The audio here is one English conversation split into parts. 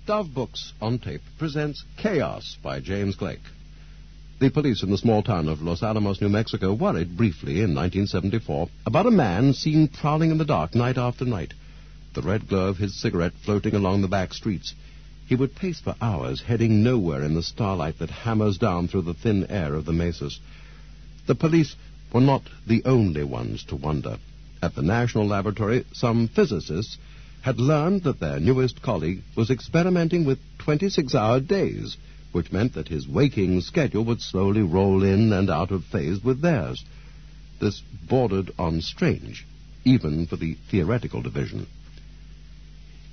Dove Books on Tape presents Chaos by James Gleick. The police in the small town of Los Alamos, New Mexico, worried briefly in 1974 about a man seen prowling in the dark night after night, the red glow of his cigarette floating along the back streets. He would pace for hours, heading nowhere in the starlight that hammers down through the thin air of the mesas. The police were not the only ones to wonder. At the National Laboratory, some physicists had learned that their newest colleague was experimenting with 26-hour days, which meant that his waking schedule would slowly roll in and out of phase with theirs. This bordered on strange, even for the theoretical division.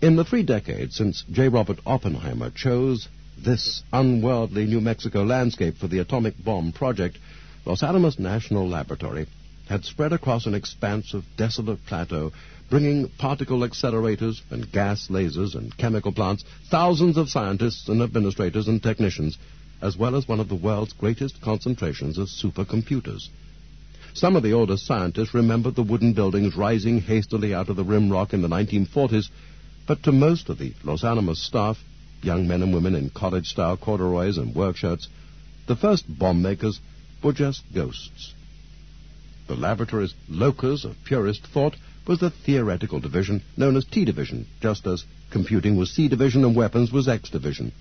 In the 3 decades since J. Robert Oppenheimer chose this unworldly New Mexico landscape for the atomic bomb project, Los Alamos National Laboratory had spread across an expanse of desolate plateau, bringing particle accelerators and gas lasers and chemical plants, thousands of scientists and administrators and technicians, as well as one of the world's greatest concentrations of supercomputers. Some of the oldest scientists remembered the wooden buildings rising hastily out of the rim rock in the 1940s, but to most of the Los Alamos staff, young men and women in college-style corduroys and work shirts, the first bomb makers were just ghosts. The laboratory's locus of purist thought was the theoretical division known as T division, just as computing was C division and weapons was X division.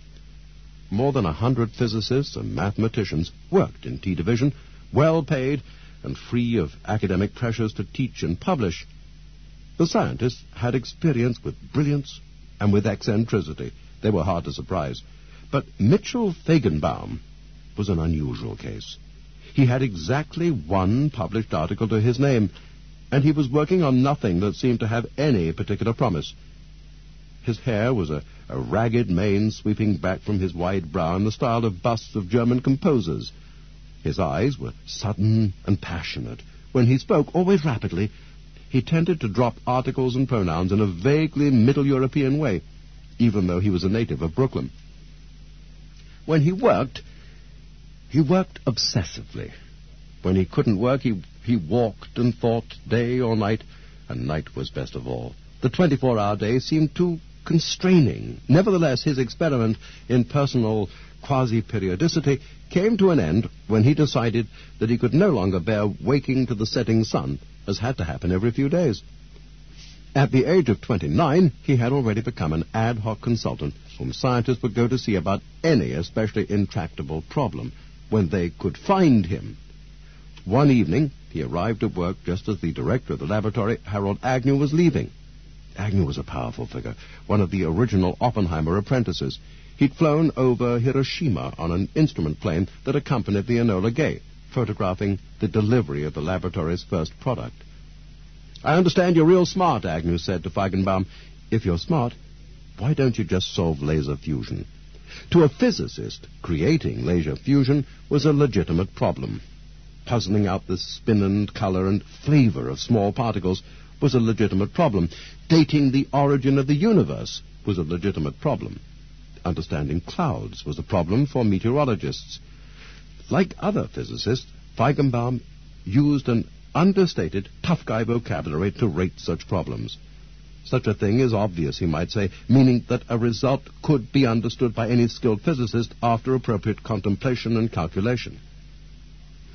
More than 100 physicists and mathematicians worked in T division, well paid and free of academic pressures to teach and publish. The scientists had experience with brilliance and with eccentricity. They were hard to surprise. But Mitchell Feigenbaum was an unusual case. He had exactly 1 published article to his name, and he was working on nothing that seemed to have any particular promise. His hair was a ragged mane sweeping back from his wide brow in the style of busts of German composers. His eyes were sudden and passionate. When he spoke, always rapidly, he tended to drop articles and pronouns in a vaguely Middle European way, even though he was a native of Brooklyn. When he worked obsessively. When he couldn't work, he walked and thought day or night, and night was best of all. The 24-hour day seemed too constraining. Nevertheless, his experiment in personal quasi-periodicity came to an end when he decided that he could no longer bear waking to the setting sun, as had to happen every few days. At the age of 29, he had already become an ad hoc consultant whom scientists would go to see about any especially intractable problem, when they could find him. One evening, he arrived at work just as the director of the laboratory, Harold Agnew, was leaving. Agnew was a powerful figure, one of the original Oppenheimer apprentices. He'd flown over Hiroshima on an instrument plane that accompanied the Enola Gay, photographing the delivery of the laboratory's first product. "I understand you're real smart," Agnew said to Feigenbaum. "If you're smart, why don't you just solve laser fusion?" To a physicist, creating laser fusion was a legitimate problem. Puzzling out the spin and color and flavor of small particles was a legitimate problem. Dating the origin of the universe was a legitimate problem. Understanding clouds was a problem for meteorologists. Like other physicists, Feigenbaum used an understated, tough guy vocabulary to rate such problems. Such a thing is obvious, he might say, meaning that a result could be understood by any skilled physicist after appropriate contemplation and calculation.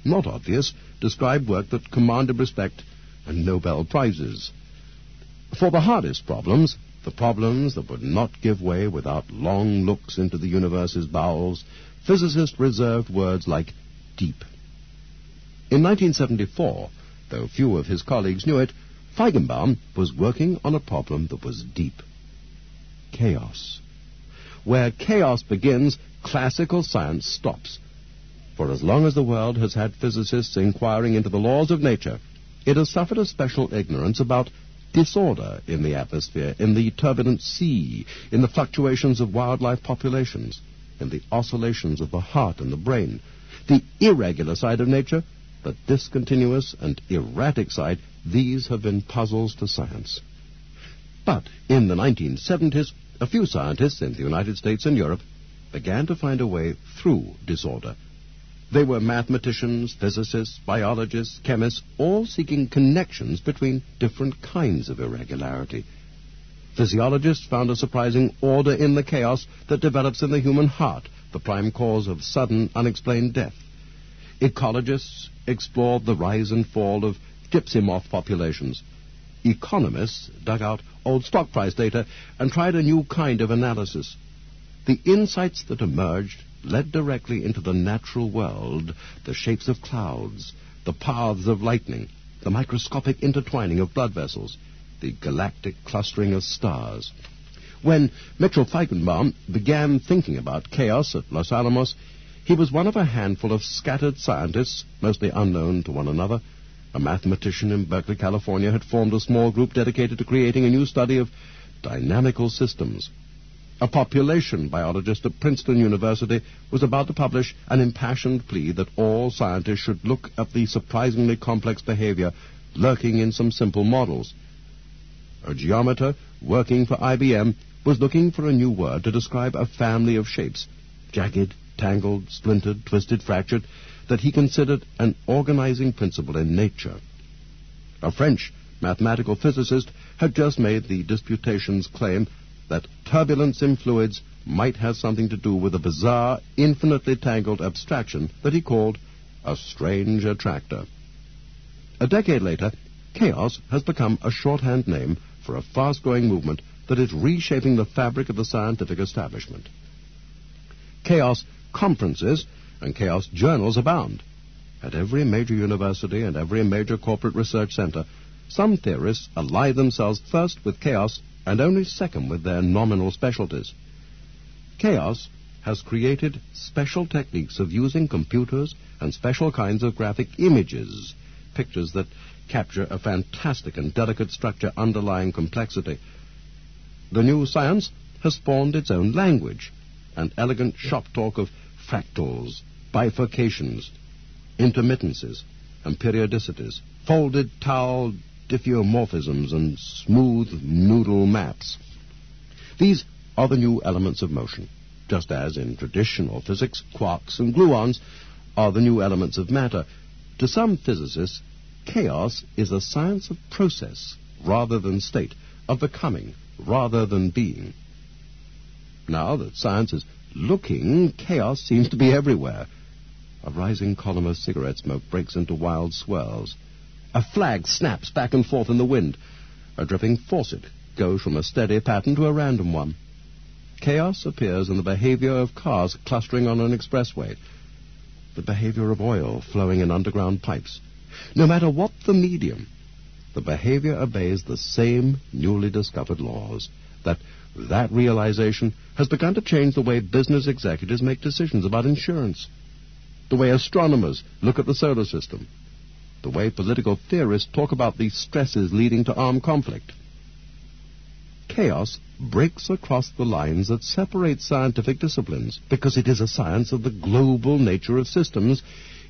Not obvious described work that commanded respect and Nobel Prizes. For the hardest problems, the problems that would not give way without long looks into the universe's bowels, physicists reserved words like deep. In 1974, though few of his colleagues knew it, Feigenbaum was working on a problem that was deep. Chaos. Where chaos begins, classical science stops. For as long as the world has had physicists inquiring into the laws of nature, it has suffered a special ignorance about disorder in the atmosphere, in the turbulent sea, in the fluctuations of wildlife populations, in the oscillations of the heart and the brain. The irregular side of nature, the discontinuous and erratic side, these have been puzzles to science. But in the 1970s, a few scientists in the United States and Europe began to find a way through disorder. They were mathematicians, physicists, biologists, chemists, all seeking connections between different kinds of irregularity. Physiologists found a surprising order in the chaos that develops in the human heart, the prime cause of sudden, unexplained death. Ecologists explored the rise and fall of gypsy moth populations. Economists dug out old stock price data and tried a new kind of analysis. The insights that emerged led directly into the natural world, the shapes of clouds, the paths of lightning, the microscopic intertwining of blood vessels, the galactic clustering of stars. When Mitchell Feigenbaum began thinking about chaos at Los Alamos, he was one of a handful of scattered scientists, mostly unknown to one another. A mathematician in Berkeley, California, had formed a small group dedicated to creating a new study of dynamical systems. A population biologist at Princeton University was about to publish an impassioned plea that all scientists should look at the surprisingly complex behavior lurking in some simple models. A geometer working for IBM was looking for a new word to describe a family of shapes, jagged, tangled, splintered, twisted, fractured, that he considered an organizing principle in nature. A French mathematical physicist had just made the disputation's claim that turbulence in fluids might have something to do with a bizarre, infinitely tangled abstraction that he called a strange attractor. A decade later, chaos has become a shorthand name for a fast-growing movement that is reshaping the fabric of the scientific establishment. Chaos conferences and chaos journals abound. At every major university and every major corporate research center, some theorists ally themselves first with chaos and only second with their nominal specialties. Chaos has created special techniques of using computers and special kinds of graphic images, pictures that capture a fantastic and delicate structure underlying complexity. The new science has spawned its own language, an elegant shop talk of fractals, bifurcations, intermittences, and periodicities, folded tau diffeomorphisms, and smooth noodle maps. These are the new elements of motion, just as in traditional physics, quarks and gluons are the new elements of matter. To some physicists, chaos is a science of process rather than state, of becoming rather than being. Now that science is looking, chaos seems to be everywhere. A rising column of cigarette smoke breaks into wild swirls. A flag snaps back and forth in the wind. A dripping faucet goes from a steady pattern to a random one. Chaos appears in the behavior of cars clustering on an expressway, the behavior of oil flowing in underground pipes. No matter what the medium, the behavior obeys the same newly discovered laws. That realization has begun to change the way business executives make decisions about insurance, the way astronomers look at the solar system, the way political theorists talk about the stresses leading to armed conflict. Chaos breaks across the lines that separate scientific disciplines. Because it is a science of the global nature of systems,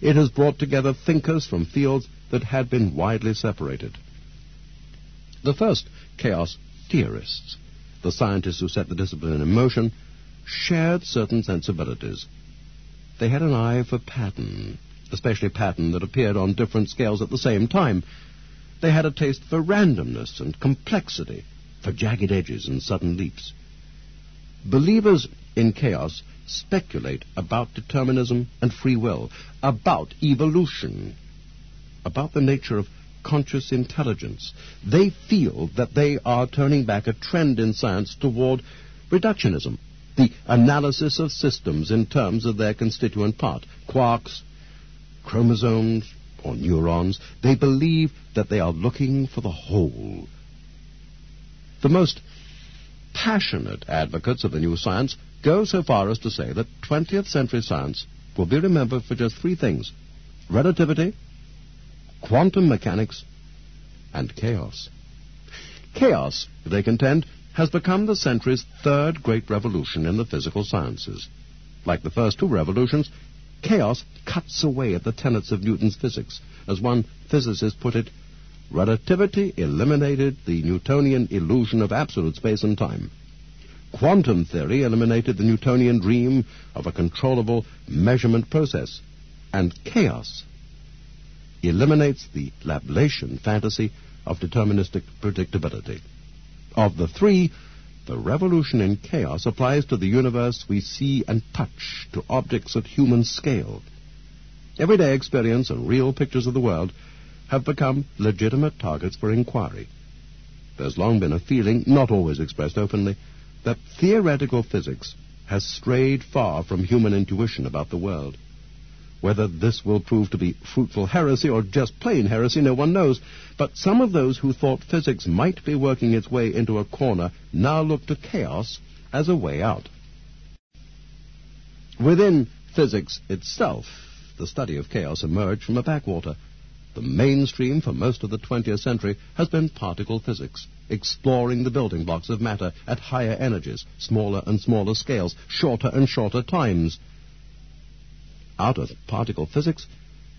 it has brought together thinkers from fields that had been widely separated. The first chaos theorists, the scientists who set the discipline in motion, shared certain sensibilities. They had an eye for pattern, especially pattern that appeared on different scales at the same time. They had a taste for randomness and complexity, for jagged edges and sudden leaps. Believers in chaos speculate about determinism and free will, about evolution, about the nature of conscious intelligence. They feel that they are turning back a trend in science toward reductionism, the analysis of systems in terms of their constituent part, quarks, chromosomes, or neurons. They believe that they are looking for the whole. The most passionate advocates of the new science go so far as to say that 20th century science will be remembered for just three things: relativity, quantum mechanics, and chaos. Chaos, they contend, has become the century's third great revolution in the physical sciences. Like the first two revolutions, chaos cuts away at the tenets of Newton's physics. As one physicist put it, relativity eliminated the Newtonian illusion of absolute space and time. Quantum theory eliminated the Newtonian dream of a controllable measurement process. And chaos eliminates the Laplacian fantasy of deterministic predictability. Of the three, the revolution in chaos applies to the universe we see and touch, to objects at human scale. Everyday experience and real pictures of the world have become legitimate targets for inquiry. There's long been a feeling, not always expressed openly, that theoretical physics has strayed far from human intuition about the world. Whether this will prove to be fruitful heresy or just plain heresy, no one knows. But some of those who thought physics might be working its way into a corner now look to chaos as a way out. Within physics itself, the study of chaos emerged from a backwater. The mainstream for most of the 20th century has been particle physics, exploring the building blocks of matter at higher energies, smaller and smaller scales, shorter and shorter times. Out of particle physics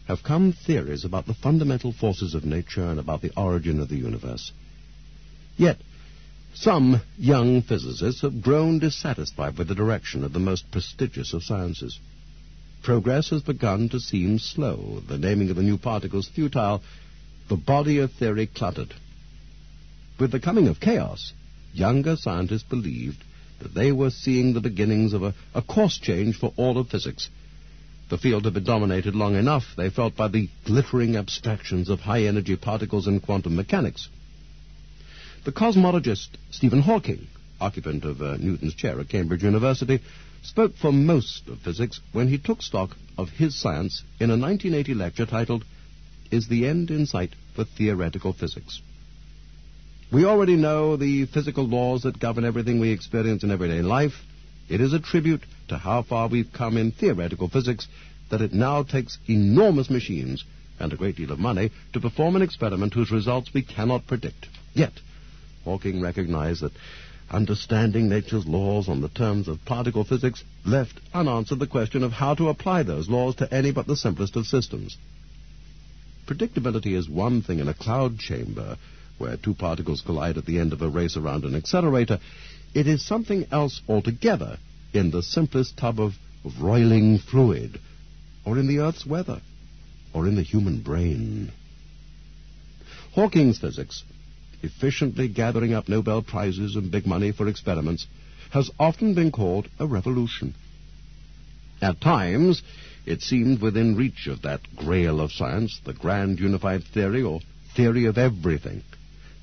have come theories about the fundamental forces of nature and about the origin of the universe. Yet, some young physicists have grown dissatisfied with the direction of the most prestigious of sciences. Progress has begun to seem slow, the naming of the new particles futile, the body of theory cluttered. With the coming of chaos, younger scientists believed that they were seeing the beginnings of a course change for all of physics. The field had been dominated long enough, they felt, by the glittering abstractions of high-energy particles and quantum mechanics. The cosmologist Stephen Hawking, occupant of Newton's chair at Cambridge University, spoke for most of physics when he took stock of his science in a 1980 lecture titled, "Is the End in Sight for Theoretical Physics?" We already know the physical laws that govern everything we experience in everyday life. It is a tribute to how far we've come in theoretical physics that it now takes enormous machines and a great deal of money to perform an experiment whose results we cannot predict. Yet, Hawking recognized that understanding nature's laws on the terms of particle physics left unanswered the question of how to apply those laws to any but the simplest of systems. Predictability is one thing in a cloud chamber, where two particles collide at the end of a race around an accelerator. It is something else altogether in the simplest tub of roiling fluid, or in the Earth's weather, or in the human brain. Hawking's physics, efficiently gathering up Nobel Prizes and big money for experiments, has often been called a revolution. At times, it seemed within reach of that grail of science, the grand unified theory, or theory of everything.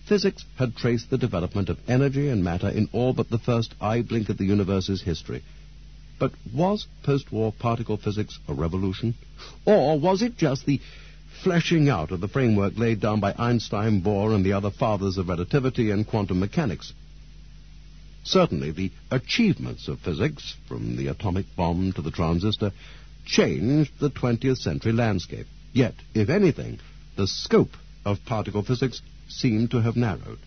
Physics had traced the development of energy and matter in all but the first eye blink of the universe's history. But was post-war particle physics a revolution? Or was it just the fleshing out of the framework laid down by Einstein, Bohr, and the other fathers of relativity and quantum mechanics? Certainly, the achievements of physics, from the atomic bomb to the transistor, changed the 20th century landscape. Yet, if anything, the scope of particle physics seemed to have narrowed.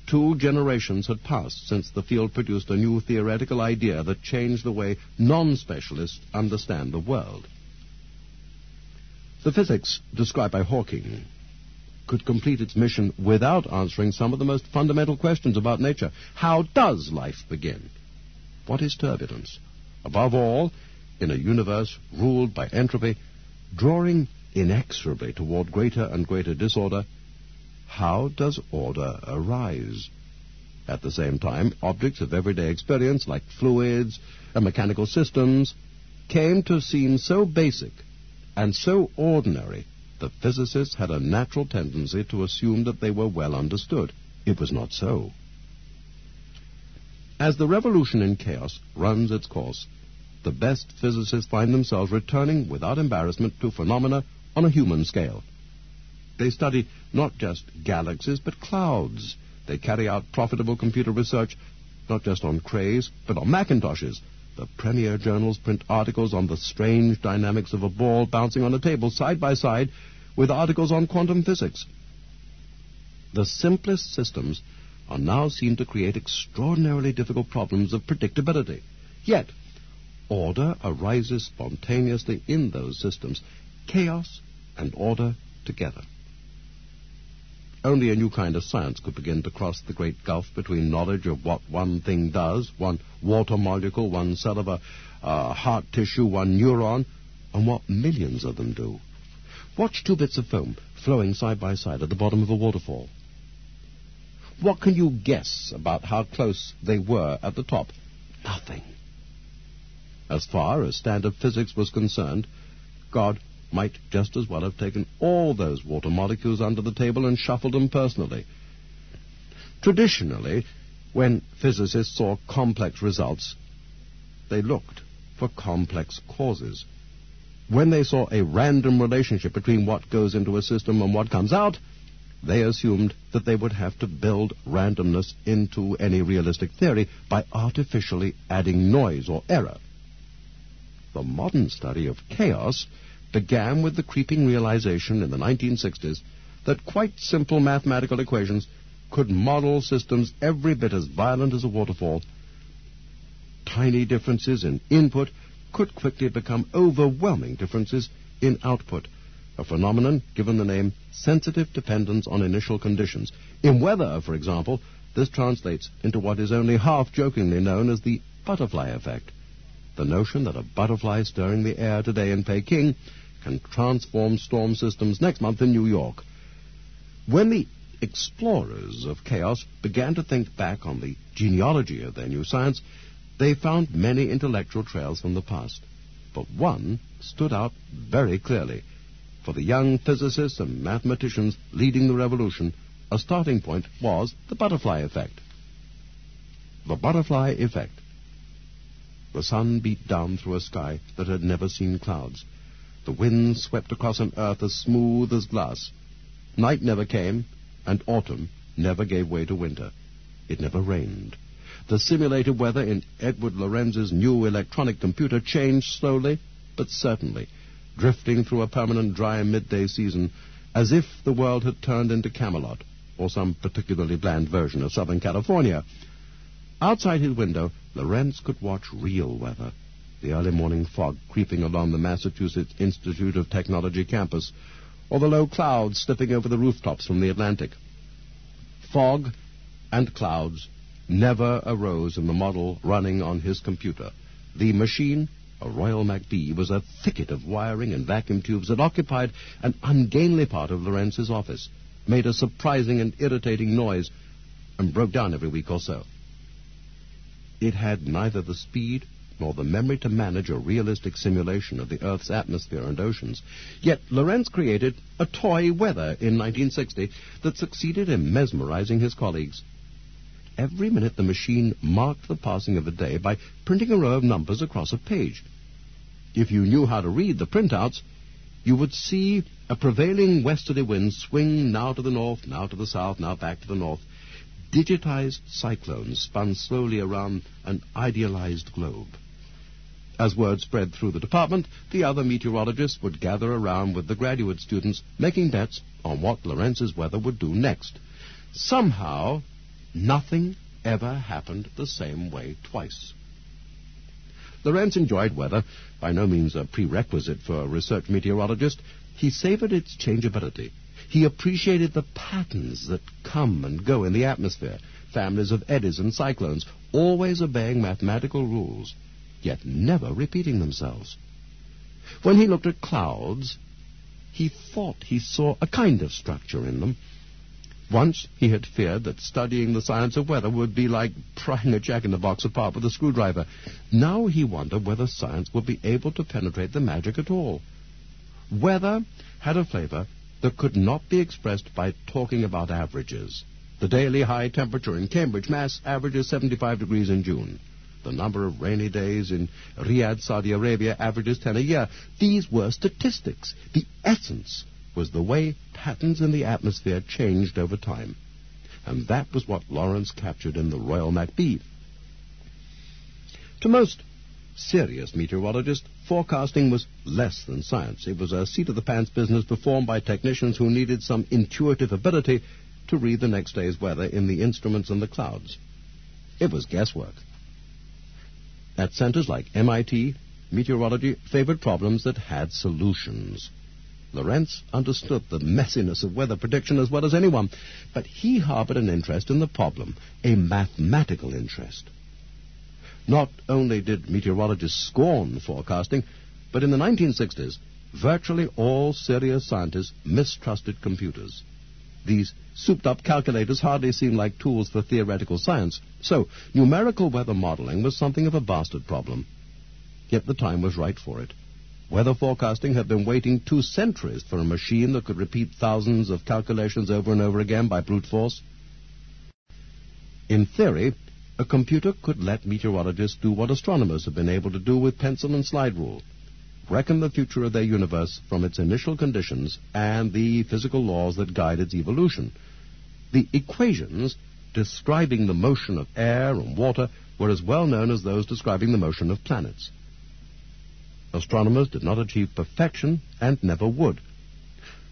2 generations had passed since the field produced a new theoretical idea that changed the way non-specialists understand the world. The physics described by Hawking could complete its mission without answering some of the most fundamental questions about nature. How does life begin? What is turbulence? Above all, in a universe ruled by entropy, drawing inexorably toward greater and greater disorder, how does order arise? At the same time, objects of everyday experience, like fluids and mechanical systems, came to seem so basic and so ordinary that physicists had a natural tendency to assume that they were well understood. It was not so. As the revolution in chaos runs its course, the best physicists find themselves returning without embarrassment to phenomena on a human scale. They study not just galaxies, but clouds. They carry out profitable computer research, not just on Crays, but on Macintoshes. The premier journals print articles on the strange dynamics of a ball bouncing on a table side by side with articles on quantum physics. The simplest systems are now seen to create extraordinarily difficult problems of predictability. Yet, order arises spontaneously in those systems, chaos and order together. Only a new kind of science could begin to cross the great gulf between knowledge of what one thing does, one water molecule, one cell of a heart tissue, one neuron, and what millions of them do. Watch 2 bits of foam flowing side by side at the bottom of a waterfall. What can you guess about how close they were at the top? Nothing. As far as standard physics was concerned, God might just as well have taken all those water molecules under the table and shuffled them personally. Traditionally, when physicists saw complex results, they looked for complex causes. When they saw a random relationship between what goes into a system and what comes out, they assumed that they would have to build randomness into any realistic theory by artificially adding noise or error. The modern study of chaos began with the creeping realization in the 1960s that quite simple mathematical equations could model systems every bit as violent as a waterfall. Tiny differences in input could quickly become overwhelming differences in output, a phenomenon given the name sensitive dependence on initial conditions. In weather, for example, this translates into what is only half-jokingly known as the butterfly effect, the notion that a butterfly stirring the air today in Peking can transform storm systems next month in New York. When the explorers of chaos began to think back on the genealogy of their new science, they found many intellectual trails from the past. But one stood out very clearly. For the young physicists and mathematicians leading the revolution, a starting point was the butterfly effect. The butterfly effect. The sun beat down through a sky that had never seen clouds. The wind swept across an earth as smooth as glass. Night never came, and autumn never gave way to winter. It never rained. The simulated weather in Edward Lorenz's new electronic computer changed slowly but certainly, drifting through a permanent dry midday season as if the world had turned into Camelot or some particularly bland version of Southern California. Outside his window, Lorenz could watch real weather, the early morning fog creeping along the Massachusetts Institute of Technology campus, or the low clouds slipping over the rooftops from the Atlantic. Fog and clouds never arose in the model running on his computer. The machine, a Royal MacBee, was a thicket of wiring and vacuum tubes that occupied an ungainly part of Lorenz's office, made a surprising and irritating noise, and broke down every week or so. It had neither the speed nor the memory to manage a realistic simulation of the Earth's atmosphere and oceans. Yet Lorenz created a toy weather in 1960 that succeeded in mesmerizing his colleagues. Every minute the machine marked the passing of a day by printing a row of numbers across a page. If you knew how to read the printouts, you would see a prevailing westerly wind swing now to the north, now to the south, now back to the north. Digitized cyclones spun slowly around an idealized globe. As word spread through the department, the other meteorologists would gather around with the graduate students, making bets on what Lorenz's weather would do next. Somehow, nothing ever happened the same way twice. Lorenz enjoyed weather, by no means a prerequisite for a research meteorologist. He savored its changeability. He appreciated the patterns that come and go in the atmosphere, families of eddies and cyclones, always obeying mathematical rules, yet never repeating themselves. When he looked at clouds, he thought he saw a kind of structure in them. Once he had feared that studying the science of weather would be like prying a jack-in-the-box apart with a screwdriver. Now he wondered whether science would be able to penetrate the magic at all. Weather had a flavor that could not be expressed by talking about averages. The daily high temperature in Cambridge, Mass. averages 75 degrees in June. The number of rainy days in Riyadh, Saudi Arabia, averages 10 a year. These were statistics. The essence was the way patterns in the atmosphere changed over time. And that was what Lorenz captured in the Royal MacBee. To most serious meteorologists, forecasting was less than science. It was a seat-of-the-pants business performed by technicians who needed some intuitive ability to read the next day's weather in the instruments and the clouds. It was guesswork. At centers like MIT, meteorology favored problems that had solutions. Lorenz understood the messiness of weather prediction as well as anyone, but he harbored an interest in the problem, a mathematical interest. Not only did meteorologists scorn forecasting, but in the 1960s, virtually all serious scientists mistrusted computers. These souped-up calculators hardly seemed like tools for theoretical science, so numerical weather modeling was something of a bastard problem. Yet the time was right for it. Weather forecasting had been waiting 2 centuries for a machine that could repeat thousands of calculations over and over again by brute force. In theory, a computer could let meteorologists do what astronomers have been able to do with pencil and slide rule: reckon the future of their universe from its initial conditions and the physical laws that guide its evolution. The equations describing the motion of air and water were as well known as those describing the motion of planets. Astronomers did not achieve perfection and never would.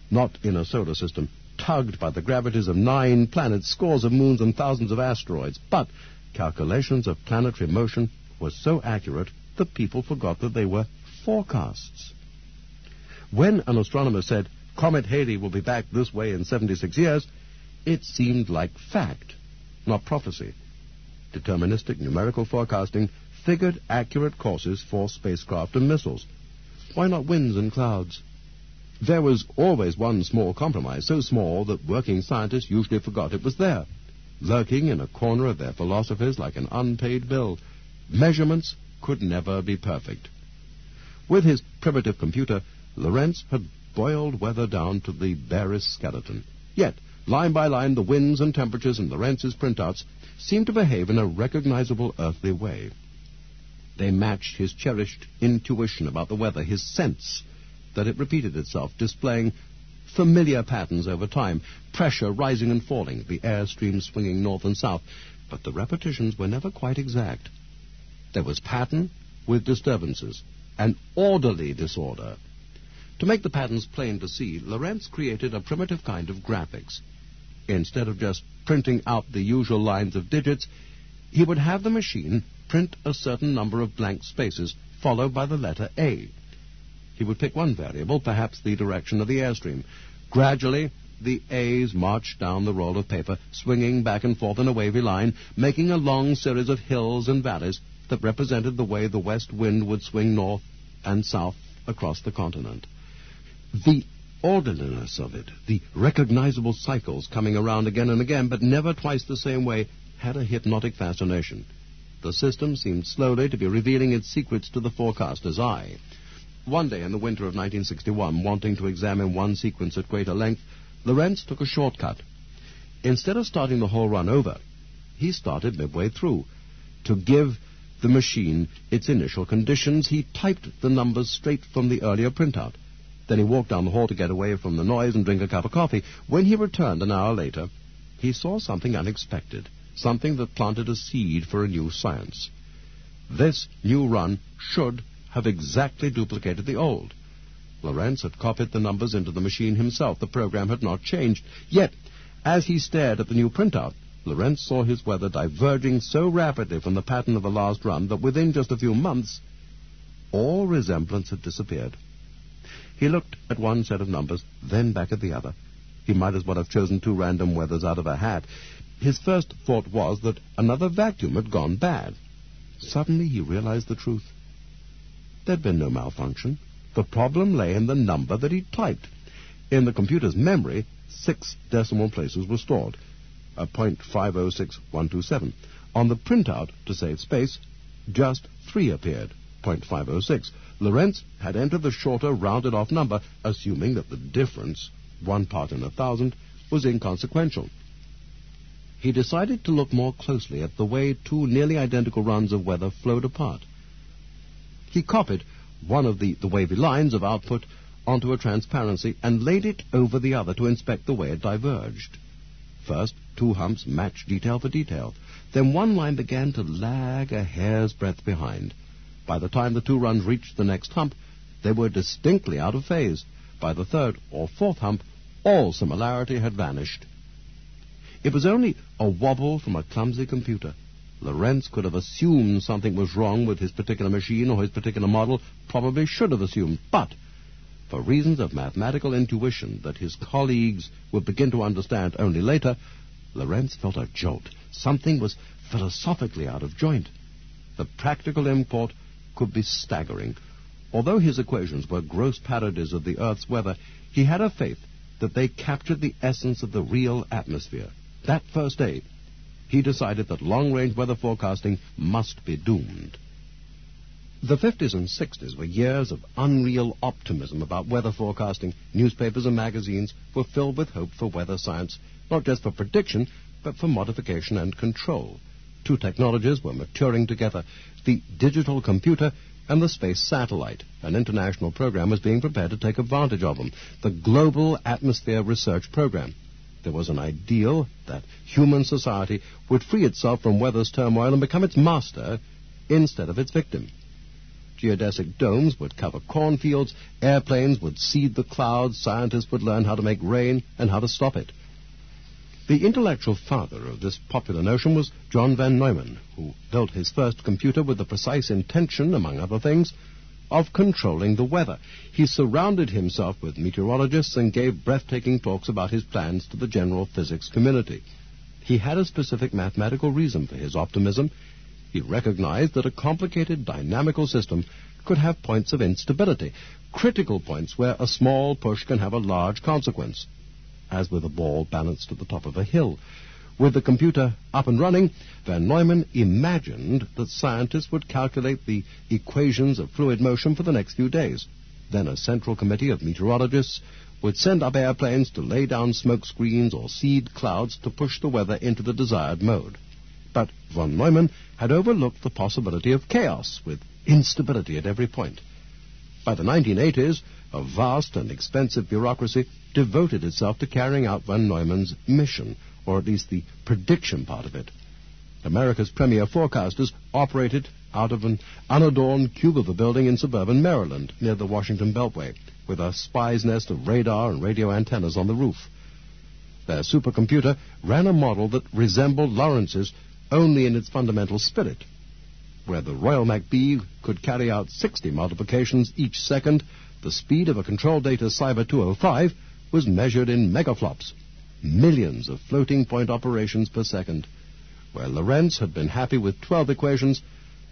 Not in a solar system tugged by the gravities of 9 planets, scores of moons, and thousands of asteroids, but calculations of planetary motion were so accurate that people forgot that they were forecasts. When an astronomer said, "Comet Halley will be back this way in 76 years, it seemed like fact, not prophecy. Deterministic numerical forecasting figured accurate courses for spacecraft and missiles. Why not winds and clouds? There was always one small compromise, so small that working scientists usually forgot it was there, lurking in a corner of their philosophies like an unpaid bill. Measurements could never be perfect. With his primitive computer, Lorenz had boiled weather down to the barest skeleton. Yet, line by line, the winds and temperatures in Lorenz's printouts seemed to behave in a recognizable earthly way. They matched his cherished intuition about the weather, his sense that it repeated itself, displaying familiar patterns over time, pressure rising and falling, the air streams swinging north and south, but the repetitions were never quite exact. There was pattern with disturbances, an orderly disorder. To make the patterns plain to see, Lorenz created a primitive kind of graphics. Instead of just printing out the usual lines of digits, he would have the machine print a certain number of blank spaces, followed by the letter A. He would pick one variable, perhaps the direction of the airstream. Gradually, the A's marched down the roll of paper, swinging back and forth in a wavy line, making a long series of hills and valleys that represented the way the west wind would swing north and south across the continent. The orderliness of it, the recognizable cycles coming around again and again, but never twice the same way, had a hypnotic fascination. The system seemed slowly to be revealing its secrets to the forecaster's eye. One day in the winter of 1961, wanting to examine one sequence at greater length, Lorenz took a shortcut. Instead of starting the whole run over, he started midway through. To give the machine its initial conditions, he typed the numbers straight from the earlier printout. Then he walked down the hall to get away from the noise and drink a cup of coffee. When he returned an hour later, he saw something unexpected, something that planted a seed for a new science. This new run should have exactly duplicated the old. Lorenz had copied the numbers into the machine himself. The program had not changed. Yet, as he stared at the new printout, Lorenz saw his weather diverging so rapidly from the pattern of the last run that within just a few months, all resemblance had disappeared. He looked at one set of numbers, then back at the other. He might as well have chosen 2 random weathers out of a hat. His first thought was that another vacuum had gone bad. Suddenly he realized the truth. There'd been no malfunction. The problem lay in the number that he typed. In the computer's memory, 6 decimal places were stored, 0.506127. On the printout, to save space, just 3 appeared, 0.506. Lorenz had entered the shorter, rounded-off number, assuming that the difference, 1 part in 1,000, was inconsequential. He decided to look more closely at the way 2 nearly identical runs of weather flowed apart. He copied one of the wavy lines of output onto a transparency and laid it over the other to inspect the way it diverged. First, 2 humps matched detail for detail. Then one line began to lag a hair's breadth behind. By the time the 2 runs reached the next hump, they were distinctly out of phase. By the 3rd or 4th hump, all similarity had vanished. It was only a wobble from a clumsy computer. Lorenz could have assumed something was wrong with his particular machine or his particular model, probably should have assumed, but for reasons of mathematical intuition that his colleagues would begin to understand only later, Lorenz felt a jolt. Something was philosophically out of joint. The practical import could be staggering. Although his equations were gross parodies of the Earth's weather, he had a faith that they captured the essence of the real atmosphere. That first day, he decided that long-range weather forecasting must be doomed. The 50s and 60s were years of unreal optimism about weather forecasting. Newspapers and magazines were filled with hope for weather science, not just for prediction, but for modification and control. Two technologies were maturing together, the digital computer and the space satellite. An international program was being prepared to take advantage of them, the Global Atmosphere Research Program. There was an ideal that human society would free itself from weather's turmoil and become its master instead of its victim. Geodesic domes would cover cornfields, airplanes would seed the clouds, scientists would learn how to make rain and how to stop it. The intellectual father of this popular notion was John von Neumann, who built his first computer with the precise intention, among other things, of controlling the weather. He surrounded himself with meteorologists and gave breathtaking talks about his plans to the general physics community. He had a specific mathematical reason for his optimism. He recognized that a complicated dynamical system could have points of instability, critical points where a small push can have a large consequence, as with a ball balanced at the top of a hill. With the computer up and running, von Neumann imagined that scientists would calculate the equations of fluid motion for the next few days. Then a central committee of meteorologists would send up airplanes to lay down smoke screens or seed clouds to push the weather into the desired mode. But von Neumann had overlooked the possibility of chaos, with instability at every point. By the 1980s, a vast and expensive bureaucracy devoted itself to carrying out von Neumann's mission, or at least the prediction part of it. America's premier forecasters operated out of an unadorned cube of a building in suburban Maryland, near the Washington Beltway, with a spy's nest of radar and radio antennas on the roof. Their supercomputer ran a model that resembled Lorenz's only in its fundamental spirit. Where the Royal MacBee could carry out 60 multiplications each second, the speed of a control data Cyber 205 was measured in megaflops, millions of floating point operations per second. Where Lorenz had been happy with 12 equations,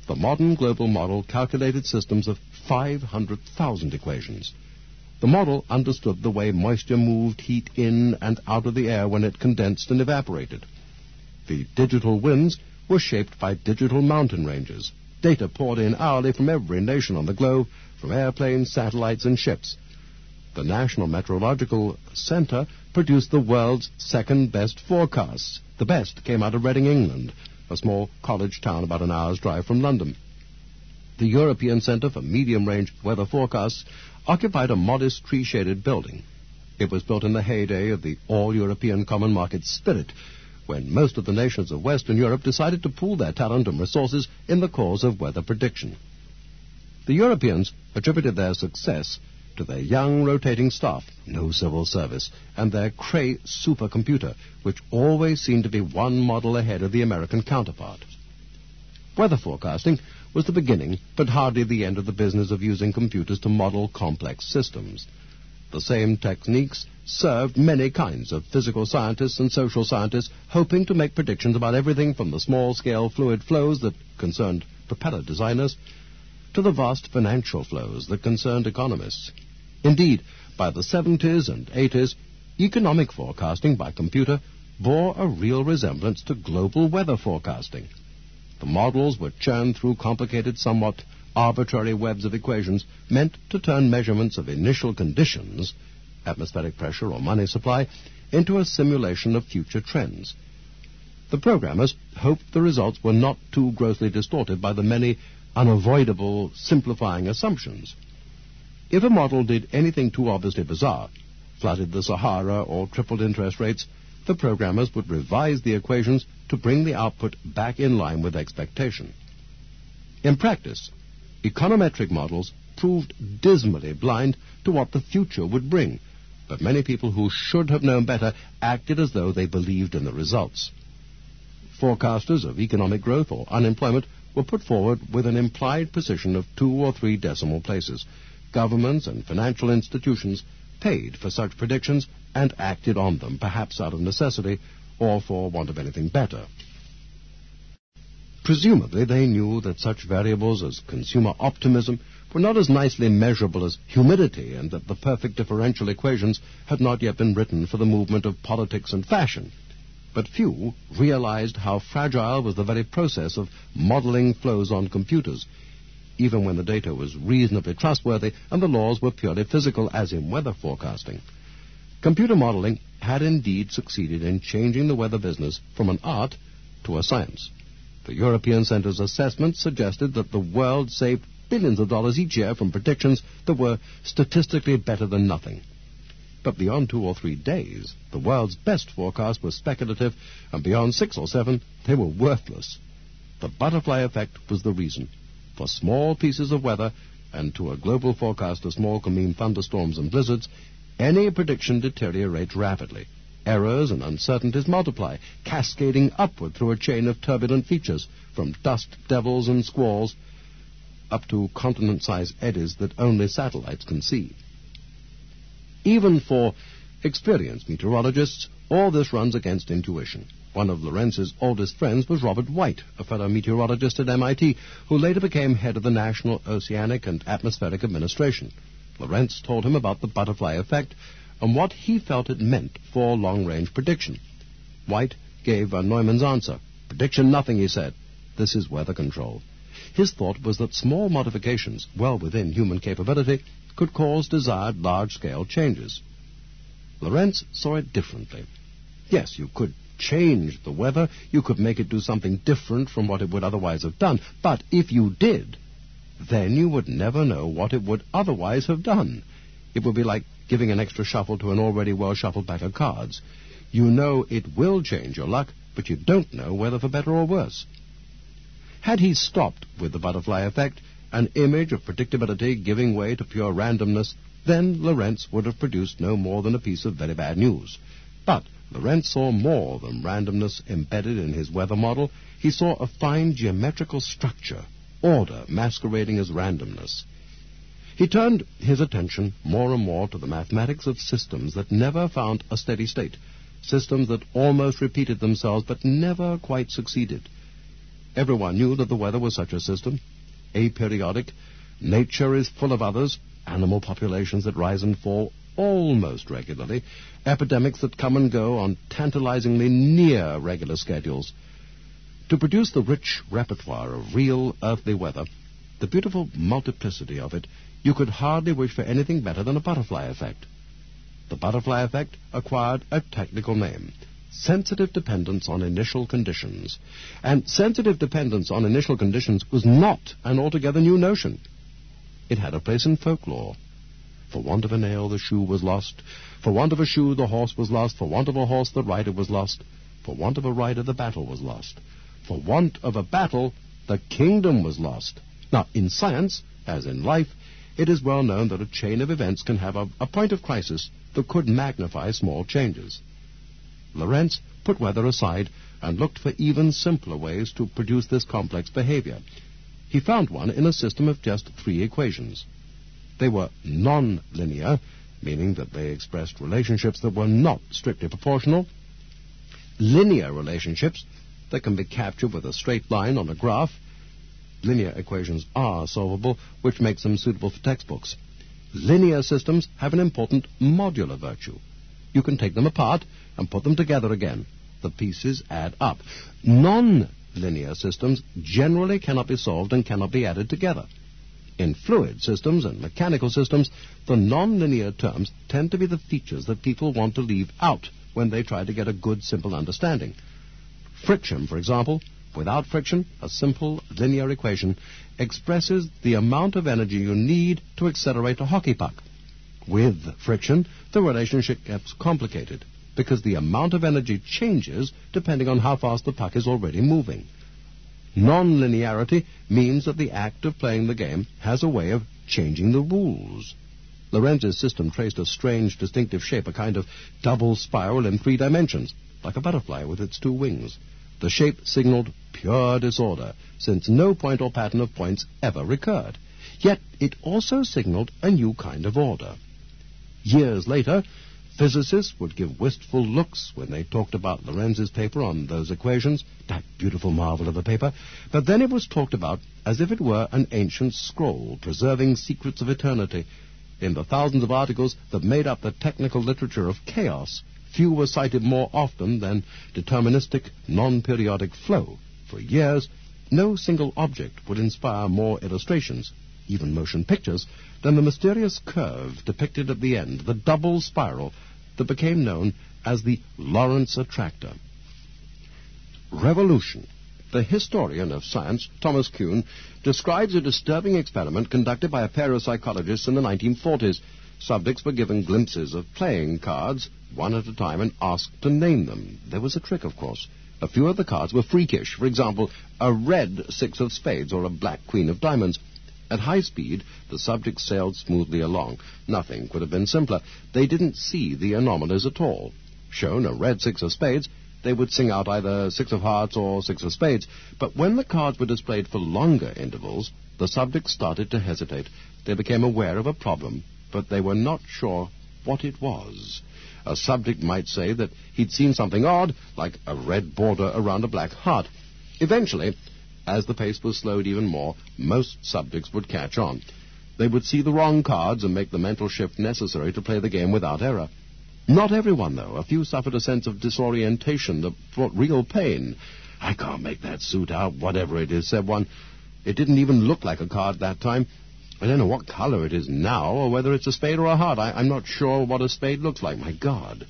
the modern global model calculated systems of 500,000 equations. The model understood the way moisture moved heat in and out of the air when it condensed and evaporated. The digital winds were shaped by digital mountain ranges. Data poured in hourly from every nation on the globe, from airplanes, satellites, and ships. The National Meteorological Center produced the world's second-best forecasts. The best came out of Reading, England, a small college town about an hour's drive from London. The European Center for Medium-Range Weather Forecasts occupied a modest tree-shaded building. It was built in the heyday of the all-European common market spirit, when most of the nations of Western Europe decided to pool their talent and resources in the cause of weather prediction. The Europeans attributed their success to their young rotating staff, no civil service, and their Cray supercomputer, which always seemed to be one model ahead of the American counterpart. Weather forecasting was the beginning, but hardly the end of the business of using computers to model complex systems. The same techniques served many kinds of physical scientists and social scientists, hoping to make predictions about everything from the small-scale fluid flows that concerned propeller designers to the vast financial flows that concerned economists. Indeed, by the 70s and 80s, economic forecasting by computer bore a real resemblance to global weather forecasting. The models were churned through complicated, somewhat arbitrary webs of equations meant to turn measurements of initial conditions, atmospheric pressure or money supply, into a simulation of future trends. The programmers hoped the results were not too grossly distorted by the many unavoidable simplifying assumptions. If a model did anything too obviously bizarre, flooded the Sahara or tripled interest rates, the programmers would revise the equations to bring the output back in line with expectation. In practice, econometric models proved dismally blind to what the future would bring, but many people who should have known better acted as though they believed in the results. Forecasters of economic growth or unemployment were put forward with an implied precision of 2 or 3 decimal places. Governments and financial institutions paid for such predictions and acted on them, perhaps out of necessity or for want of anything better. Presumably they knew that such variables as consumer optimism were not as nicely measurable as humidity, and that the perfect differential equations had not yet been written for the movement of politics and fashion. But few realized how fragile was the very process of modeling flows on computers, even when the data was reasonably trustworthy and the laws were purely physical, as in weather forecasting. Computer modeling had indeed succeeded in changing the weather business from an art to a science. The European Centre's assessment suggested that the world saved billions of dollars each year from predictions that were statistically better than nothing. But beyond 2 or 3 days, the world's best forecasts were speculative, and beyond 6 or 7, they were worthless. The butterfly effect was the reason. For small pieces of weather, and to a global forecaster small can mean thunderstorms and blizzards, any prediction deteriorates rapidly. Errors and uncertainties multiply, cascading upward through a chain of turbulent features, from dust devils and squalls up to continent-sized eddies that only satellites can see. Even for experienced meteorologists, all this runs against intuition. One of Lorenz's oldest friends was Robert White, a fellow meteorologist at MIT, who later became head of the National Oceanic and Atmospheric Administration. Lorenz told him about the butterfly effect and what he felt it meant for long-range prediction. White gave Neumann's answer. "Prediction nothing," he said. "This is weather control." His thought was that small modifications, well within human capability, could cause desired large-scale changes. Lorenz saw it differently. Yes, you could change the weather, you could make it do something different from what it would otherwise have done, but if you did, then you would never know what it would otherwise have done. It would be like giving an extra shuffle to an already well-shuffled pack of cards. You know it will change your luck, but you don't know whether for better or worse. Had he stopped with the butterfly effect, an image of predictability giving way to pure randomness, then Lorenz would have produced no more than a piece of very bad news. But Lorenz saw more than randomness embedded in his weather model. He saw a fine geometrical structure, order masquerading as randomness. He turned his attention more and more to the mathematics of systems that never found a steady state, systems that almost repeated themselves but never quite succeeded. Everyone knew that the weather was such a system, aperiodic. Nature is full of others, animal populations that rise and fall almost regularly, epidemics that come and go on tantalizingly near regular schedules. To produce the rich repertoire of real earthly weather, the beautiful multiplicity of it, you could hardly wish for anything better than a butterfly effect. The butterfly effect acquired a technical name: sensitive dependence on initial conditions. And sensitive dependence on initial conditions was not an altogether new notion. It had a place in folklore. For want of a nail, the shoe was lost. For want of a shoe, the horse was lost. For want of a horse, the rider was lost. For want of a rider, the battle was lost. For want of a battle, the kingdom was lost. Now, in science, as in life, it is well known that a chain of events can have a point of crisis that could magnify small changes. Lorenz put weather aside and looked for even simpler ways to produce this complex behavior. He found one in a system of just 3 equations. They were non-linear, meaning that they expressed relationships that were not strictly proportional, linear relationships that can be captured with a straight line on a graph. Linear equations are solvable, which makes them suitable for textbooks. Linear systems have an important modular virtue. You can take them apart and put them together again. The pieces add up. Non-linear systems generally cannot be solved and cannot be added together. In fluid systems and mechanical systems, the non-linear terms tend to be the features that people want to leave out when they try to get a good, simple understanding. Friction, for example. Without friction, a simple linear equation expresses the amount of energy you need to accelerate a hockey puck. With friction, the relationship gets complicated because the amount of energy changes depending on how fast the puck is already moving. Non-linearity means that the act of playing the game has a way of changing the rules. Lorenz's system traced a strange, distinctive shape, a kind of double spiral in 3 dimensions, like a butterfly with its 2 wings. The shape signaled pure disorder, since no point or pattern of points ever recurred. Yet it also signaled a new kind of order. Years later, Physicists would give wistful looks when they talked about Lorenz's paper on those equations, that beautiful marvel of a paper, but then it was talked about as if it were an ancient scroll preserving secrets of eternity. In the thousands of articles that made up the technical literature of chaos, few were cited more often than deterministic, non-periodic flow. For years, no single object would inspire more illustrations, even motion pictures, than the mysterious curve depicted at the end, the double spiral that became known as the Lorenz attractor. Revolution. The historian of science, Thomas Kuhn, describes a disturbing experiment conducted by a pair of psychologists in the 1940s. Subjects were given glimpses of playing cards, one at a time, and asked to name them. There was a trick, of course. A few of the cards were freakish. For example, a red six of spades or a black queen of diamonds. At high speed, the subjects sailed smoothly along. Nothing could have been simpler. They didn't see the anomalies at all. Shown a red six of spades, they would sing out either six of hearts or six of spades. But when the cards were displayed for longer intervals, the subjects started to hesitate. They became aware of a problem, but they were not sure what it was. A subject might say that he'd seen something odd, like a red border around a black heart. Eventually, as the pace was slowed even more, most subjects would catch on. They would see the wrong cards and make the mental shift necessary to play the game without error. Not everyone, though. A few suffered a sense of disorientation that brought real pain. "I can't make that suit out, whatever it is," said one. "It didn't even look like a card that time. I don't know what color it is now, or whether it's a spade or a heart. I'm not sure what a spade looks like. My God."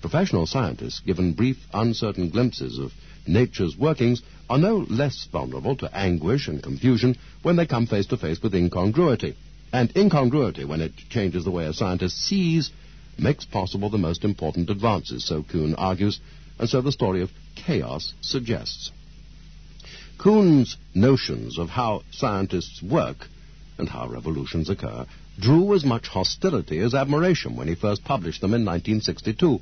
Professional scientists, given brief, uncertain glimpses of nature's workings, are no less vulnerable to anguish and confusion when they come face to face with incongruity. And incongruity, when it changes the way a scientist sees, makes possible the most important advances, so Kuhn argues, and so the story of chaos suggests. Kuhn's notions of how scientists work and how revolutions occur drew as much hostility as admiration when he first published them in 1962,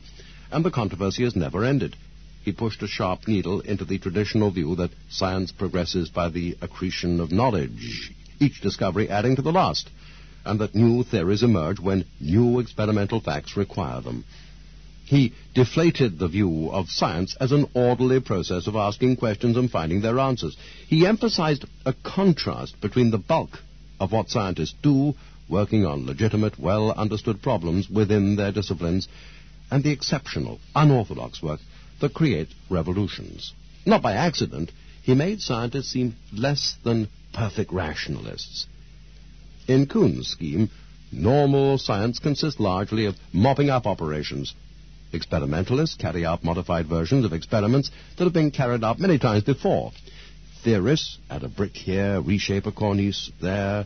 and the controversy has never ended. He pushed a sharp needle into the traditional view that science progresses by the accretion of knowledge, each discovery adding to the last, and that new theories emerge when new experimental facts require them. He deflated the view of science as an orderly process of asking questions and finding their answers. He emphasized a contrast between the bulk of what scientists do, working on legitimate, well-understood problems within their disciplines, and the exceptional, unorthodox work that create revolutions. Not by accident, he made scientists seem less than perfect rationalists. In Kuhn's scheme, normal science consists largely of mopping up operations. Experimentalists carry out modified versions of experiments that have been carried out many times before. Theorists add a brick here, reshape a cornice there,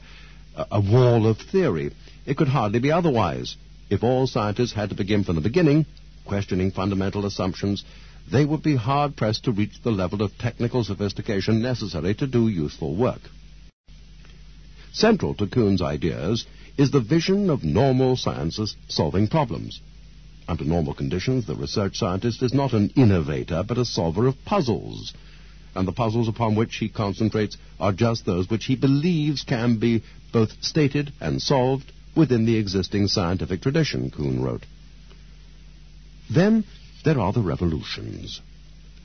a wall of theory. It could hardly be otherwise. If all scientists had to begin from the beginning, questioning fundamental assumptions, they would be hard-pressed to reach the level of technical sophistication necessary to do useful work. Central to Kuhn's ideas is the vision of normal science as solving problems. Under normal conditions, the research scientist is not an innovator, but a solver of puzzles, and the puzzles upon which he concentrates are just those which he believes can be both stated and solved within the existing scientific tradition, Kuhn wrote. Then there are the revolutions.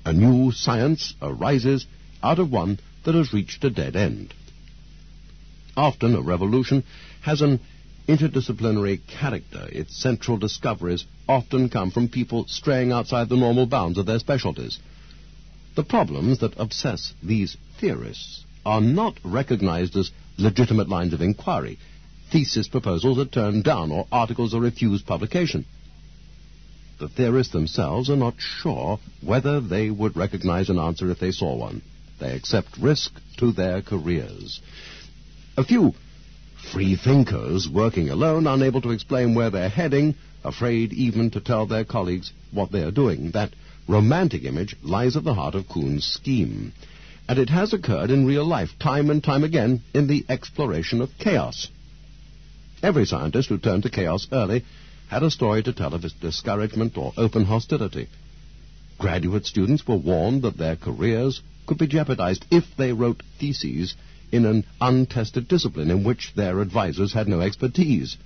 A new science arises out of one that has reached a dead end. Often a revolution has an interdisciplinary character. Its central discoveries often come from people straying outside the normal bounds of their specialties. The problems that obsess these theorists are not recognized as legitimate lines of inquiry. Thesis proposals are turned down or articles are refused publication. The theorists themselves are not sure whether they would recognize an answer if they saw one. They accept risk to their careers. A few free thinkers working alone, unable to explain where they're heading, afraid even to tell their colleagues what they are doing. That romantic image lies at the heart of Kuhn's scheme. And it has occurred in real life, time and time again, in the exploration of chaos. Every scientist who turned to chaos early had a story to tell of his discouragement or open hostility. Graduate students were warned that their careers could be jeopardized if they wrote theses in an untested discipline in which their advisors had no expertise.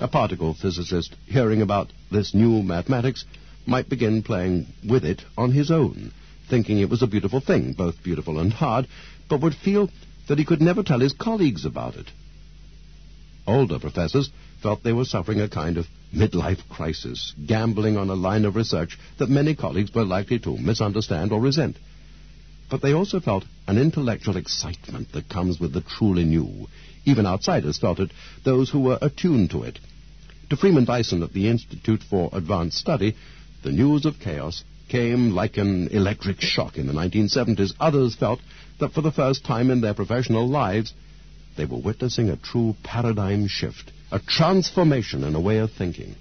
A particle physicist, hearing about this new mathematics, might begin playing with it on his own, thinking it was a beautiful thing, both beautiful and hard, but would feel that he could never tell his colleagues about it. Older professors felt they were suffering a kind of midlife crisis, gambling on a line of research that many colleagues were likely to misunderstand or resent. But they also felt an intellectual excitement that comes with the truly new. Even outsiders felt it, those who were attuned to it. To Freeman Dyson at the Institute for Advanced Study, the news of chaos came like an electric shock in the 1970s. Others felt that for the first time in their professional lives, they were witnessing a true paradigm shift, a transformation in a way of thinking.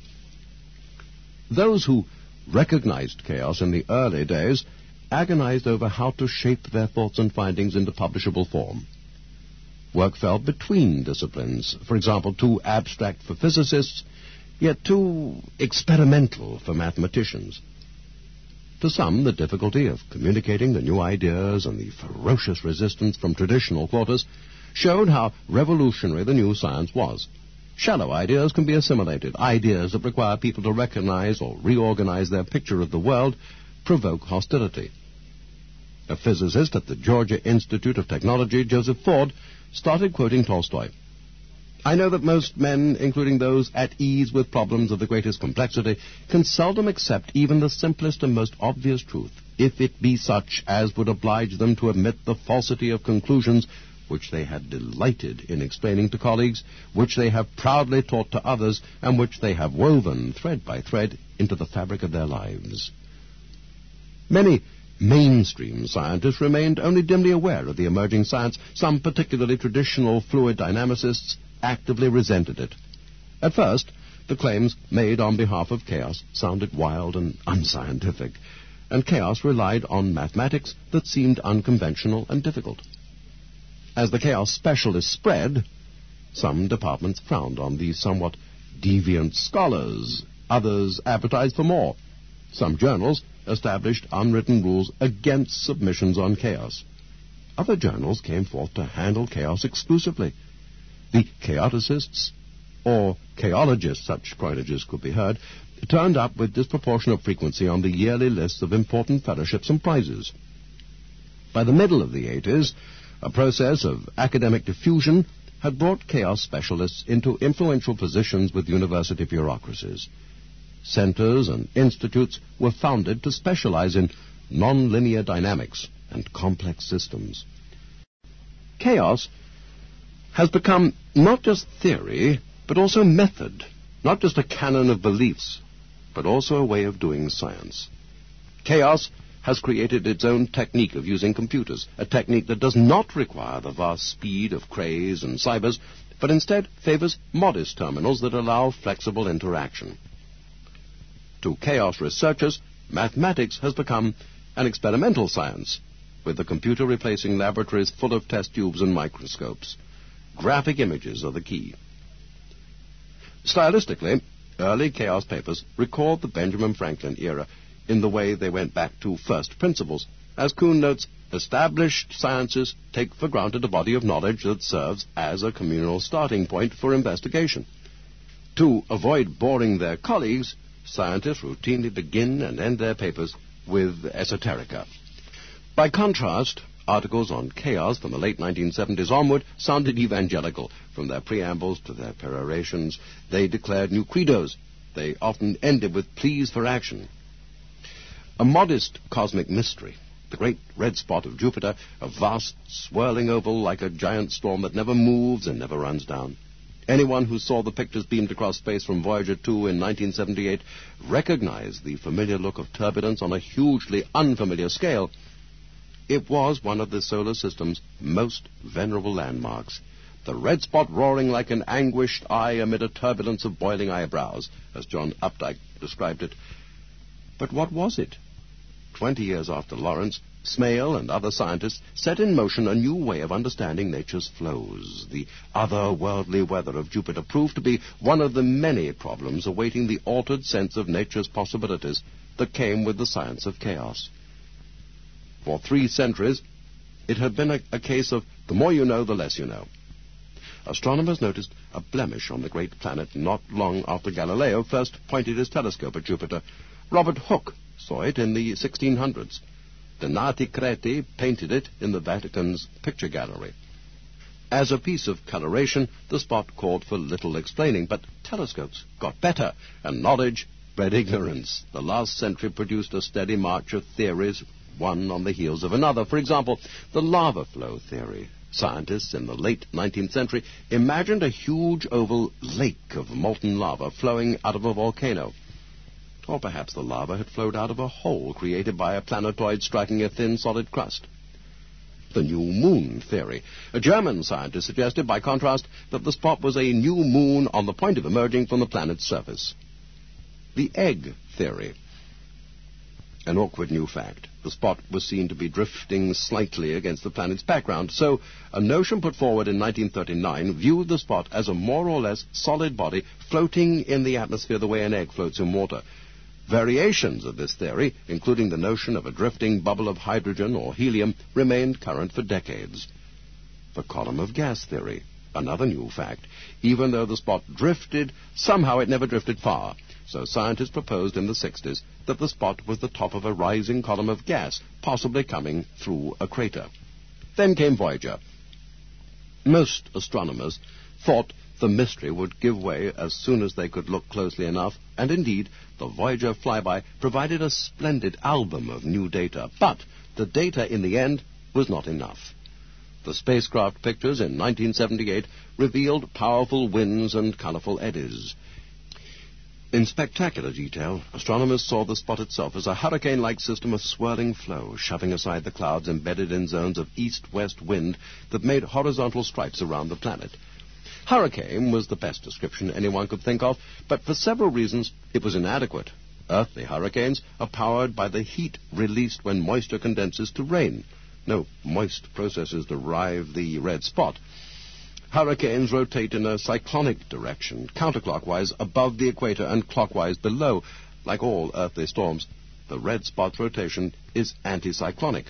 Those who recognized chaos in the early days agonized over how to shape their thoughts and findings into publishable form. Work fell between disciplines, for example, too abstract for physicists, yet too experimental for mathematicians. To some, the difficulty of communicating the new ideas and the ferocious resistance from traditional quarters showed how revolutionary the new science was. Shallow ideas can be assimilated. Ideas that require people to recognize or reorganize their picture of the world provoke hostility. A physicist at the Georgia Institute of Technology, Joseph Ford, started quoting Tolstoy. I know that most men, including those at ease with problems of the greatest complexity, can seldom accept even the simplest and most obvious truth, if it be such as would oblige them to admit the falsity of conclusions which they had delighted in explaining to colleagues, which they have proudly taught to others, and which they have woven, thread by thread, into the fabric of their lives. Many mainstream scientists remained only dimly aware of the emerging science. Some particularly traditional fluid dynamicists actively resented it. At first, the claims made on behalf of chaos sounded wild and unscientific, and chaos relied on mathematics that seemed unconventional and difficult. As the chaos specialists spread, some departments frowned on these somewhat deviant scholars. Others advertised for more. Some journals established unwritten rules against submissions on chaos. Other journals came forth to handle chaos exclusively. The chaoticists, or chaologists, such coinages could be heard, turned up with disproportionate frequency on the yearly lists of important fellowships and prizes. By the middle of the 80s, a process of academic diffusion had brought chaos specialists into influential positions with university bureaucracies. Centers and institutes were founded to specialize in nonlinear dynamics and complex systems. Chaos has become not just theory, but also method, not just a canon of beliefs, but also a way of doing science. Chaos has created its own technique of using computers, a technique that does not require the vast speed of Crays and Cybers, but instead favors modest terminals that allow flexible interaction. To chaos researchers, mathematics has become an experimental science, with the computer replacing laboratories full of test tubes and microscopes. Graphic images are the key. Stylistically, early chaos papers record the Benjamin Franklin era in the way they went back to first principles. As Kuhn notes, established sciences take for granted a body of knowledge that serves as a communal starting point for investigation. To avoid boring their colleagues, scientists routinely begin and end their papers with esoterica. By contrast, articles on chaos from the late 1970s onward sounded evangelical. From their preambles to their perorations, they declared new credos. They often ended with pleas for action. A modest cosmic mystery, the great red spot of Jupiter, a vast swirling oval like a giant storm that never moves and never runs down. Anyone who saw the pictures beamed across space from Voyager 2 in 1978 recognized the familiar look of turbulence on a hugely unfamiliar scale. It was one of the solar system's most venerable landmarks, the red spot roaring like an anguished eye amid a turbulence of boiling eyebrows, as John Updike described it. But what was it? 20 years after Lorenz, Smale and other scientists set in motion a new way of understanding nature's flows. The otherworldly weather of Jupiter proved to be one of the many problems awaiting the altered sense of nature's possibilities that came with the science of chaos. For 3 centuries, it had been a case of the more you know, the less you know. astronomers noticed a blemish on the great planet not long after Galileo first pointed his telescope at Jupiter. Robert Hooke saw it in the 1600s. Donati Creti painted it in the Vatican's picture gallery. As a piece of coloration, the spot called for little explaining, but telescopes got better, and knowledge bred ignorance. The last century produced a steady march of theories, one on the heels of another. For example, the lava flow theory. Scientists in the late 19th century imagined a huge oval lake of molten lava flowing out of a volcano. Or perhaps the lava had flowed out of a hole created by a planetoid striking a thin solid crust. The new moon theory. A German scientist suggested, by contrast, that the spot was a new moon on the point of emerging from the planet's surface. The egg theory. An awkward new fact. The spot was seen to be drifting slightly against the planet's background, so a notion put forward in 1939 viewed the spot as a more or less solid body floating in the atmosphere the way an egg floats in water. Variations of this theory, including the notion of a drifting bubble of hydrogen or helium, remained current for decades. The column of gas theory. Another new fact. Even though the spot drifted, somehow it never drifted far. So scientists proposed in the 60s that the spot was the top of a rising column of gas, possibly coming through a crater. Then came Voyager. Most astronomers thought the mystery would give way as soon as they could look closely enough, and indeed, the Voyager flyby provided a splendid album of new data. But the data in the end was not enough. The spacecraft pictures in 1978 revealed powerful winds and colorful eddies. In spectacular detail, astronomers saw the spot itself as a hurricane-like system of swirling flow, shoving aside the clouds embedded in zones of east-west wind that made horizontal stripes around the planet. Hurricane was the best description anyone could think of, but for several reasons it was inadequate. Earthly hurricanes are powered by the heat released when moisture condenses to rain. No moist processes derive the red spot. Hurricanes rotate in a cyclonic direction, counterclockwise above the equator and clockwise below. Like all earthly storms, the red spot's rotation is anticyclonic.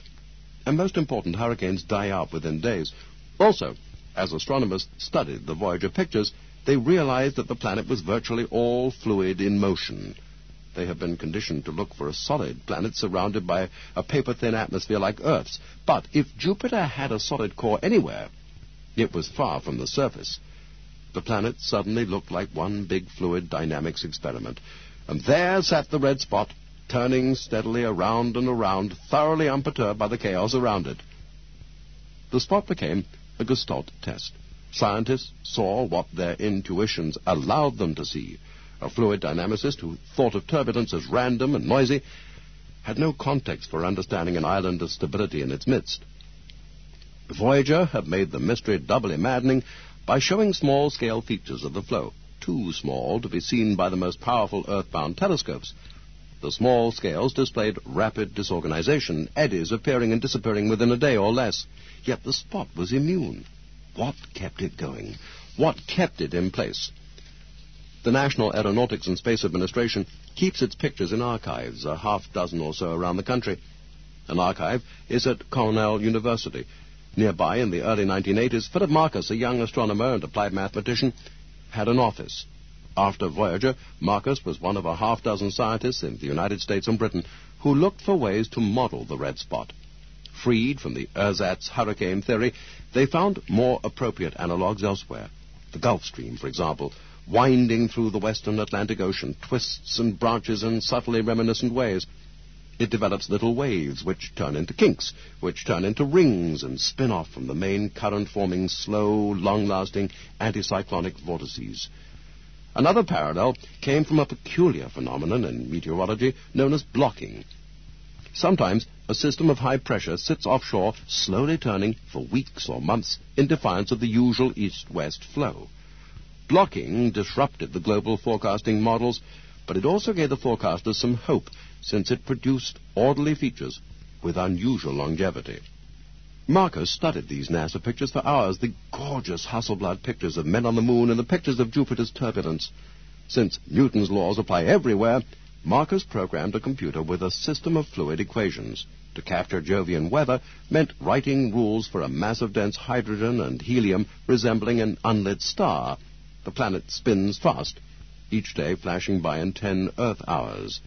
And most important, hurricanes die out within days. Also, as astronomers studied the Voyager pictures, they realized that the planet was virtually all fluid in motion. They have been conditioned to look for a solid planet surrounded by a paper-thin atmosphere like Earth's. But if Jupiter had a solid core anywhere, it was far from the surface. The planet suddenly looked like one big fluid dynamics experiment. And there sat the red spot, turning steadily around and around, thoroughly unperturbed by the chaos around it. The spot became a Gestalt test. Scientists saw what their intuitions allowed them to see. A fluid dynamicist who thought of turbulence as random and noisy had no context for understanding an island of stability in its midst. Voyager had made the mystery doubly maddening by showing small-scale features of the flow, too small to be seen by the most powerful earthbound telescopes. The small scales displayed rapid disorganization, eddies appearing and disappearing within a day or less. Yet the spot was immune. What kept it going? What kept it in place? The National Aeronautics and Space Administration keeps its pictures in archives, a half-dozen or so around the country. An archive is at Cornell University. Nearby, in the early 1980s, Philip Marcus, a young astronomer and applied mathematician, had an office. After Voyager, Marcus was one of a half-dozen scientists in the United States and Britain who looked for ways to model the red spot. Freed from the ersatz hurricane theory, they found more appropriate analogues elsewhere. The Gulf Stream, for example, winding through the western Atlantic Ocean, twists and branches in subtly reminiscent ways. It develops little waves which turn into kinks, which turn into rings and spin off from the main current-forming, slow, long-lasting anticyclonic vortices. Another parallel came from a peculiar phenomenon in meteorology known as blocking. Sometimes a system of high pressure sits offshore, slowly turning for weeks or months in defiance of the usual east-west flow. Blocking disrupted the global forecasting models, but it also gave the forecasters some hope, since it produced orderly features with unusual longevity. Marcus studied these NASA pictures for hours, the gorgeous Hasselblad pictures of men on the moon and the pictures of Jupiter's turbulence. Since Newton's laws apply everywhere, Marcus programmed a computer with a system of fluid equations. To capture Jovian weather meant writing rules for a mass of dense hydrogen and helium resembling an unlit star. The planet spins fast, each day flashing by in 10 Earth hours.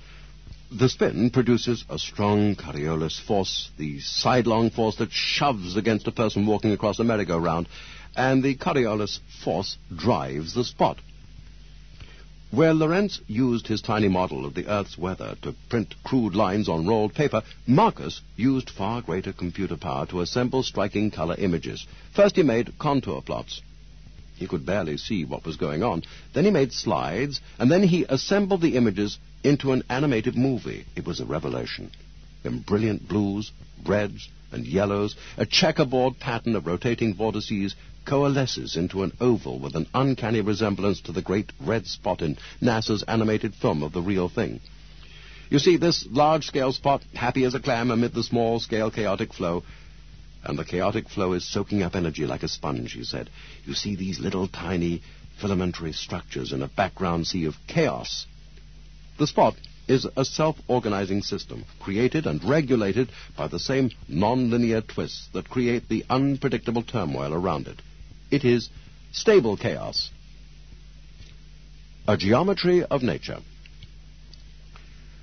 The spin produces a strong Coriolis force, the sidelong force that shoves against a person walking across a merry-go-round, and the Coriolis force drives the spot. Where Lorenz used his tiny model of the Earth's weather to print crude lines on rolled paper, Marcus used far greater computer power to assemble striking color images. First he made contour plots. He could barely see what was going on. Then he made slides, and then he assembled the images into an animated movie. It was a revelation. In brilliant blues, reds, and yellows, a checkerboard pattern of rotating vortices coalesces into an oval with an uncanny resemblance to the great red spot in NASA's animated film of the real thing. You see, this large-scale spot, happy as a clam amid the small-scale chaotic flow, and the chaotic flow is soaking up energy like a sponge, he said. You see these little tiny filamentary structures in a background sea of chaos. The spot is a self-organizing system, created and regulated by the same nonlinear twists that create the unpredictable turmoil around it. It is stable chaos. A geometry of nature.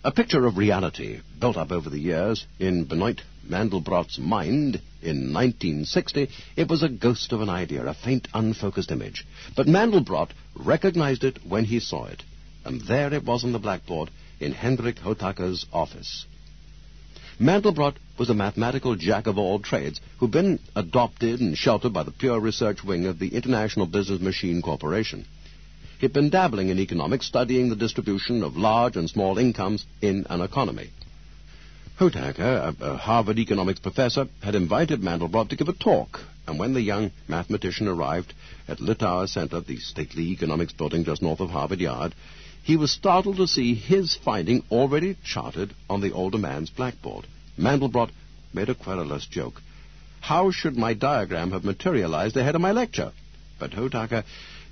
A picture of reality built up over the years in Benoit Mandelbrot's mind in 1960, it was a ghost of an idea, a faint, unfocused image. But Mandelbrot recognized it when he saw it, and there it was on the blackboard in Hendrik Hotaker's office. Mandelbrot was a mathematical jack-of-all-trades who'd been adopted and sheltered by the pure research wing of the International Business Machine Corporation. He'd been dabbling in economics, studying the distribution of large and small incomes in an economy. Hotaker, a Harvard economics professor, had invited Mandelbrot to give a talk, and when the young mathematician arrived at Litauer Center, the stately economics building just north of Harvard Yard, he was startled to see his finding already charted on the older man's blackboard. Mandelbrot made a querulous joke. How should my diagram have materialized ahead of my lecture? But Hotaker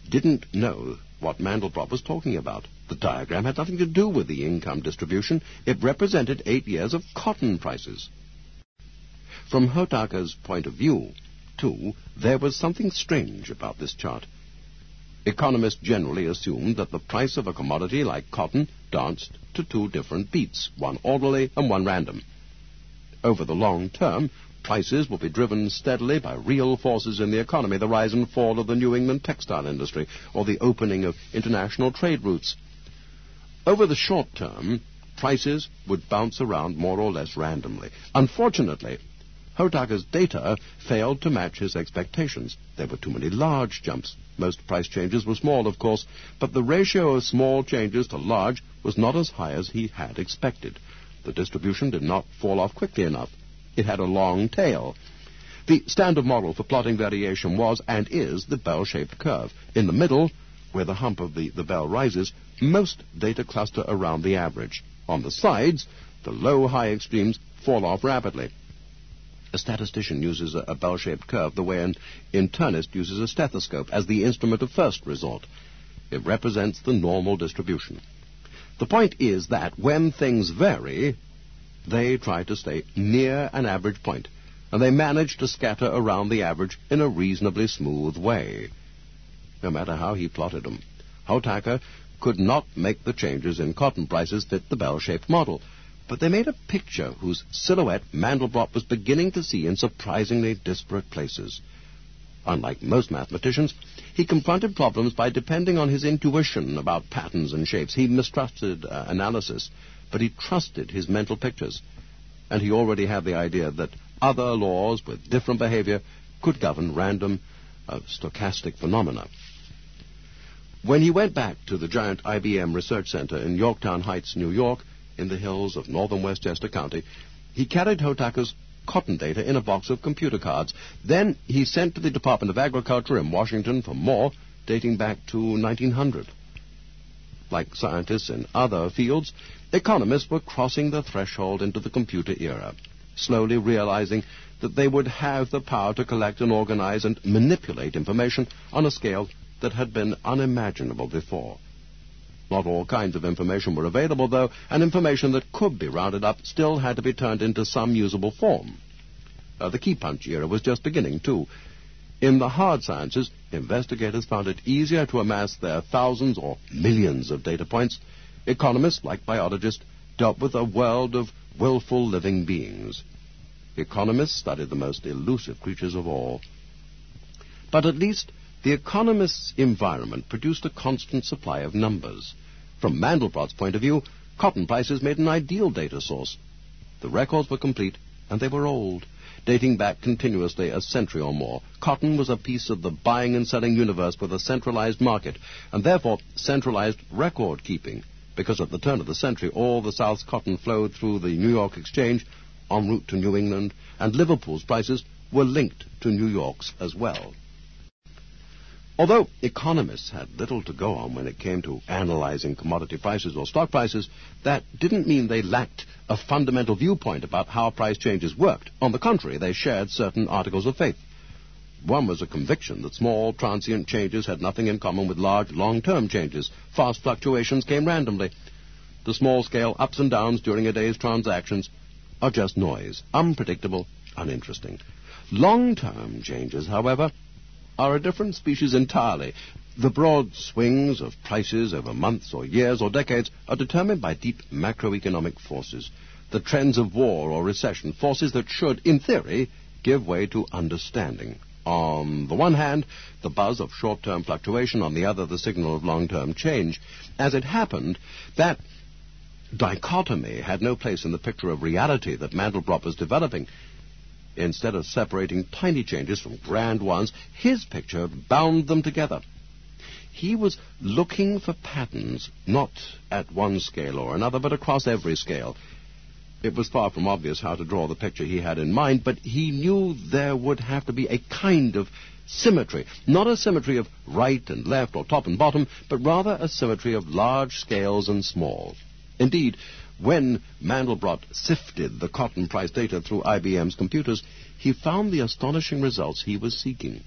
didn't know what Mandelbrot was talking about. The diagram had nothing to do with the income distribution. It represented 8 years of cotton prices. From Hotaker's point of view, too, there was something strange about this chart. Economists generally assumed that the price of a commodity like cotton danced to two different beats, one orderly and one random. Over the long term, prices will be driven steadily by real forces in the economy, the rise and fall of the New England textile industry, or the opening of international trade routes. Over the short term, prices would bounce around more or less randomly. Unfortunately, Hotaker's data failed to match his expectations. There were too many large jumps. Most price changes were small, of course, but the ratio of small changes to large was not as high as he had expected. The distribution did not fall off quickly enough. It had a long tail. The standard model for plotting variation was and is the bell-shaped curve. In the middle, where the hump of the bell rises, most data cluster around the average. On the sides, the low-high extremes fall off rapidly. A statistician uses a bell-shaped curve the way an internist uses a stethoscope as the instrument of first resort. It represents the normal distribution. The point is that when things vary, they try to stay near an average point, and they manage to scatter around the average in a reasonably smooth way, no matter how he plotted them. Hotaker could not make the changes in cotton prices fit the bell-shaped model, but they made a picture whose silhouette Mandelbrot was beginning to see in surprisingly disparate places. Unlike most mathematicians, he confronted problems by depending on his intuition about patterns and shapes. He mistrusted analysis, but he trusted his mental pictures, and he already had the idea that other laws with different behavior could govern random, stochastic phenomena. When he went back to the giant IBM research center in Yorktown Heights, New York, in the hills of northern Westchester County, he carried Hotaker's cotton data in a box of computer cards. Then he sent to the Department of Agriculture in Washington for more, dating back to 1900. Like scientists in other fields, economists were crossing the threshold into the computer era, slowly realizing that they would have the power to collect and organize and manipulate information on a scale that had been unimaginable before. Not all kinds of information were available, though, and information that could be rounded up still had to be turned into some usable form. The key-punch era was just beginning, too. In the hard sciences, investigators found it easier to amass their thousands or millions of data points. Economists, like biologists, dealt with a world of willful living beings. Economists studied the most elusive creatures of all. But at least the economist's environment produced a constant supply of numbers. From Mandelbrot's point of view, cotton prices made an ideal data source. The records were complete, and they were old, dating back continuously a century or more. Cotton was a piece of the buying and selling universe with a centralized market, and therefore centralized record-keeping, because at the turn of the century all the South's cotton flowed through the New York Exchange en route to New England, and Liverpool's prices were linked to New York's as well. Although economists had little to go on when it came to analyzing commodity prices or stock prices, that didn't mean they lacked a fundamental viewpoint about how price changes worked. On the contrary, they shared certain articles of faith. One was a conviction that small, transient changes had nothing in common with large, long-term changes. Fast fluctuations came randomly. The small-scale ups and downs during a day's transactions are just noise, unpredictable, uninteresting. Long-term changes, however, are a different species entirely. The broad swings of prices over months or years or decades are determined by deep macroeconomic forces. The trends of war or recession, forces that should, in theory, give way to understanding. On the one hand, the buzz of short-term fluctuation, on the other, the signal of long-term change. As it happened, that dichotomy had no place in the picture of reality that Mandelbrot was developing. Instead of separating tiny changes from grand ones, his picture bound them together. He was looking for patterns, not at one scale or another, but across every scale. It was far from obvious how to draw the picture he had in mind, but he knew there would have to be a kind of symmetry, not a symmetry of right and left or top and bottom, but rather a symmetry of large scales and small. Indeed, when Mandelbrot sifted the cotton price data through IBM's computers, he found the astonishing results he was seeking.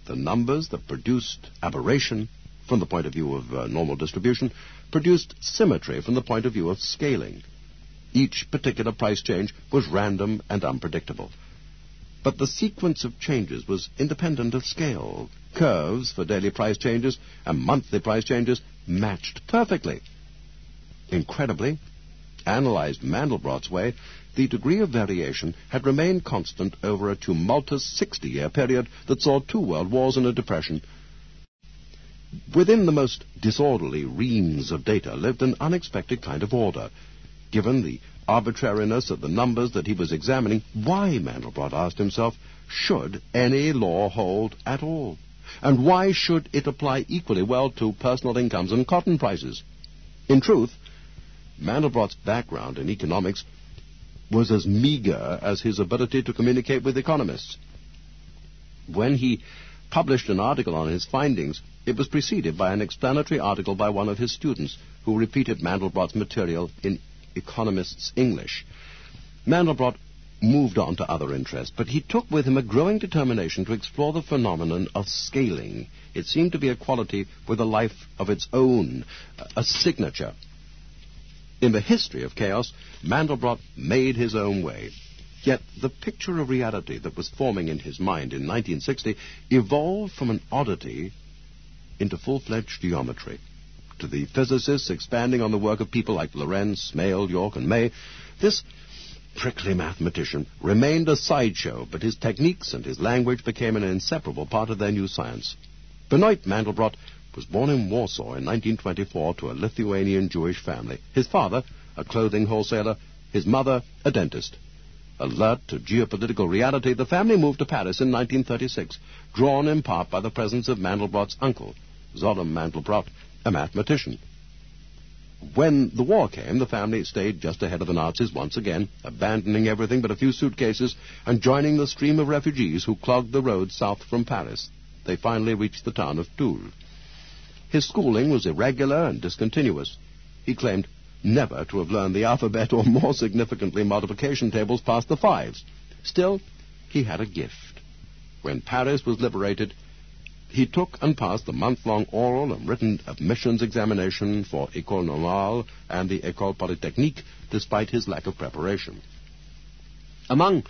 The numbers that produced aberration from the point of view of normal distribution produced symmetry from the point of view of scaling. Each particular price change was random and unpredictable. But the sequence of changes was independent of scale. Curves for daily price changes and monthly price changes matched perfectly. Incredibly, analyzed Mandelbrot's way, the degree of variation had remained constant over a tumultuous 60-year period that saw 2 world wars and a depression. Within the most disorderly reams of data lived an unexpected kind of order. Given the arbitrariness of the numbers that he was examining, why, Mandelbrot asked himself, should any law hold at all? And why should it apply equally well to personal incomes and cotton prices? In truth, Mandelbrot's background in economics was as meager as his ability to communicate with economists. When he published an article on his findings, it was preceded by an explanatory article by one of his students who repeated Mandelbrot's material in economists' English. Mandelbrot moved on to other interests, but he took with him a growing determination to explore the phenomenon of scaling. It seemed to be a quality with a life of its own, a signature. In the history of chaos, Mandelbrot made his own way. Yet the picture of reality that was forming in his mind in 1960 evolved from an oddity into full-fledged geometry. To the physicists expanding on the work of people like Lorenz, Smale, York, and May, this prickly mathematician remained a sideshow, but his techniques and his language became an inseparable part of their new science. Benoit Mandelbrot was born in Warsaw in 1924 to a Lithuanian Jewish family. His father, a clothing wholesaler, his mother, a dentist. Alert to geopolitical reality, the family moved to Paris in 1936, drawn in part by the presence of Mandelbrot's uncle, Zollem Mandelbrot, a mathematician. When the war came, the family stayed just ahead of the Nazis once again, abandoning everything but a few suitcases and joining the stream of refugees who clogged the roads south from Paris. They finally reached the town of Toul. His schooling was irregular and discontinuous. He claimed never to have learned the alphabet or, more significantly, multiplication tables past the 5s. Still, he had a gift. When Paris was liberated, he took and passed the month-long oral and written admissions examination for École Normale and the École Polytechnique, despite his lack of preparation. Among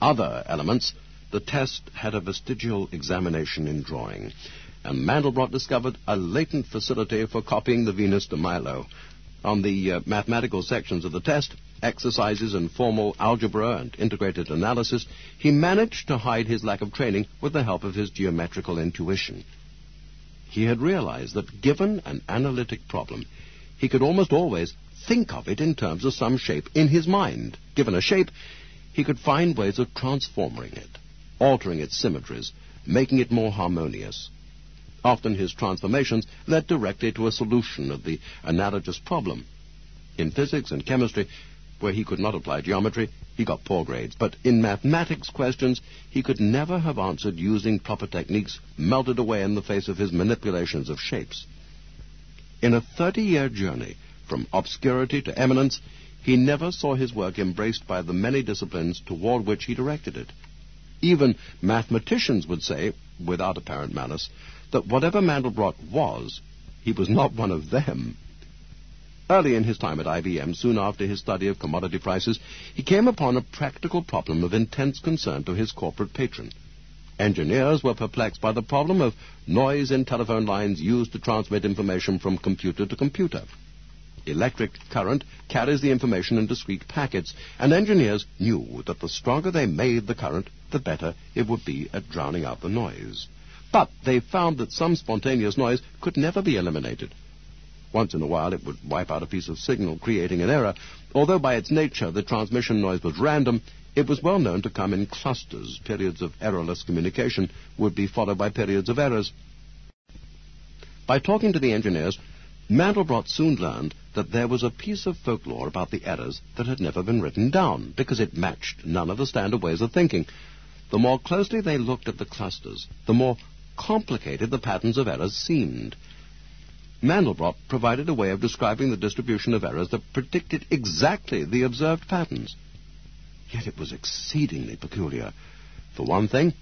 other elements, the test had a vestigial examination in drawing, and Mandelbrot discovered a latent facility for copying the Venus de Milo. On the mathematical sections of the test, exercises in formal algebra and integrated analysis, he managed to hide his lack of training with the help of his geometrical intuition. He had realized that given an analytic problem, he could almost always think of it in terms of some shape in his mind. Given a shape, he could find ways of transforming it, altering its symmetries, making it more harmonious. Often his transformations led directly to a solution of the analogous problem. In physics and chemistry, where he could not apply geometry, he got poor grades. But in mathematics questions, he could never have answered using proper techniques, melted away in the face of his manipulations of shapes. In a 30-year journey from obscurity to eminence, he never saw his work embraced by the many disciplines toward which he directed it. Even mathematicians would say, without apparent malice, that whatever Mandelbrot was, he was not one of them. Early in his time at IBM, soon after his study of commodity prices, he came upon a practical problem of intense concern to his corporate patron. Engineers were perplexed by the problem of noise in telephone lines used to transmit information from computer to computer. Electric current carries the information in discrete packets, and engineers knew that the stronger they made the current, the better it would be at drowning out the noise. But they found that some spontaneous noise could never be eliminated. Once in a while it would wipe out a piece of signal, creating an error. Although by its nature the transmission noise was random, it was well known to come in clusters. Periods of errorless communication would be followed by periods of errors. By talking to the engineers, Mandelbrot soon learned that there was a piece of folklore about the errors that had never been written down, because it matched none of the standard ways of thinking. The more closely they looked at the clusters, the more complicated the patterns of errors seemed. Mandelbrot provided a way of describing the distribution of errors that predicted exactly the observed patterns. Yet it was exceedingly peculiar. For one thing,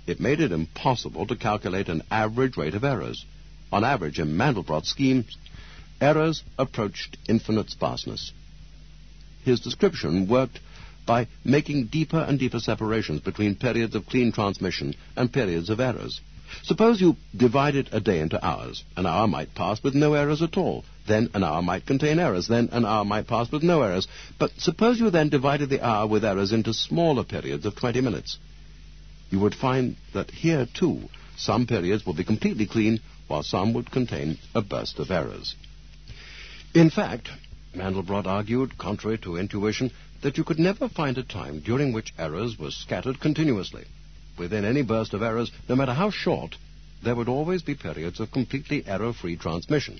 it made it impossible to calculate an average rate of errors. On average, in Mandelbrot's schemes, errors approached infinite sparseness. His description worked by making deeper and deeper separations between periods of clean transmission and periods of errors. Suppose you divided a day into hours. An hour might pass with no errors at all. Then an hour might contain errors. Then an hour might pass with no errors. But suppose you then divided the hour with errors into smaller periods of 20 minutes. You would find that here, too, some periods would be completely clean, while some would contain a burst of errors. In fact, Mandelbrot argued, contrary to intuition, that you could never find a time during which errors were scattered continuously. Within any burst of errors, no matter how short, there would always be periods of completely error-free transmission.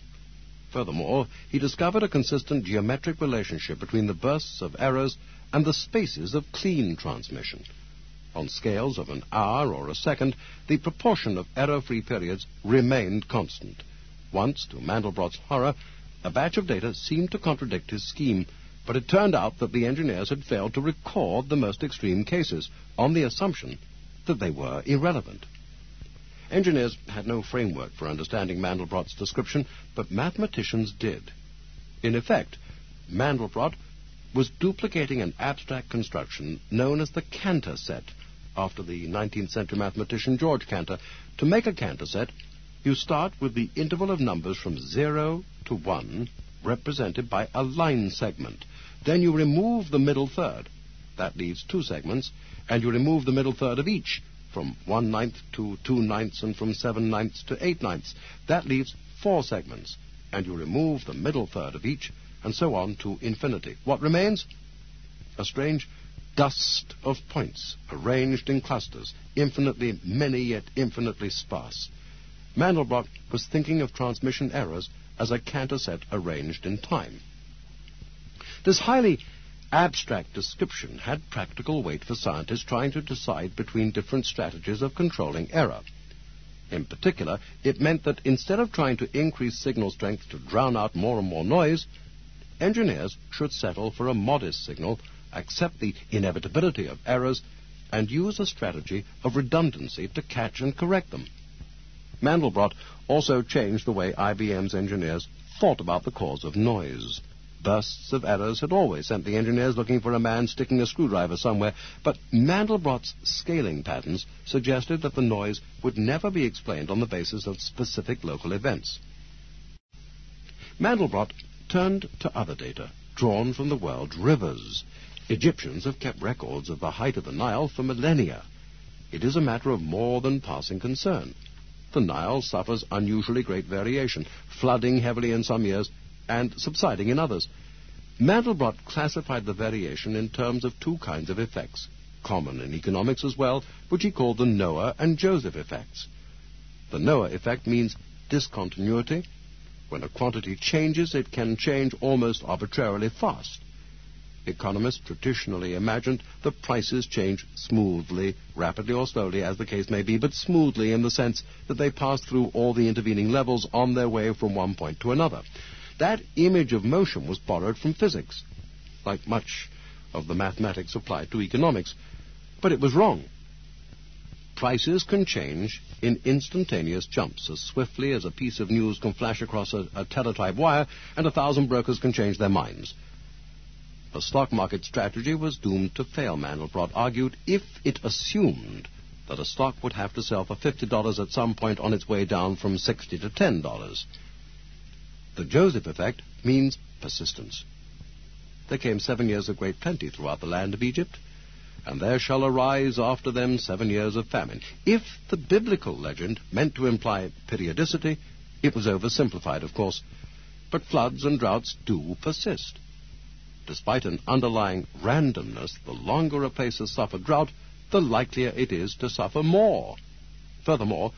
Furthermore, he discovered a consistent geometric relationship between the bursts of errors and the spaces of clean transmission. On scales of an hour or a second, the proportion of error-free periods remained constant. Once, to Mandelbrot's horror, a batch of data seemed to contradict his scheme, but it turned out that the engineers had failed to record the most extreme cases, on the assumption that they were irrelevant. Engineers had no framework for understanding Mandelbrot's description, but mathematicians did. In effect, Mandelbrot was duplicating an abstract construction known as the Cantor set, after the 19th century mathematician George Cantor. To make a Cantor set, you start with the interval of numbers from 0 to 1, represented by a line segment. Then you remove the middle third. That leaves 2 segments, and you remove the middle third of each, from 1/9 to 2/9, and from 7/9 to 8/9. That leaves 4 segments, and you remove the middle third of each, and so on to infinity. What remains? A strange dust of points, arranged in clusters, infinitely many yet infinitely sparse. Mandelbrot was thinking of transmission errors as a Cantor set arranged in time. This highly abstract description had practical weight for scientists trying to decide between different strategies of controlling error. In particular, it meant that instead of trying to increase signal strength to drown out more and more noise, engineers should settle for a modest signal, accept the inevitability of errors, and use a strategy of redundancy to catch and correct them. Mandelbrot also changed the way IBM's engineers thought about the cause of noise. Bursts of errors had always sent the engineers looking for a man sticking a screwdriver somewhere, but Mandelbrot's scaling patterns suggested that the noise would never be explained on the basis of specific local events. Mandelbrot turned to other data, drawn from the world's rivers. Egyptians have kept records of the height of the Nile for millennia. It is a matter of more than passing concern. The Nile suffers unusually great variation, flooding heavily in some years and subsiding in others. Mandelbrot classified the variation in terms of two kinds of effects, common in economics as well, which he called the Noah and Joseph effects. The Noah effect means discontinuity. When a quantity changes, it can change almost arbitrarily fast. Economists traditionally imagined that prices change smoothly, rapidly or slowly, as the case may be, but smoothly in the sense that they pass through all the intervening levels on their way from one point to another. That image of motion was borrowed from physics, like much of the mathematics applied to economics, but it was wrong. Prices can change in instantaneous jumps, as swiftly as a piece of news can flash across a teletype wire, and 1,000 brokers can change their minds. The stock market strategy was doomed to fail, Mandelbrot argued, if it assumed that a stock would have to sell for $50 at some point on its way down from $60 to $10. The Joseph effect means persistence. There came 7 years of great plenty throughout the land of Egypt, and there shall arise after them 7 years of famine. If the biblical legend meant to imply periodicity, it was oversimplified, of course, but floods and droughts do persist. Despite an underlying randomness, the longer a place has suffered drought, the likelier it is to suffer more. Furthermore,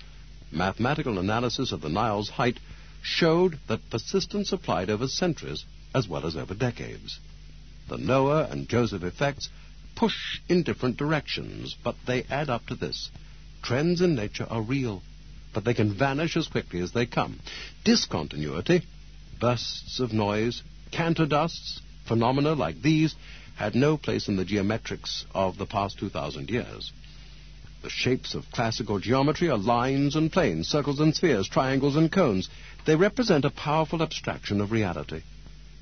mathematical analysis of the Nile's height showed that persistence applied over centuries as well as over decades. The Noah and Joseph effects push in different directions, but they add up to this. Trends in nature are real, but they can vanish as quickly as they come. Discontinuity, bursts of noise, Cantor dusts, phenomena like these had no place in the geometrics of the past 2,000 years. The shapes of classical geometry are lines and planes, circles and spheres, triangles and cones. They represent a powerful abstraction of reality,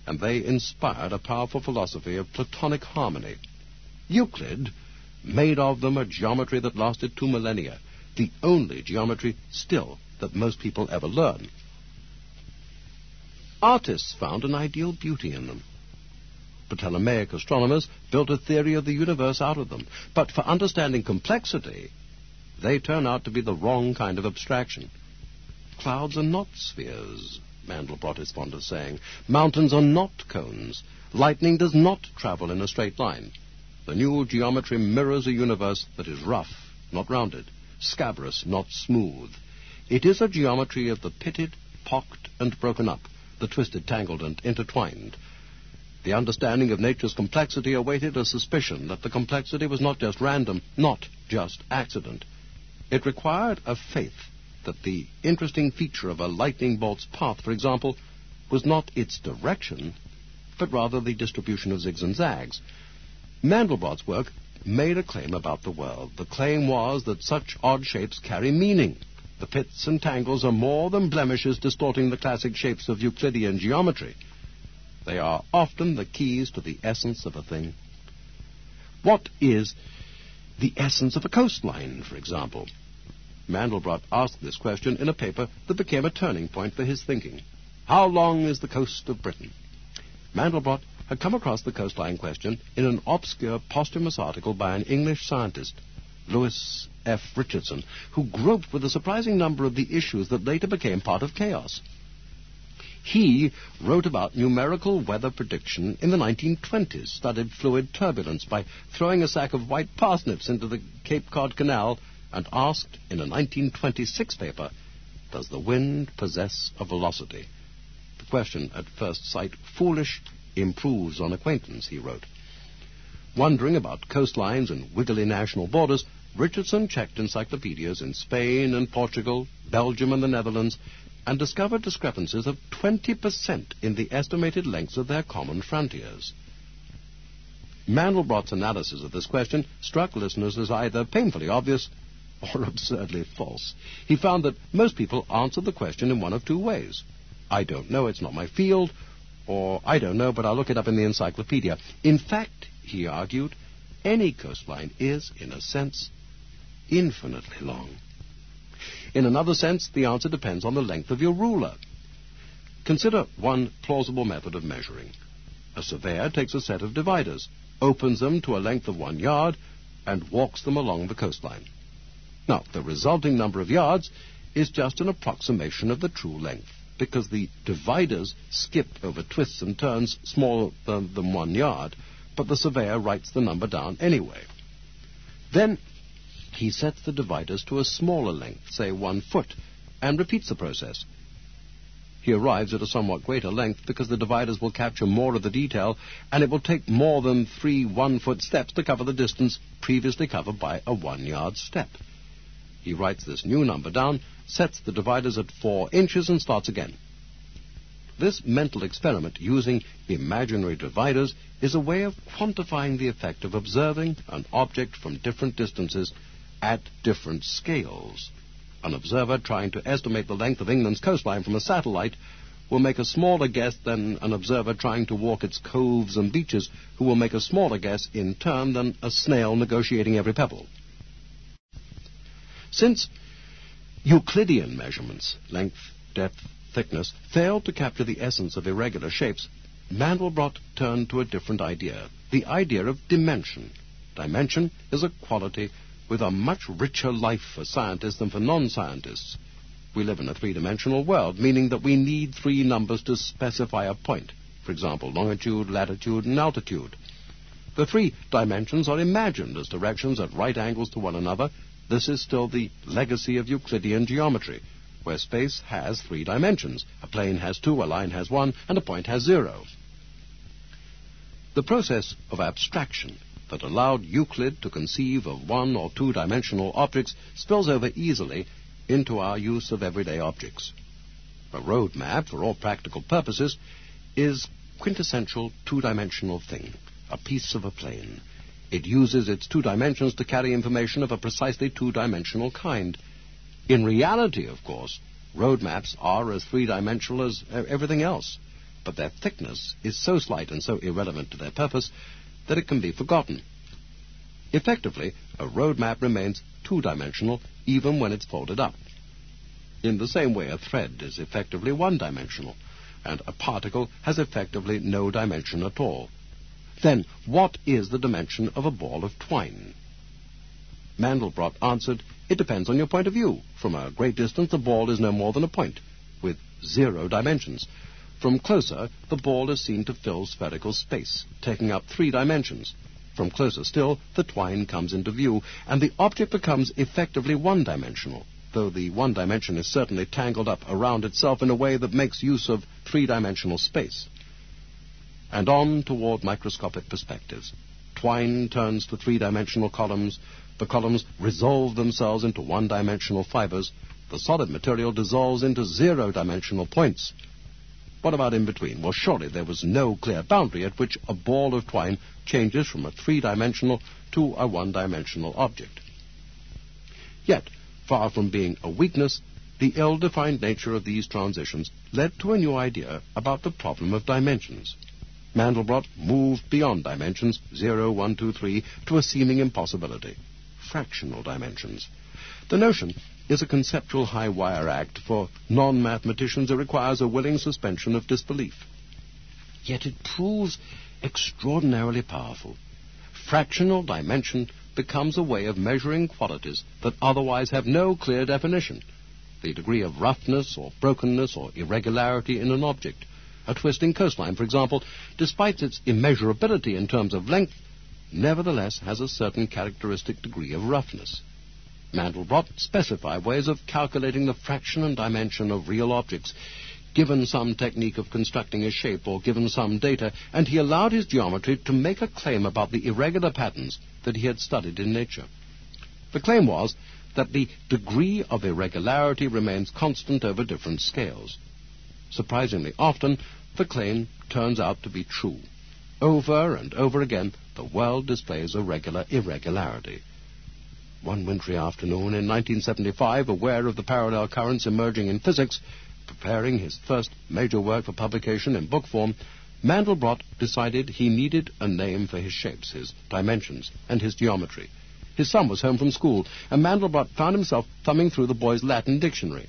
and they inspired a powerful philosophy of Platonic harmony. Euclid made of them a geometry that lasted 2 millennia, the only geometry still that most people ever learn. Artists found an ideal beauty in them. Ptolemaic astronomers built a theory of the universe out of them, but for understanding complexity, they turn out to be the wrong kind of abstraction. Clouds are not spheres, Mandelbrot is fond of saying. Mountains are not cones. Lightning does not travel in a straight line. The new geometry mirrors a universe that is rough, not rounded, scabrous, not smooth. It is a geometry of the pitted, pocked, and broken up, the twisted, tangled, and intertwined. The understanding of nature's complexity awaited a suspicion that the complexity was not just random, not just accident. It required a faith that the interesting feature of a lightning bolt's path, for example, was not its direction, but rather the distribution of zigs and zags. Mandelbrot's work made a claim about the world. The claim was that such odd shapes carry meaning. The pits and tangles are more than blemishes distorting the classic shapes of Euclidean geometry. They are often the keys to the essence of a thing. What is the essence of a coastline, for example? Mandelbrot asked this question in a paper that became a turning point for his thinking. How long is the coast of Britain? Mandelbrot had come across the coastline question in an obscure posthumous article by an English scientist, Louis F. Richardson, who groped with a surprising number of the issues that later became part of chaos. He wrote about numerical weather prediction in the 1920s, studied fluid turbulence by throwing a sack of white parsnips into the Cape Cod Canal, and asked in a 1926 paper, does the wind possess a velocity? The question, at first sight foolish, improves on acquaintance, he wrote. Wondering about coastlines and wiggly national borders, Richardson checked encyclopedias in Spain and Portugal, Belgium and the Netherlands, and discovered discrepancies of 20% in the estimated lengths of their common frontiers. Mandelbrot's analysis of this question struck listeners as either painfully obvious or absurdly false. He found that most people answered the question in one of two ways. I don't know, it's not my field, or I don't know, but I'll look it up in the encyclopedia. In fact, he argued, any coastline is, in a sense, infinitely long. In another sense, the answer depends on the length of your ruler. Consider one plausible method of measuring. A surveyor takes a set of dividers, opens them to a length of 1 yard, and walks them along the coastline. Now, the resulting number of yards is just an approximation of the true length, because the dividers skip over twists and turns smaller than 1 yard, but the surveyor writes the number down anyway. Then he sets the dividers to a smaller length, say 1 foot, and repeats the process. He arrives at a somewhat greater length because the dividers will capture more of the detail, and it will take more than 3 one-foot steps to cover the distance previously covered by a 1 yard step. He writes this new number down, sets the dividers at 4 inches, and starts again. This mental experiment using imaginary dividers is a way of quantifying the effect of observing an object from different distances at different scales. An observer trying to estimate the length of England's coastline from a satellite will make a smaller guess than an observer trying to walk its coves and beaches, who will make a smaller guess in turn than a snail negotiating every pebble. Since Euclidean measurements, length, depth, thickness, failed to capture the essence of irregular shapes, Mandelbrot turned to a different idea, the idea of dimension. Dimension is a quality with a much richer life for scientists than for non-scientists. We live in a three-dimensional world, meaning that we need 3 numbers to specify a point. For example, longitude, latitude, and altitude. The 3 dimensions are imagined as directions at right angles to one another. This is still the legacy of Euclidean geometry, where space has 3 dimensions. A plane has 2, a line has 1, and a point has 0. The process of abstraction that allowed Euclid to conceive of 1- or 2-dimensional objects spills over easily into our use of everyday objects. A road map, for all practical purposes, is quintessential 2-dimensional thing, a piece of a plane. It uses its 2 dimensions to carry information of a precisely 2-dimensional kind. In reality, of course, road maps are as 3-dimensional as everything else, but their thickness is so slight and so irrelevant to their purpose that it can be forgotten. Effectively, a road map remains 2-dimensional even when it's folded up. In the same way, a thread is effectively 1-dimensional, and a particle has effectively no dimension at all. Then, what is the dimension of a ball of twine? Mandelbrot answered, it depends on your point of view. From a great distance, the ball is no more than a point, with 0 dimensions. From closer, the ball is seen to fill spherical space, taking up 3 dimensions. From closer still, the twine comes into view, and the object becomes effectively 1-dimensional, though the 1 dimension is certainly tangled up around itself in a way that makes use of 3-dimensional space. And on toward microscopic perspectives. Twine turns to 3-dimensional columns. The columns resolve themselves into 1-dimensional fibers. The solid material dissolves into 0-dimensional points. What about in between? Well, surely there was no clear boundary at which a ball of twine changes from a 3-dimensional to a 1-dimensional object. Yet, far from being a weakness, the ill-defined nature of these transitions led to a new idea about the problem of dimensions. Mandelbrot moved beyond dimensions, 0, 1, 2, 3, to a seeming impossibility, fractional dimensions. The notion is a conceptual high-wire act. For non-mathematicians, it requires a willing suspension of disbelief. Yet it proves extraordinarily powerful. Fractional dimension becomes a way of measuring qualities that otherwise have no clear definition. The degree of roughness or brokenness or irregularity in an object. A twisting coastline, for example, despite its immeasurability in terms of length, nevertheless has a certain characteristic degree of roughness. Mandelbrot specified ways of calculating the fraction and dimension of real objects, given some technique of constructing a shape or given some data, and he allowed his geometry to make a claim about the irregular patterns that he had studied in nature. The claim was that the degree of irregularity remains constant over different scales. Surprisingly often, the claim turns out to be true. Over and over again, the world displays a regular irregularity. One wintry afternoon in 1975, aware of the parallel currents emerging in physics, preparing his first major work for publication in book form, Mandelbrot decided he needed a name for his shapes, his dimensions, and his geometry. His son was home from school, and Mandelbrot found himself thumbing through the boy's Latin dictionary.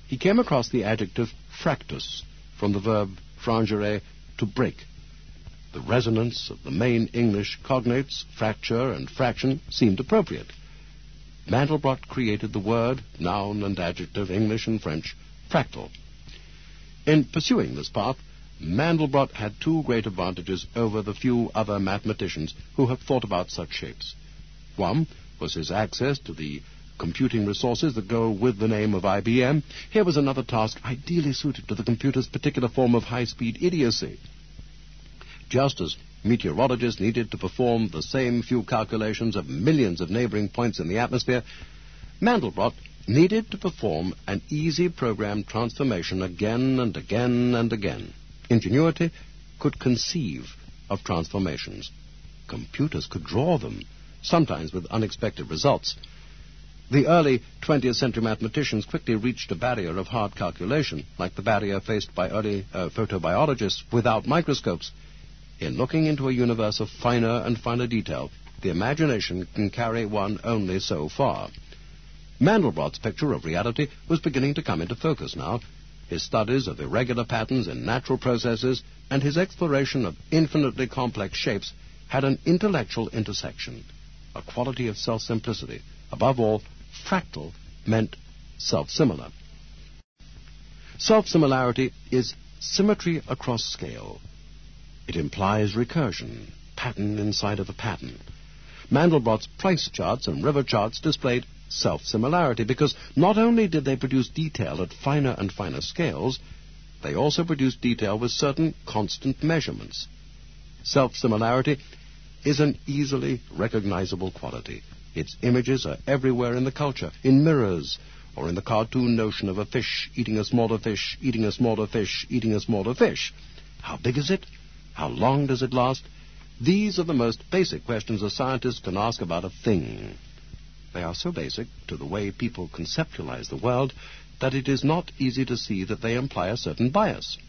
He came across the adjective fractus, from the verb frangere, to break. The resonance of the main English cognates, fracture and fraction, seemed appropriate. Mandelbrot created the word, noun and adjective, English and French, fractal. In pursuing this path, Mandelbrot had two great advantages over the few other mathematicians who have thought about such shapes. One was his access to the computing resources that go with the name of IBM. Here was another task ideally suited to the computer's particular form of high-speed idiocy. Just as meteorologists needed to perform the same few calculations of millions of neighboring points in the atmosphere, Mandelbrot needed to perform an easy program transformation again and again and again. Ingenuity could conceive of transformations. Computers could draw them, sometimes with unexpected results. The early 20th century mathematicians quickly reached a barrier of hard calculation, like the barrier faced by early photobiologists without microscopes. In looking into a universe of finer and finer detail, the imagination can carry one only so far. Mandelbrot's picture of reality was beginning to come into focus now. His studies of irregular patterns in natural processes and his exploration of infinitely complex shapes had an intellectual intersection, a quality of self-simplicity. Above all, fractal meant self-similar. Self-similarity is symmetry across scale. It implies recursion, pattern inside of a pattern. Mandelbrot's price charts and river charts displayed self-similarity because not only did they produce detail at finer and finer scales, they also produced detail with certain constant measurements. Self-similarity is an easily recognizable quality. Its images are everywhere in the culture, in mirrors, or in the cartoon notion of a fish eating a smaller fish, eating a smaller fish, eating a smaller fish. How big is it? How long does it last? These are the most basic questions a scientist can ask about a thing. They are so basic to the way people conceptualize the world that it is not easy to see that they imply a certain bias.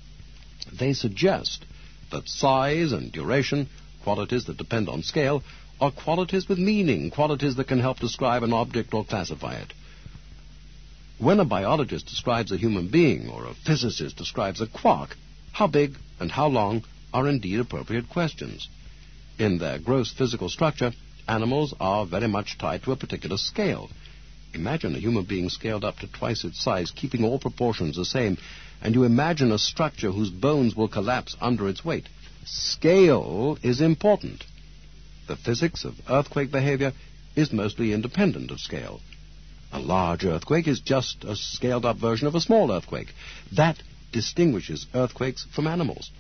They suggest that size and duration, qualities that depend on scale, are qualities with meaning, qualities that can help describe an object or classify it. When a biologist describes a human being or a physicist describes a quark, how big and how long are indeed appropriate questions. In their gross physical structure, animals are very much tied to a particular scale. Imagine a human being scaled up to twice its size, keeping all proportions the same, and you imagine a structure whose bones will collapse under its weight. Scale is important. The physics of earthquake behavior is mostly independent of scale. A large earthquake is just a scaled-up version of a small earthquake. That distinguishes earthquakes from animals.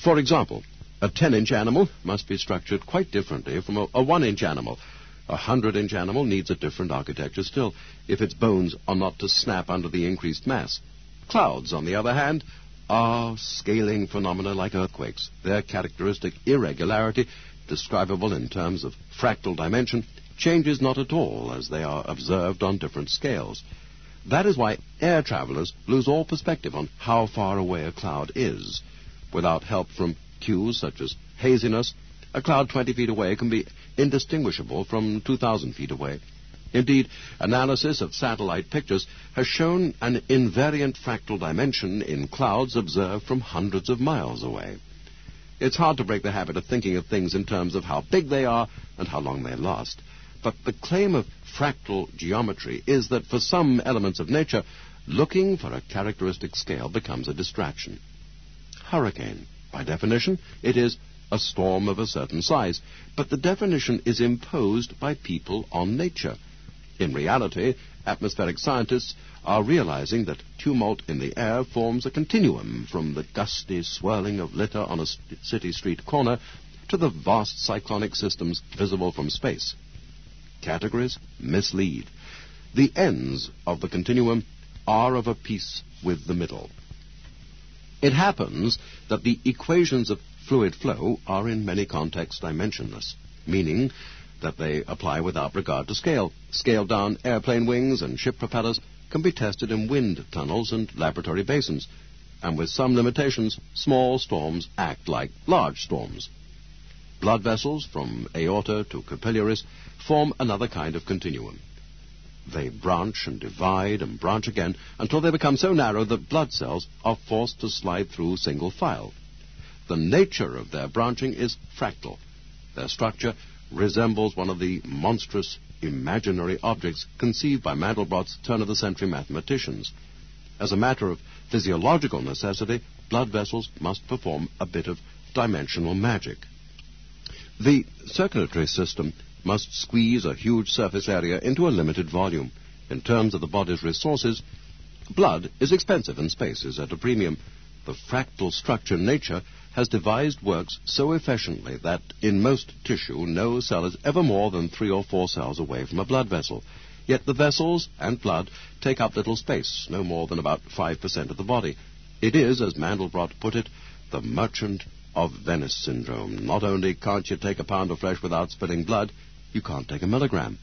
For example, a 10-inch animal must be structured quite differently from a 1-inch animal. A 100-inch animal needs a different architecture still, if its bones are not to snap under the increased mass. Clouds, on the other hand, are scaling phenomena like earthquakes. Their characteristic irregularity, describable in terms of fractal dimension, changes not at all as they are observed on different scales. That is why air travelers lose all perspective on how far away a cloud is. Without help from cues such as haziness, a cloud 20 feet away can be indistinguishable from 2,000 feet away. Indeed, analysis of satellite pictures has shown an invariant fractal dimension in clouds observed from hundreds of miles away. It's hard to break the habit of thinking of things in terms of how big they are and how long they last. But the claim of fractal geometry is that for some elements of nature, looking for a characteristic scale becomes a distraction. Hurricane. By definition, it is a storm of a certain size, but the definition is imposed by people on nature. In reality, atmospheric scientists are realizing that tumult in the air forms a continuum from the gusty swirling of litter on a city street corner to the vast cyclonic systems visible from space. Categories mislead. The ends of the continuum are of a piece with the middle. It happens that the equations of fluid flow are in many contexts dimensionless, meaning that they apply without regard to scale. Scaled-down airplane wings and ship propellers can be tested in wind tunnels and laboratory basins, and with some limitations, small storms act like large storms. Blood vessels, from aorta to capillaries, form another kind of continuum. They branch and divide and branch again until they become so narrow that blood cells are forced to slide through single file. The nature of their branching is fractal. Their structure resembles one of the monstrous imaginary objects conceived by Mandelbrot's turn-of-the-century mathematicians. As a matter of physiological necessity, blood vessels must perform a bit of dimensional magic. The circulatory system must squeeze a huge surface area into a limited volume. In terms of the body's resources, blood is expensive and space is at a premium. The fractal structure nature has devised works so efficiently that in most tissue no cell is ever more than 3 or 4 cells away from a blood vessel. Yet the vessels and blood take up little space, no more than about 5% of the body. It is, as Mandelbrot put it, the Merchant of Venice syndrome. Not only can't you take a pound of flesh without spilling blood, you can't take a milligram.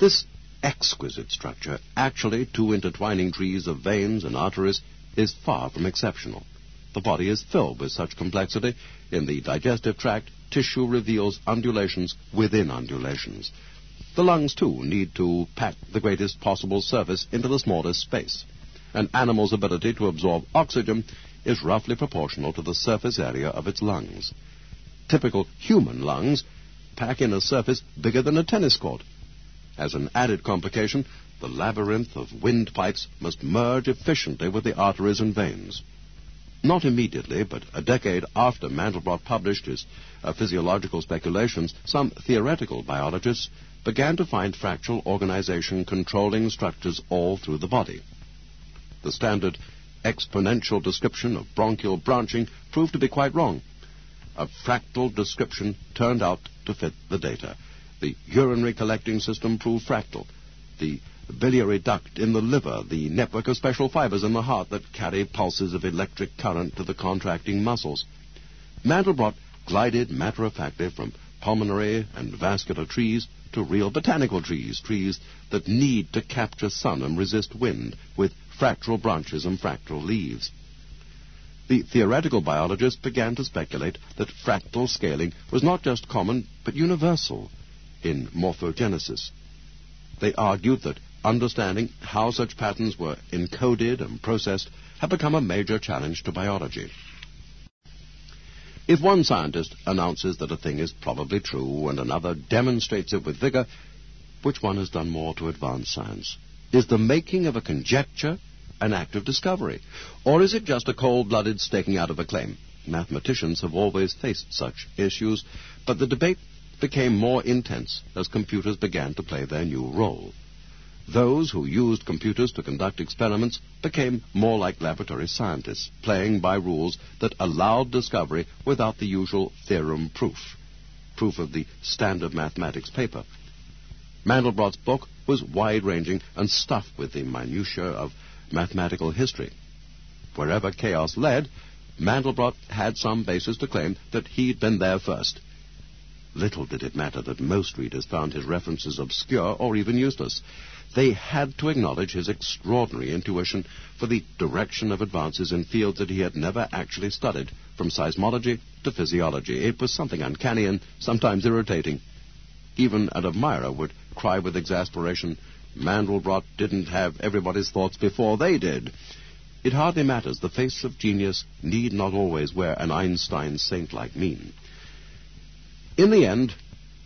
This exquisite structure, actually 2 intertwining trees of veins and arteries, is far from exceptional. The body is filled with such complexity. In the digestive tract, tissue reveals undulations within undulations. The lungs, too, need to pack the greatest possible surface into the smallest space. An animal's ability to absorb oxygen is roughly proportional to the surface area of its lungs. Typical human lungs pack in a surface bigger than a tennis court. As an added complication, the labyrinth of windpipes must merge efficiently with the arteries and veins. Not immediately, but a decade after Mandelbrot published his physiological speculations, some theoretical biologists began to find fractal organization controlling structures all through the body. The standard exponential description of bronchial branching proved to be quite wrong. A fractal description turned out to fit the data. The urinary collecting system proved fractal. The biliary duct in the liver, the network of special fibers in the heart that carry pulses of electric current to the contracting muscles. Mandelbrot glided matter-of-factly from pulmonary and vascular trees to real botanical trees, trees that need to capture sun and resist wind, with fractal branches and fractal leaves. The theoretical biologists began to speculate that fractal scaling was not just common, but universal in morphogenesis. They argued that understanding how such patterns were encoded and processed had become a major challenge to biology. If one scientist announces that a thing is probably true and another demonstrates it with vigor, which one has done more to advance science? Is the making of a conjecture an act of discovery, or is it just a cold-blooded staking out of a claim? Mathematicians have always faced such issues, but the debate became more intense as computers began to play their new role. Those who used computers to conduct experiments became more like laboratory scientists, playing by rules that allowed discovery without the usual theorem proof of the standard mathematics paper. Mandelbrot's book was wide-ranging and stuffed with the minutiae of mathematical history. Wherever chaos led, Mandelbrot had some basis to claim that he'd been there first. Little did it matter that most readers found his references obscure or even useless. They had to acknowledge his extraordinary intuition for the direction of advances in fields that he had never actually studied, from seismology to physiology. It was something uncanny and sometimes irritating. Even an admirer would cry with exasperation, Mandelbrot didn't have everybody's thoughts before they did. It hardly matters. The face of genius need not always wear an Einstein saint-like mien. In the end,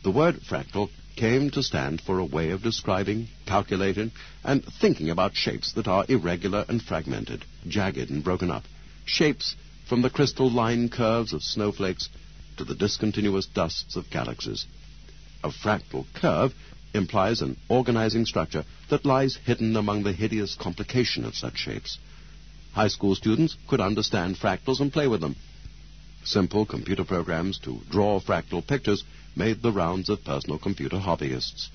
the word fractal came to stand for a way of describing, calculating, and thinking about shapes that are irregular and fragmented, jagged and broken up. Shapes from the crystal-line curves of snowflakes to the discontinuous dusts of galaxies. A fractal curve implies an organizing structure that lies hidden among the hideous complication of such shapes. High school students could understand fractals and play with them. Simple computer programs to draw fractal pictures made the rounds of personal computer hobbyists.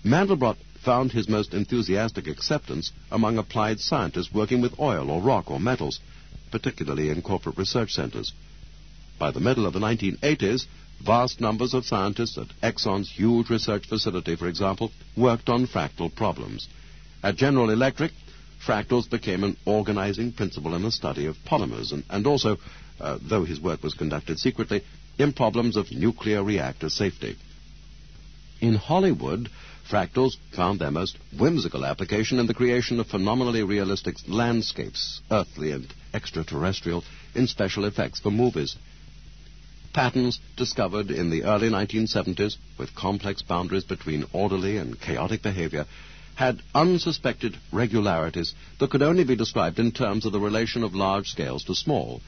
Mandelbrot found his most enthusiastic acceptance among applied scientists working with oil or rock or metals, particularly in corporate research centers. By the middle of the 1980s, Vast numbers of scientists at Exxon's huge research facility, for example, worked on fractal problems. At General Electric, fractals became an organizing principle in the study of polymers, and also, though his work was conducted secretly, in problems of nuclear reactor safety. In Hollywood, fractals found their most whimsical application in the creation of phenomenally realistic landscapes, earthly and extraterrestrial, in special effects for movies. Patterns discovered in the early 1970s, with complex boundaries between orderly and chaotic behavior, had unsuspected regularities that could only be described in terms of the relation of large scales to small.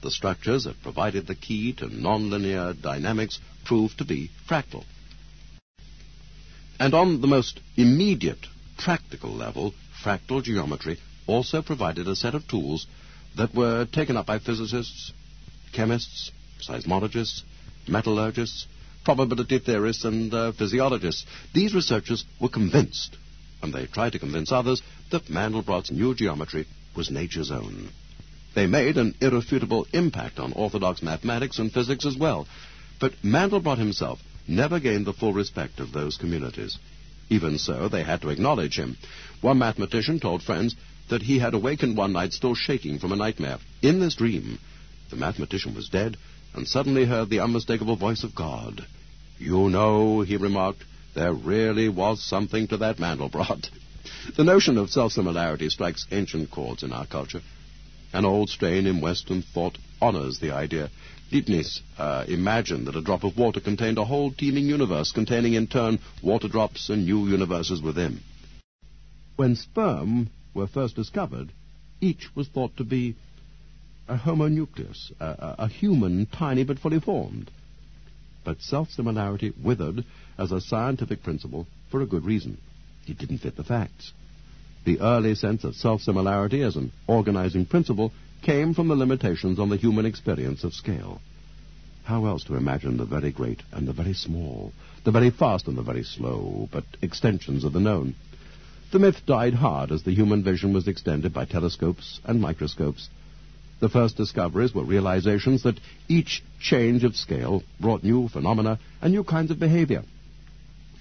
The structures that provided the key to nonlinear dynamics proved to be fractal. And on the most immediate, practical level, fractal geometry also provided a set of tools that were taken up by physicists, chemists, seismologists, metallurgists, probability theorists, and physiologists. These researchers were convinced, and they tried to convince others, that Mandelbrot's new geometry was nature's own. They made an irrefutable impact on orthodox mathematics and physics as well, but Mandelbrot himself never gained the full respect of those communities. Even so, they had to acknowledge him. One mathematician told friends that he had awakened one night still shaking from a nightmare. In this dream, the mathematician was dead and suddenly heard the unmistakable voice of God. "You know," he remarked, "there really was something to that Mandelbrot." The notion of self-similarity strikes ancient chords in our culture. An old strain in Western thought honors the idea. Leibniz imagined that a drop of water contained a whole teeming universe, containing in turn water drops and new universes within. When sperm were first discovered, each was thought to be a homonucleus, a human, tiny but fully formed. But self-similarity withered as a scientific principle for a good reason. It didn't fit the facts. The early sense of self-similarity as an organizing principle came from the limitations on the human experience of scale. How else to imagine the very great and the very small, the very fast and the very slow, but extensions of the known? The myth died hard as the human vision was extended by telescopes and microscopes. The first discoveries were realizations that each change of scale brought new phenomena and new kinds of behavior.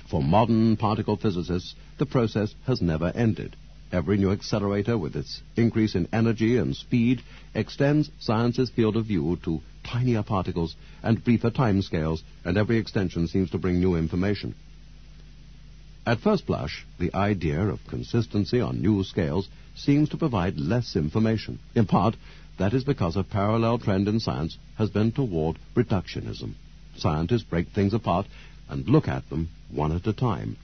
For modern particle physicists, the process has never ended. Every new accelerator, with its increase in energy and speed, extends science's field of view to tinier particles and briefer timescales, and every extension seems to bring new information. At first blush, the idea of consistency on new scales seems to provide less information. In part, that is because a parallel trend in science has been toward reductionism. Scientists break things apart and look at them one at a time.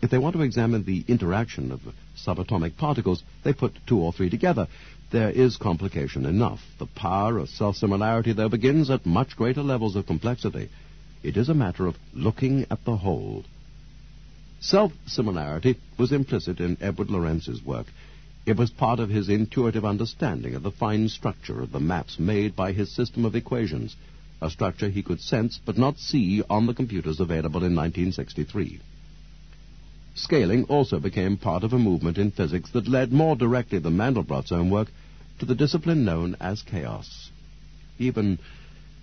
If they want to examine the interaction of subatomic particles, they put two or three together. There is complication enough. The power of self-similarity, though, begins at much greater levels of complexity. It is a matter of looking at the whole. Self-similarity was implicit in Edward Lorenz's work. It was part of his intuitive understanding of the fine structure of the maps made by his system of equations, a structure he could sense but not see on the computers available in 1963. Scaling also became part of a movement in physics that led more directly than Mandelbrot's own work to the discipline known as chaos. Even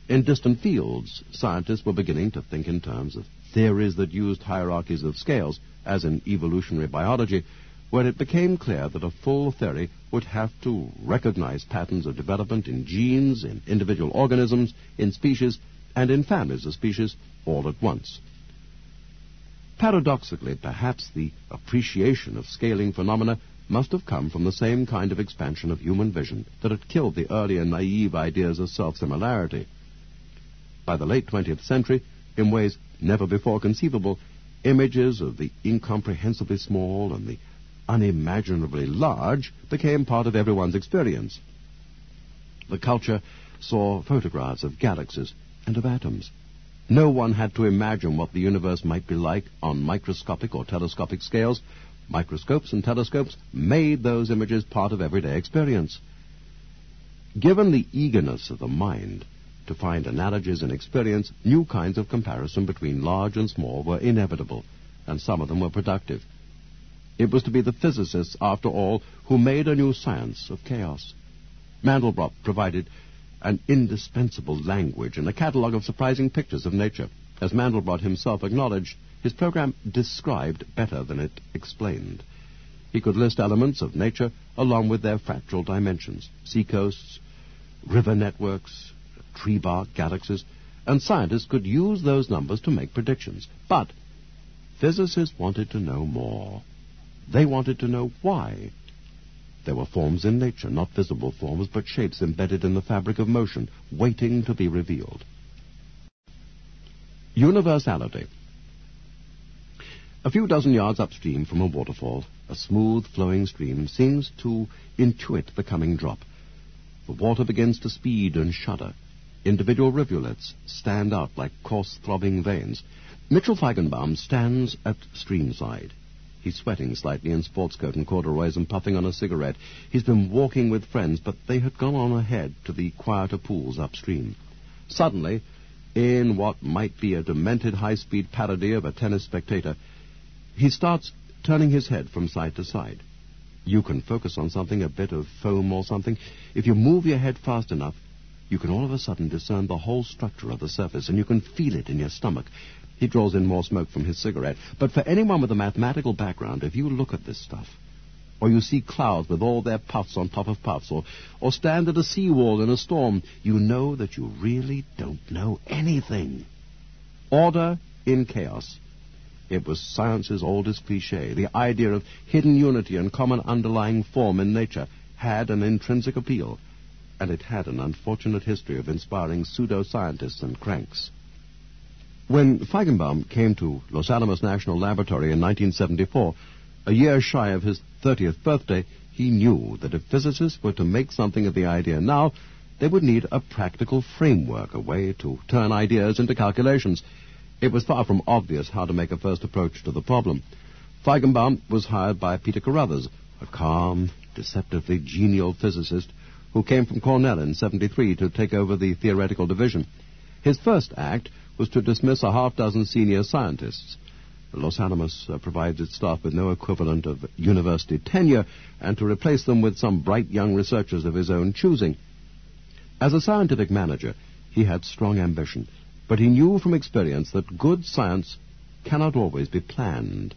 in distant fields, scientists were beginning to think in terms of theories that used hierarchies of scales, as in evolutionary biology, where it became clear that a full theory would have to recognize patterns of development in genes, in individual organisms, in species, and in families of species all at once. Paradoxically, perhaps the appreciation of scaling phenomena must have come from the same kind of expansion of human vision that had killed the earlier naive ideas of self-similarity. By the late 20th century, in ways never before conceivable, images of the incomprehensibly small and the unimaginably large became part of everyone's experience. The culture saw photographs of galaxies and of atoms. No one had to imagine what the universe might be like on microscopic or telescopic scales. Microscopes and telescopes made those images part of everyday experience. Given the eagerness of the mind to find analogies in experience, new kinds of comparison between large and small were inevitable, and some of them were productive. It was to be the physicists, after all, who made a new science of chaos. Mandelbrot provided an indispensable language and a catalogue of surprising pictures of nature. As Mandelbrot himself acknowledged, his program described better than it explained. He could list elements of nature along with their fractal dimensions, seacoasts, river networks, tree bark galaxies, and scientists could use those numbers to make predictions. But physicists wanted to know more. They wanted to know why. There were forms in nature, not visible forms, but shapes embedded in the fabric of motion, waiting to be revealed. Universality. A few dozen yards upstream from a waterfall, a smooth flowing stream seems to intuit the coming drop. The water begins to speed and shudder. Individual rivulets stand out like coarse throbbing veins. Mitchell Feigenbaum stands at streamside. He's sweating slightly in sports coat and corduroys and puffing on a cigarette. He's been walking with friends, but they had gone on ahead to the quieter pools upstream. Suddenly, in what might be a demented high-speed parody of a tennis spectator, he starts turning his head from side to side. You can focus on something, a bit of foam or something. If you move your head fast enough, you can all of a sudden discern the whole structure of the surface, and you can feel it in your stomach. He draws in more smoke from his cigarette. But for anyone with a mathematical background, if you look at this stuff, or you see clouds with all their puffs on top of puffs, or stand at a seawall in a storm, you know that you really don't know anything. Order in chaos. It was science's oldest cliché. The idea of hidden unity and common underlying form in nature had an intrinsic appeal, and it had an unfortunate history of inspiring pseudo-scientists and cranks. When Feigenbaum came to Los Alamos National Laboratory in 1974, a year shy of his 30th birthday, he knew that if physicists were to make something of the idea now, they would need a practical framework, a way to turn ideas into calculations. It was far from obvious how to make a first approach to the problem. Feigenbaum was hired by Peter Carruthers, a calm, deceptively genial physicist who came from Cornell in '73 to take over the theoretical division. His first act was to dismiss a half-dozen senior scientists. Los Alamos provides its staff with no equivalent of university tenure, and to replace them with some bright young researchers of his own choosing. As a scientific manager, he had strong ambition, but he knew from experience that good science cannot always be planned.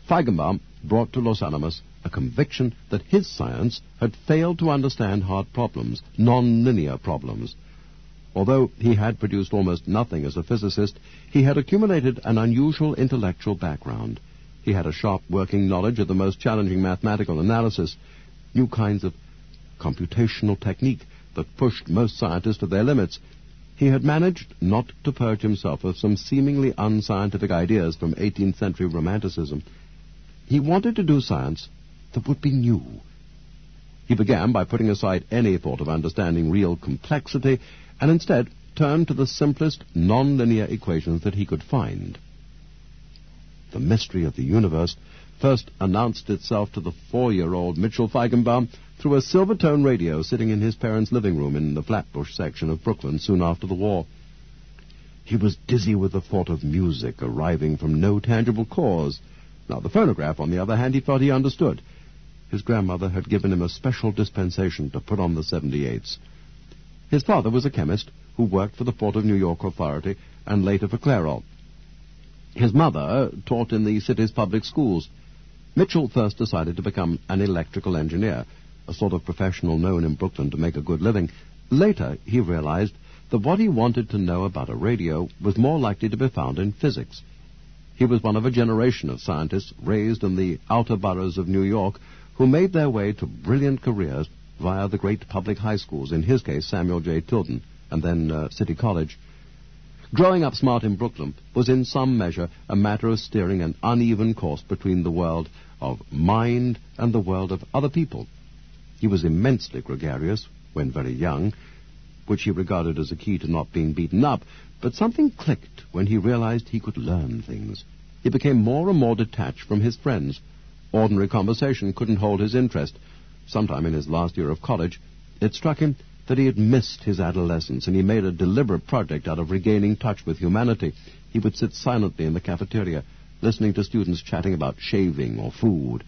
Feigenbaum brought to Los Alamos a conviction that his science had failed to understand hard problems, non-linear problems. Although he had produced almost nothing as a physicist, he had accumulated an unusual intellectual background. He had a sharp working knowledge of the most challenging mathematical analysis, new kinds of computational technique that pushed most scientists to their limits. He had managed not to purge himself of some seemingly unscientific ideas from 18th century romanticism. He wanted to do science that would be new. He began by putting aside any thought of understanding real complexity and instead turned to the simplest non-linear equations that he could find. The mystery of the universe first announced itself to the 4-year-old Mitchell Feigenbaum through a Silvertone radio sitting in his parents' living room in the Flatbush section of Brooklyn soon after the war. He was dizzy with the thought of music arriving from no tangible cause. Now, the phonograph, on the other hand, he thought he understood. His grandmother had given him a special dispensation to put on the 78s. His father was a chemist who worked for the Port of New York Authority and later for Clairol. His mother taught in the city's public schools. Mitchell first decided to become an electrical engineer, a sort of professional known in Brooklyn to make a good living. Later, he realized that what he wanted to know about a radio was more likely to be found in physics. He was one of a generation of scientists raised in the outer boroughs of New York who made their way to brilliant careers via the great public high schools, in his case Samuel J. Tilden, and then City College. Growing up smart in Brooklyn was in some measure a matter of steering an uneven course between the world of mind and the world of other people. He was immensely gregarious when very young, which he regarded as a key to not being beaten up, but something clicked when he realized he could learn things. He became more and more detached from his friends. Ordinary conversation couldn't hold his interest. Sometime in his last year of college, it struck him that he had missed his adolescence, and he made a deliberate project out of regaining touch with humanity. He would sit silently in the cafeteria, listening to students chatting about shaving or food.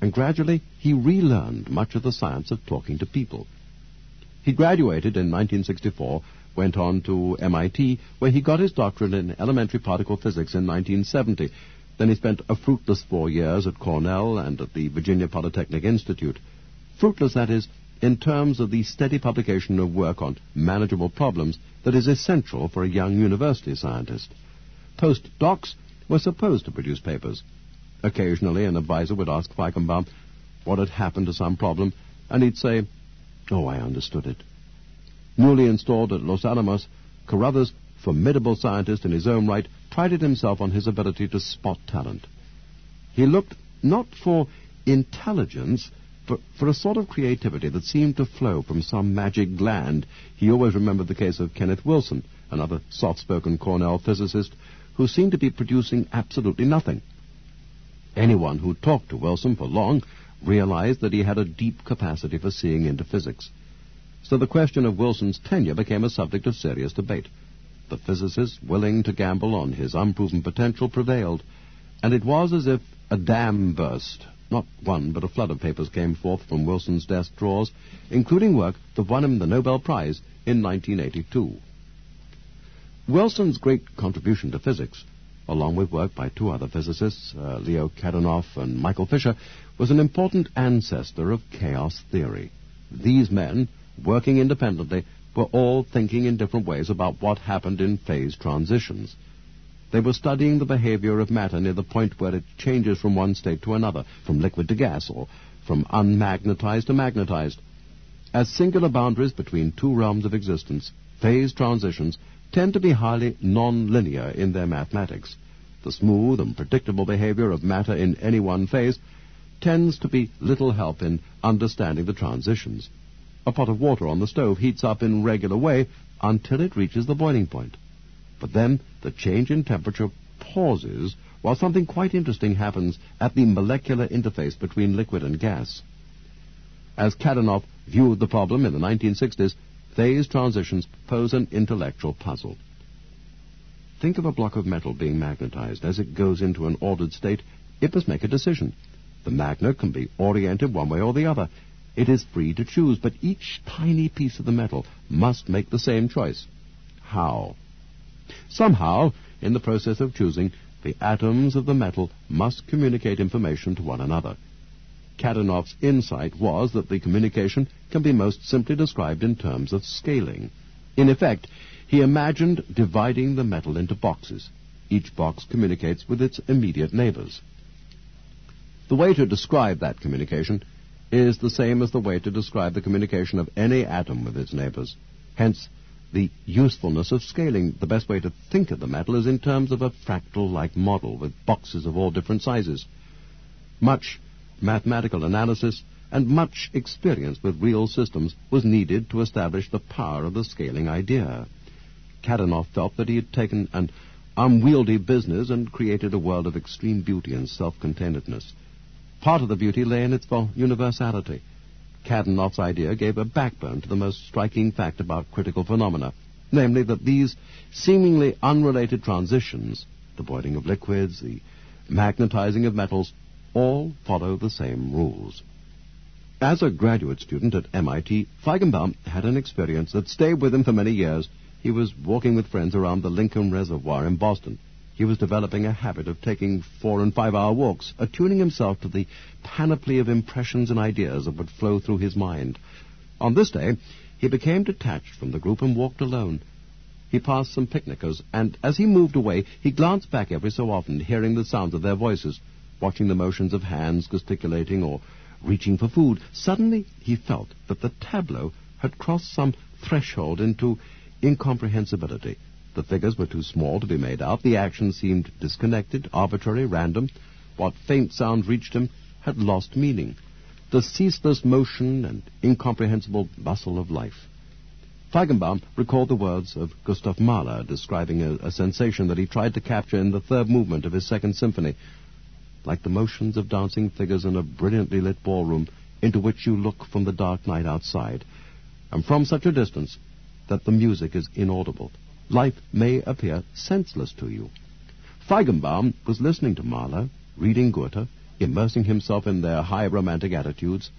And gradually, he relearned much of the science of talking to people. He graduated in 1964, went on to MIT, where he got his doctorate in elementary particle physics in 1970. Then he spent a fruitless 4 years at Cornell and at the Virginia Polytechnic Institute. Fruitless, that is, in terms of the steady publication of work on manageable problems that is essential for a young university scientist. Postdocs were supposed to produce papers. Occasionally, an advisor would ask Feigenbaum what had happened to some problem, and he'd say, "Oh, I understood it." Newly installed at Los Alamos, Carruthers, formidable scientist in his own right, prided himself on his ability to spot talent. He looked not for intelligence, but for a sort of creativity that seemed to flow from some magic gland. He always remembered the case of Kenneth Wilson, another soft-spoken Cornell physicist, who seemed to be producing absolutely nothing. Anyone who talked to Wilson for long realized that he had a deep capacity for seeing into physics. So the question of Wilson's tenure became a subject of serious debate. The physicists willing to gamble on his unproven potential prevailed, and it was as if a dam burst. Not one, but a flood of papers came forth from Wilson's desk drawers, including work that won him the Nobel Prize in 1982. Wilson's great contribution to physics, along with work by two other physicists, Leo Kadanoff and Michael Fisher, was an important ancestor of chaos theory. These men, working independently, were all thinking in different ways about what happened in phase transitions. They were studying the behavior of matter near the point where it changes from one state to another, from liquid to gas, or from unmagnetized to magnetized. As singular boundaries between two realms of existence, phase transitions tend to be highly non-linear in their mathematics. The smooth and predictable behavior of matter in any one phase tends to be little help in understanding the transitions. A pot of water on the stove heats up in regular way until it reaches the boiling point. But then the change in temperature pauses while something quite interesting happens at the molecular interface between liquid and gas. As Kadanoff viewed the problem in the 1960s, phase transitions pose an intellectual puzzle. Think of a block of metal being magnetized. As it goes into an ordered state, it must make a decision. The magnet can be oriented one way or the other. It is free to choose, but each tiny piece of the metal must make the same choice. How? Somehow, in the process of choosing, the atoms of the metal must communicate information to one another. Kadanoff's insight was that the communication can be most simply described in terms of scaling. In effect, he imagined dividing the metal into boxes. Each box communicates with its immediate neighbors. The way to describe that communication is the same as the way to describe the communication of any atom with its neighbors. Hence, the usefulness of scaling. The best way to think of the metal is in terms of a fractal-like model with boxes of all different sizes. Much mathematical analysis and much experience with real systems was needed to establish the power of the scaling idea. Kadanoff felt that he had taken an unwieldy business and created a world of extreme beauty and self-containedness. Part of the beauty lay in its universality. Kadanoff's idea gave a backbone to the most striking fact about critical phenomena, namely that these seemingly unrelated transitions, the boiling of liquids, the magnetizing of metals, all follow the same rules. As a graduate student at MIT, Feigenbaum had an experience that stayed with him for many years. He was walking with friends around the Lincoln Reservoir in Boston. He was developing a habit of taking 4- and 5-hour walks, attuning himself to the panoply of impressions and ideas that would flow through his mind. On this day, he became detached from the group and walked alone. He passed some picnickers, and as he moved away, he glanced back every so often, hearing the sounds of their voices, watching the motions of hands gesticulating or reaching for food. Suddenly, he felt that the tableau had crossed some threshold into incomprehensibility. The figures were too small to be made out. The action seemed disconnected, arbitrary, random. What faint sound reached him had lost meaning. The ceaseless motion and incomprehensible bustle of life. Feigenbaum recalled the words of Gustav Mahler describing a sensation that he tried to capture in the third movement of his Second Symphony, like the motions of dancing figures in a brilliantly lit ballroom into which you look from the dark night outside, and from such a distance that the music is inaudible. Life may appear senseless to you. Feigenbaum was listening to Mahler, reading Goethe, immersing himself in their high romantic attitudes.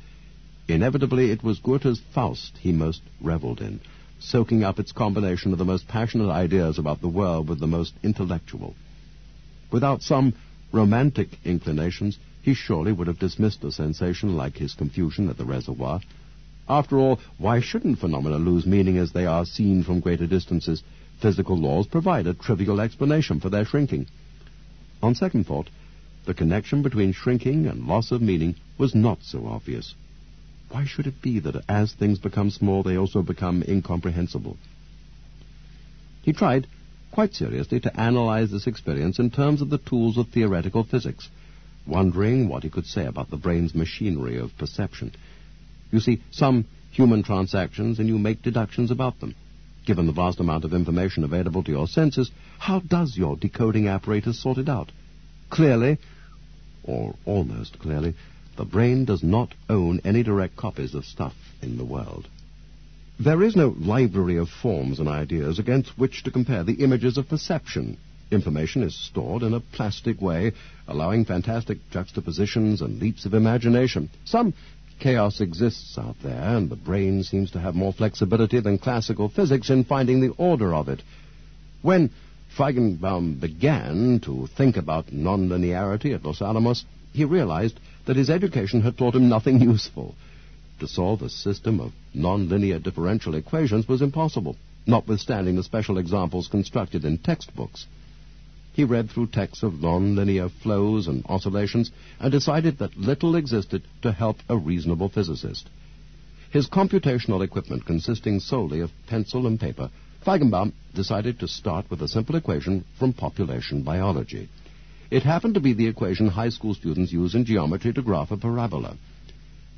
Inevitably, it was Goethe's Faust he most reveled in, soaking up its combination of the most passionate ideas about the world with the most intellectual. Without some romantic inclinations, he surely would have dismissed a sensation like his confusion at the reservoir. After all, why shouldn't phenomena lose meaning as they are seen from greater distances? Physical laws provide a trivial explanation for their shrinking. On second thought, the connection between shrinking and loss of meaning was not so obvious. Why should it be that as things become small, they also become incomprehensible? He tried, quite seriously, to analyze this experience in terms of the tools of theoretical physics, wondering what he could say about the brain's machinery of perception. You see some human transactions, and you make deductions about them. Given the vast amount of information available to your senses, how does your decoding apparatus sort it out? Clearly, or almost clearly, the brain does not own any direct copies of stuff in the world. There is no library of forms and ideas against which to compare the images of perception. Information is stored in a plastic way, allowing fantastic juxtapositions and leaps of imagination. Some chaos exists out there, and the brain seems to have more flexibility than classical physics in finding the order of it. When Feigenbaum began to think about nonlinearity at Los Alamos, he realized that his education had taught him nothing useful. To solve a system of nonlinear differential equations was impossible, notwithstanding the special examples constructed in textbooks. He read through texts of nonlinear flows and oscillations and decided that little existed to help a reasonable physicist. His computational equipment consisting solely of pencil and paper, Feigenbaum decided to start with a simple equation from population biology. It happened to be the equation high school students use in geometry to graph a parabola.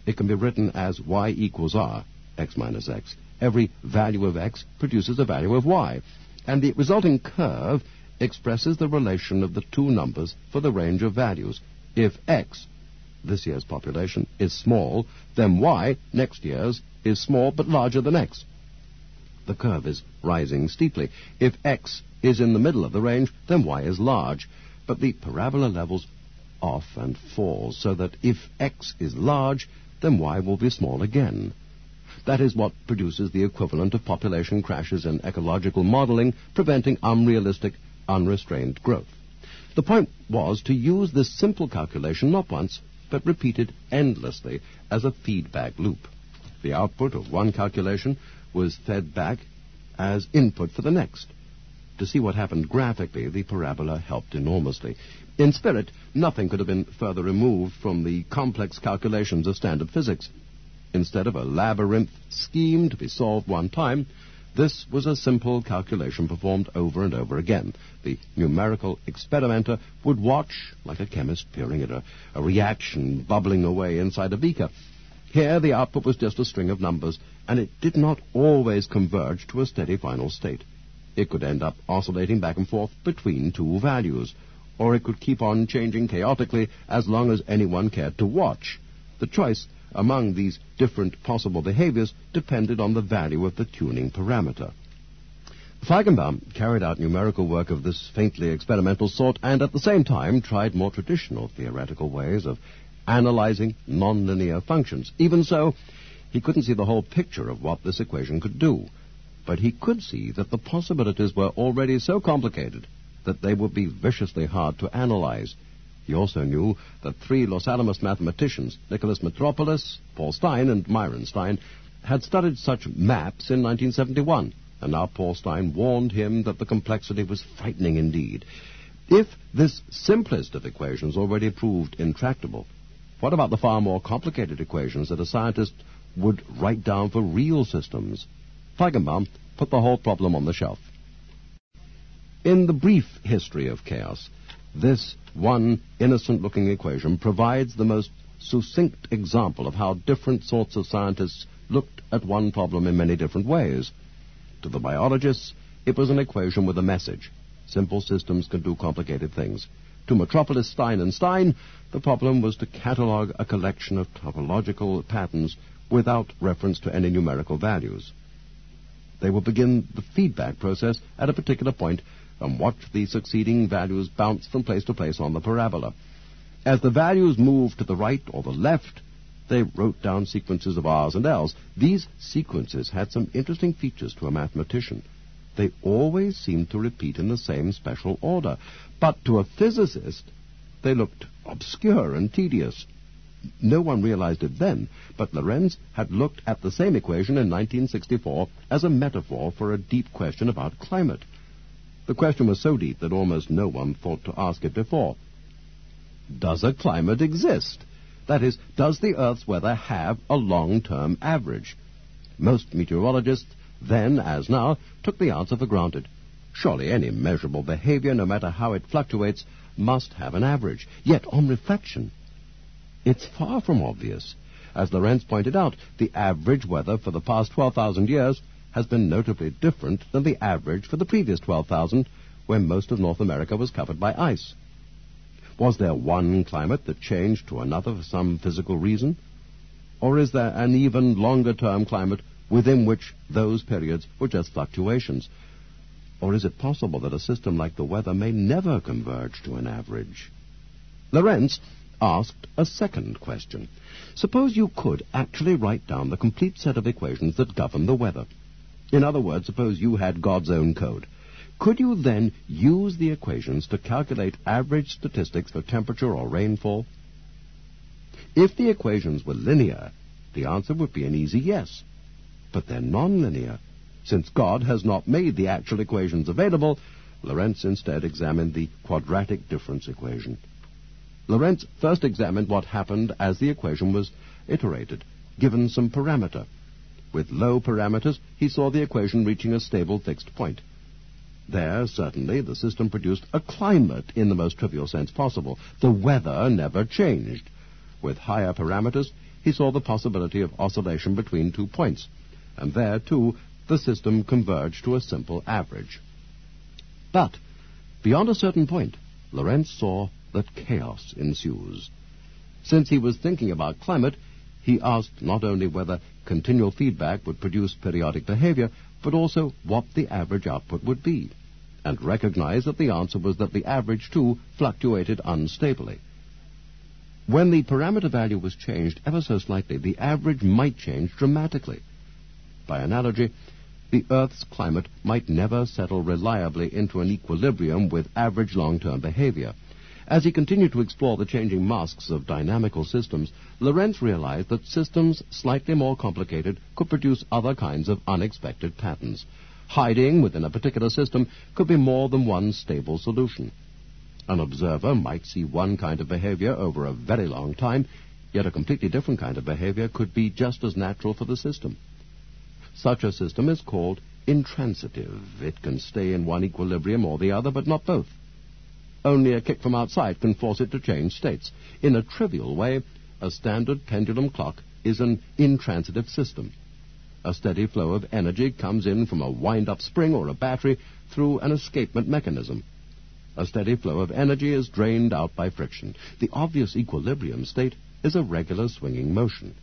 It can be written as y equals r, x minus x. Every value of x produces a value of y, and the resulting curve expresses the relation of the two numbers for the range of values. If x, this year's population, is small, then y, next year's, is small but larger than x. The curve is rising steeply. If x is in the middle of the range, then y is large, but the parabola levels off and falls, so that if x is large, then y will be small again. That is what produces the equivalent of population crashes in ecological modeling, preventing unrealistic, unrestrained growth. The point was to use this simple calculation not once, but repeated endlessly as a feedback loop. The output of one calculation was fed back as input for the next. To see what happened graphically, the parabola helped enormously. In spirit, nothing could have been further removed from the complex calculations of standard physics. Instead of a labyrinth scheme to be solved one time, this was a simple calculation performed over and over again. The numerical experimenter would watch, like a chemist peering at a reaction bubbling away inside a beaker. Here, the output was just a string of numbers, and it did not always converge to a steady final state. It could end up oscillating back and forth between two values, or it could keep on changing chaotically as long as anyone cared to watch. The choice among these different possible behaviors depended on the value of the tuning parameter. Feigenbaum carried out numerical work of this faintly experimental sort and at the same time tried more traditional theoretical ways of analyzing nonlinear functions. Even so, he couldn't see the whole picture of what this equation could do, but he could see that the possibilities were already so complicated that they would be viciously hard to analyze. He also knew that three Los Alamos mathematicians, Nicholas Metropolis, Paul Stein, and Myron Stein, had studied such maps in 1971, and now Paul Stein warned him that the complexity was frightening indeed. If this simplest of equations already proved intractable, what about the far more complicated equations that a scientist would write down for real systems? Feigenbaum put the whole problem on the shelf. In the brief history of chaos, this one innocent-looking equation provides the most succinct example of how different sorts of scientists looked at one problem in many different ways. To the biologists, it was an equation with a message. Simple systems can do complicated things. To Metropolis, Stein, and Stein, the problem was to catalog a collection of topological patterns without reference to any numerical values. They would begin the feedback process at a particular point and watch the succeeding values bounce from place to place on the parabola. As the values moved to the right or the left, They wrote down sequences of R's and L's. These sequences had some interesting features to a mathematician. They always seemed to repeat in the same special order, but to a physicist they looked obscure and tedious. No one realized it then, but Lorenz had looked at the same equation in 1964 as a metaphor for a deep question about climate. The question was so deep that almost no one thought to ask it before. Does a climate exist? That is, does the Earth's weather have a long-term average? Most meteorologists, then as now, took the answer for granted. Surely any measurable behavior, no matter how it fluctuates, must have an average. Yet, on reflection, it's far from obvious. As Lorenz pointed out, the average weather for the past 12,000 years has been notably different than the average for the previous 12,000, when most of North America was covered by ice. Was there one climate that changed to another for some physical reason? Or is there an even longer-term climate within which those periods were just fluctuations? Or is it possible that a system like the weather may never converge to an average? Lorenz asked a second question. Suppose you could actually write down the complete set of equations that govern the weather. In other words, suppose you had God's own code. Could you then use the equations to calculate average statistics for temperature or rainfall? If the equations were linear, the answer would be an easy yes. But they're nonlinear. Since God has not made the actual equations available, Lorenz instead examined the quadratic difference equation. Lorenz first examined what happened as the equation was iterated, given some parameter. With low parameters, he saw the equation reaching a stable fixed point. There, certainly, the system produced a climate in the most trivial sense possible. The weather never changed. With higher parameters, he saw the possibility of oscillation between 2 points. And there, too, the system converged to a simple average. But, beyond a certain point, Lorenz saw that chaos ensues. Since he was thinking about climate, he asked not only whether continual feedback would produce periodic behavior, but also what the average output would be, and recognized that the answer was that the average, too, fluctuated unstably. When the parameter value was changed ever so slightly, the average might change dramatically. By analogy, the Earth's climate might never settle reliably into an equilibrium with average long-term behavior. As he continued to explore the changing masks of dynamical systems, Lorenz realized that systems slightly more complicated could produce other kinds of unexpected patterns. Hiding within a particular system could be more than one stable solution. An observer might see one kind of behavior over a very long time, yet a completely different kind of behavior could be just as natural for the system. Such a system is called intransitive. It can stay in one equilibrium or the other, but not both. Only a kick from outside can force it to change states. In a trivial way, a standard pendulum clock is an intransitive system. A steady flow of energy comes in from a wind-up spring or a battery through an escapement mechanism. A steady flow of energy is drained out by friction. The obvious equilibrium state is a regular swinging motion.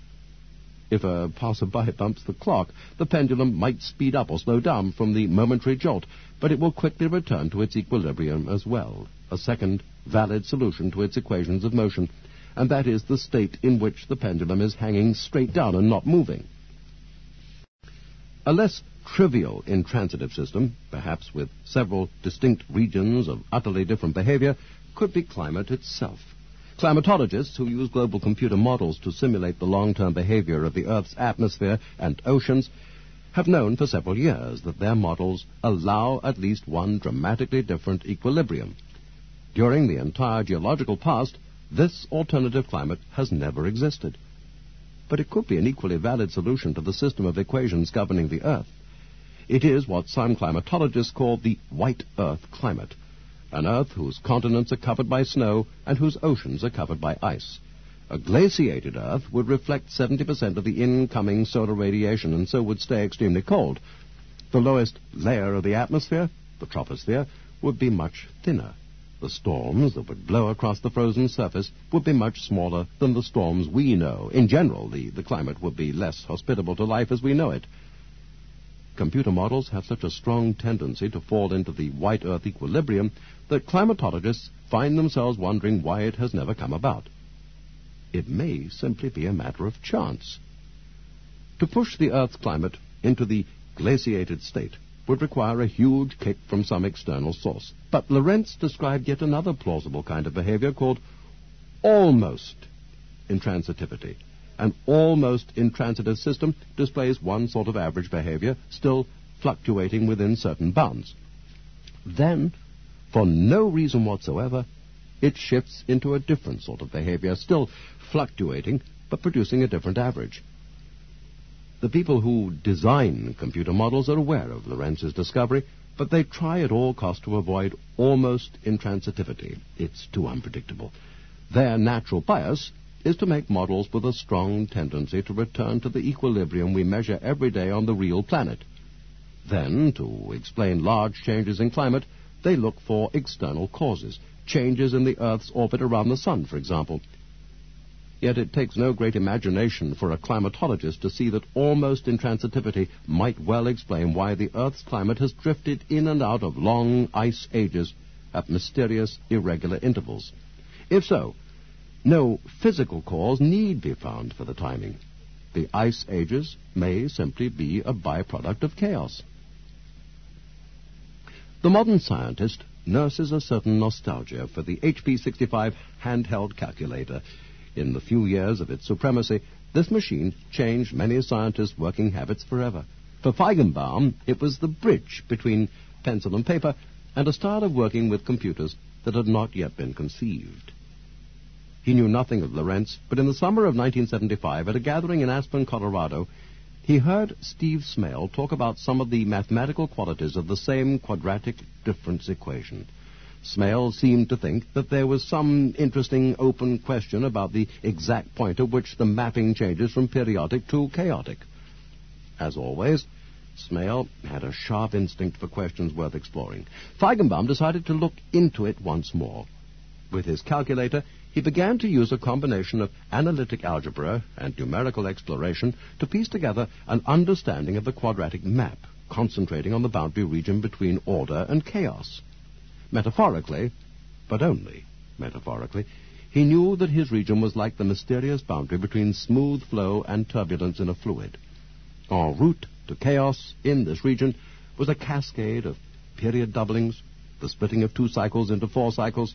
If a passerby bumps the clock, the pendulum might speed up or slow down from the momentary jolt, but it will quickly return to its equilibrium as well, a second valid solution to its equations of motion, and that is the state in which the pendulum is hanging straight down and not moving. A less trivial intransitive system, perhaps with several distinct regions of utterly different behavior, could be climate itself. Climatologists who use global computer models to simulate the long-term behavior of the Earth's atmosphere and oceans have known for several years that their models allow at least one dramatically different equilibrium. During the entire geological past, this alternative climate has never existed. But it could be an equally valid solution to the system of equations governing the Earth. It is what some climatologists call the white Earth climate, an Earth whose continents are covered by snow and whose oceans are covered by ice. A glaciated Earth would reflect 70% of the incoming solar radiation and so would stay extremely cold. The lowest layer of the atmosphere, the troposphere, would be much thinner. The storms that would blow across the frozen surface would be much smaller than the storms we know. In general, the climate would be less hospitable to life as we know it. Computer models have such a strong tendency to fall into the white Earth equilibrium that climatologists find themselves wondering why it has never come about. it may simply be a matter of chance. To push the Earth's climate into the glaciated state would require a huge kick from some external source. But Lorenz described yet another plausible kind of behavior called almost intransitivity. An almost intransitive system displays one sort of average behavior, still fluctuating within certain bounds. Then, for no reason whatsoever, it shifts into a different sort of behavior, still fluctuating, but producing a different average. The people who design computer models are aware of Lorenz's discovery, but they try at all costs to avoid almost intransitivity. It's too unpredictable. Their natural bias is to make models with a strong tendency to return to the equilibrium we measure every day on the real planet. Then, to explain large changes in climate, they look for external causes, changes in the Earth's orbit around the Sun, for example. Yet it takes no great imagination for a climatologist to see that almost intransitivity might well explain why the Earth's climate has drifted in and out of long ice ages at mysterious, irregular intervals. If so, no physical cause need be found for the timing. The ice ages may simply be a byproduct of chaos. The modern scientist nurses a certain nostalgia for the HP 65 handheld calculator. In the few years of its supremacy, this machine changed many scientists' working habits forever. For Feigenbaum, it was the bridge between pencil and paper and a style of working with computers that had not yet been conceived. He knew nothing of Lorenz, but in the summer of 1975, at a gathering in Aspen, Colorado, he heard Steve Smale talk about some of the mathematical qualities of the same quadratic difference equation. Smale seemed to think that there was some interesting open question about the exact point at which the mapping changes from periodic to chaotic. As always, Smale had a sharp instinct for questions worth exploring. Feigenbaum decided to look into it once more. With his calculator, he began to use a combination of analytic algebra and numerical exploration to piece together an understanding of the quadratic map, concentrating on the boundary region between order and chaos. Metaphorically, but only metaphorically, he knew that his region was like the mysterious boundary between smooth flow and turbulence in a fluid. En route to chaos in this region was a cascade of period doublings, the splitting of 2 cycles into 4 cycles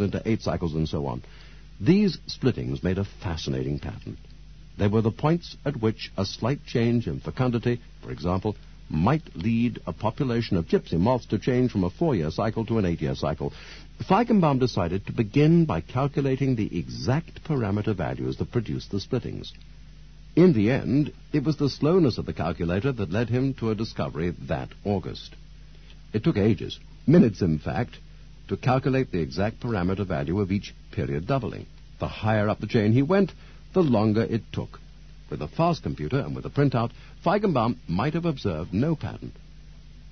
into 8 cycles, and so on. These splittings made a fascinating pattern. They were the points at which a slight change in fecundity, for example, might lead a population of gypsy moths to change from a 4-year cycle to an 8-year cycle. Feigenbaum decided to begin by calculating the exact parameter values that produced the splittings. In the end, it was the slowness of the calculator that led him to a discovery that August. It took ages, minutes in fact, to calculate the exact parameter value of each period doubling. The higher up the chain he went, the longer it took. With a fast computer and with a printout, Feigenbaum might have observed no pattern.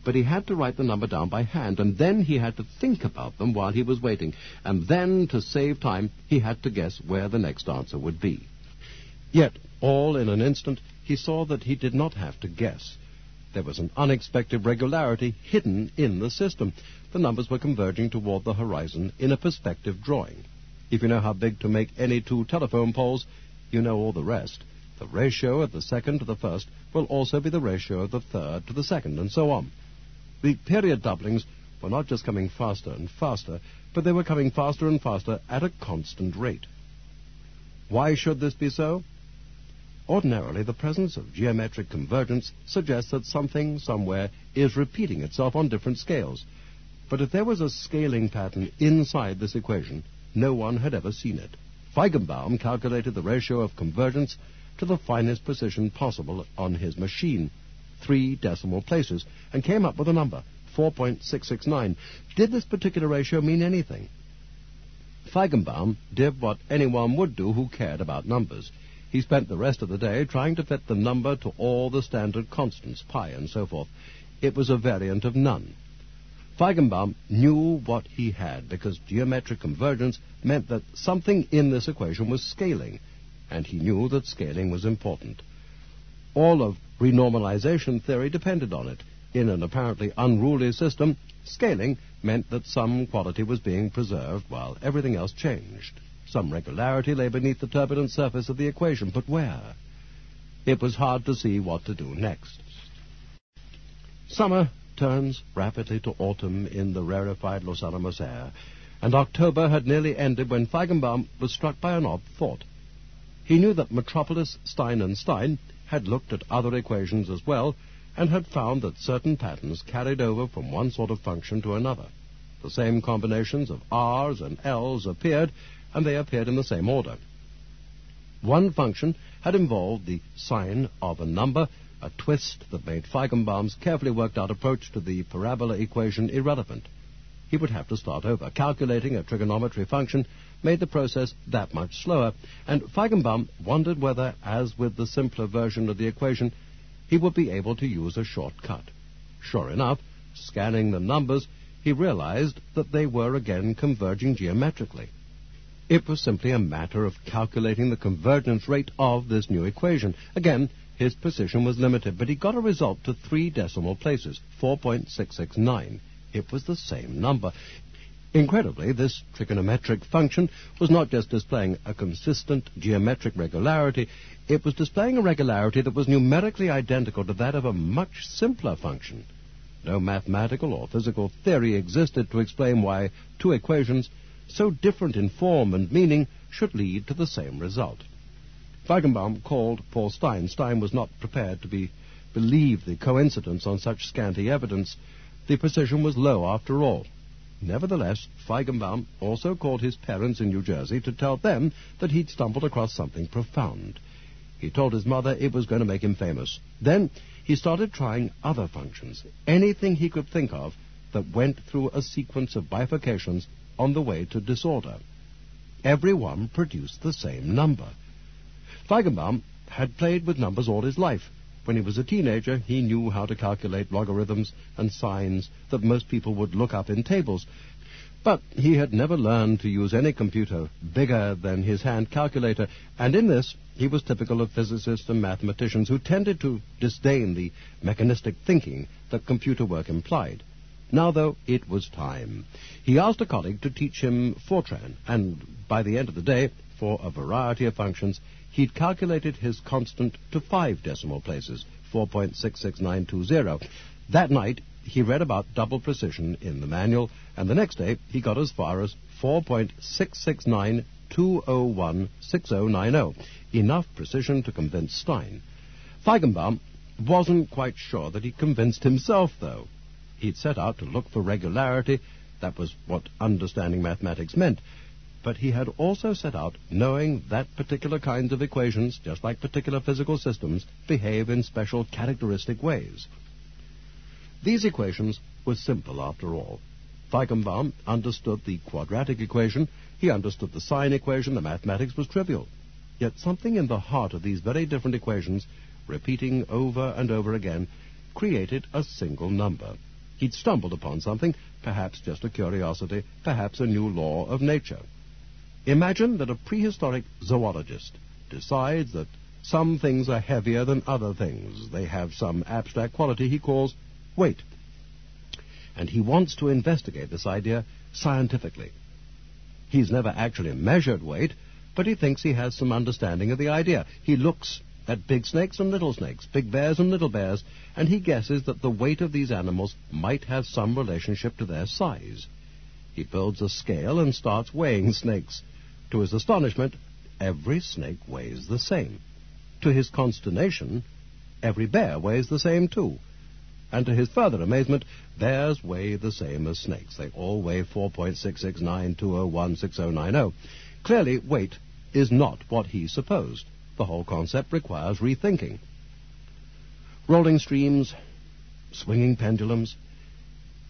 But he had to write the number down by hand, and then he had to think about them while he was waiting, and then, to save time, he had to guess where the next answer would be. Yet, all in an instant, he saw that he did not have to guess. There was an unexpected regularity hidden in the system. The numbers were converging toward the horizon in a perspective drawing. If you know how big to make any 2 telephone poles, you know all the rest. The ratio of the second to the first will also be the ratio of the third to the second, and so on. The period doublings were not just coming faster and faster, but they were coming faster and faster at a constant rate. Why should this be so? Ordinarily, the presence of geometric convergence suggests that something somewhere is repeating itself on different scales. But if there was a scaling pattern inside this equation, no one had ever seen it. Feigenbaum calculated the ratio of convergence to the finest precision possible on his machine, 3 decimal places, and came up with a number, 4.669. Did this particular ratio mean anything? Feigenbaum did what anyone would do who cared about numbers. He spent the rest of the day trying to fit the number to all the standard constants, pi and so forth. It was a variant of none. Feigenbaum knew what he had, because geometric convergence meant that something in this equation was scaling, and he knew that scaling was important. All of renormalization theory depended on it. In an apparently unruly system, scaling meant that some quality was being preserved while everything else changed. Some regularity lay beneath the turbulent surface of the equation, but where? It was hard to see what to do next. Summer turns rapidly to autumn in the rarefied Los Alamos air, and October had nearly ended when Feigenbaum was struck by an odd thought. He knew that Metropolis, Stein and Stein had looked at other equations as well, and had found that certain patterns carried over from one sort of function to another. The same combinations of R's and L's appeared, and they appeared in the same order. One function had involved the sign of a number, a twist that made Feigenbaum's carefully worked-out approach to the parabola equation irrelevant. He would have to start over. Calculating a trigonometry function made the process that much slower, and Feigenbaum wondered whether, as with the simpler version of the equation, he would be able to use a shortcut. Sure enough, scanning the numbers, he realized that they were again converging geometrically. It was simply a matter of calculating the convergence rate of this new equation. Again, his precision was limited, but he got a result to 3 decimal places, 4.669. It was the same number. Incredibly, this trigonometric function was not just displaying a consistent geometric regularity, it was displaying a regularity that was numerically identical to that of a much simpler function. No mathematical or physical theory existed to explain why two equations, so different in form and meaning, should lead to the same result. Feigenbaum called Paul Stein. Stein was not prepared to believe the coincidence on such scanty evidence. The precision was low after all. Nevertheless, Feigenbaum also called his parents in New Jersey to tell them that he'd stumbled across something profound. He told his mother it was going to make him famous. Then he started trying other functions, anything he could think of that went through a sequence of bifurcations on the way to disorder. Every one produced the same number. Feigenbaum had played with numbers all his life. When he was a teenager, he knew how to calculate logarithms and sines that most people would look up in tables. But he had never learned to use any computer bigger than his hand calculator, and in this he was typical of physicists and mathematicians who tended to disdain the mechanistic thinking that computer work implied. Now, though, it was time. He asked a colleague to teach him Fortran, and by the end of the day, for a variety of functions, he'd calculated his constant to 5 decimal places, 4.66920. That night, he read about double precision in the manual, and the next day he got as far as 4.669201690, enough precision to convince Stein. Feigenbaum wasn't quite sure that he convinced himself, though. He'd set out to look for regularity. That was what understanding mathematics meant. But he had also set out knowing that particular kinds of equations, just like particular physical systems, behave in special characteristic ways. These equations were simple after all. Feigenbaum understood the quadratic equation, he understood the sine equation, the mathematics was trivial. Yet something in the heart of these very different equations, repeating over and over again, created a single number. He'd stumbled upon something, perhaps just a curiosity, perhaps a new law of nature. Imagine that a prehistoric zoologist decides that some things are heavier than other things. They have some abstract quality he calls weight. And he wants to investigate this idea scientifically. He's never actually measured weight, but he thinks he has some understanding of the idea. He looks at big snakes and little snakes, big bears and little bears, and he guesses that the weight of these animals might have some relationship to their size. He builds a scale and starts weighing snakes. To his astonishment, every snake weighs the same. To his consternation, every bear weighs the same too. And to his further amazement, bears weigh the same as snakes. They all weigh 4.669201690. Clearly, weight is not what he supposed. The whole concept requires rethinking. Rolling streams, swinging pendulums,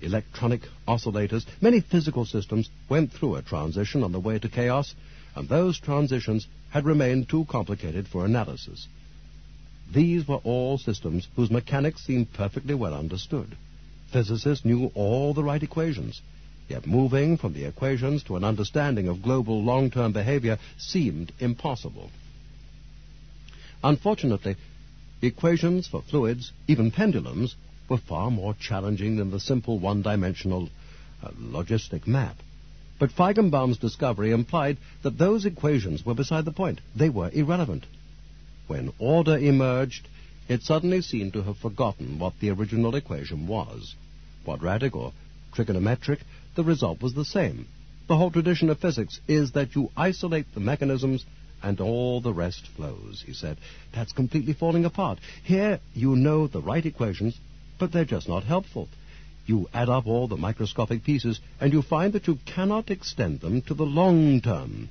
electronic oscillators, many physical systems went through a transition on the way to chaos, and those transitions had remained too complicated for analysis. These were all systems whose mechanics seemed perfectly well understood. Physicists knew all the right equations, yet moving from the equations to an understanding of global long-term behavior seemed impossible. Unfortunately, equations for fluids, even pendulums, were far more challenging than the simple one-dimensional logistic map. But Feigenbaum's discovery implied that those equations were beside the point. They were irrelevant. When order emerged, it suddenly seemed to have forgotten what the original equation was. Quadratic or trigonometric, the result was the same. The whole tradition of physics is that you isolate the mechanisms and all the rest flows, he said. That's completely falling apart. Here you know the right equations, but they're just not helpful. You add up all the microscopic pieces, and you find that you cannot extend them to the long term.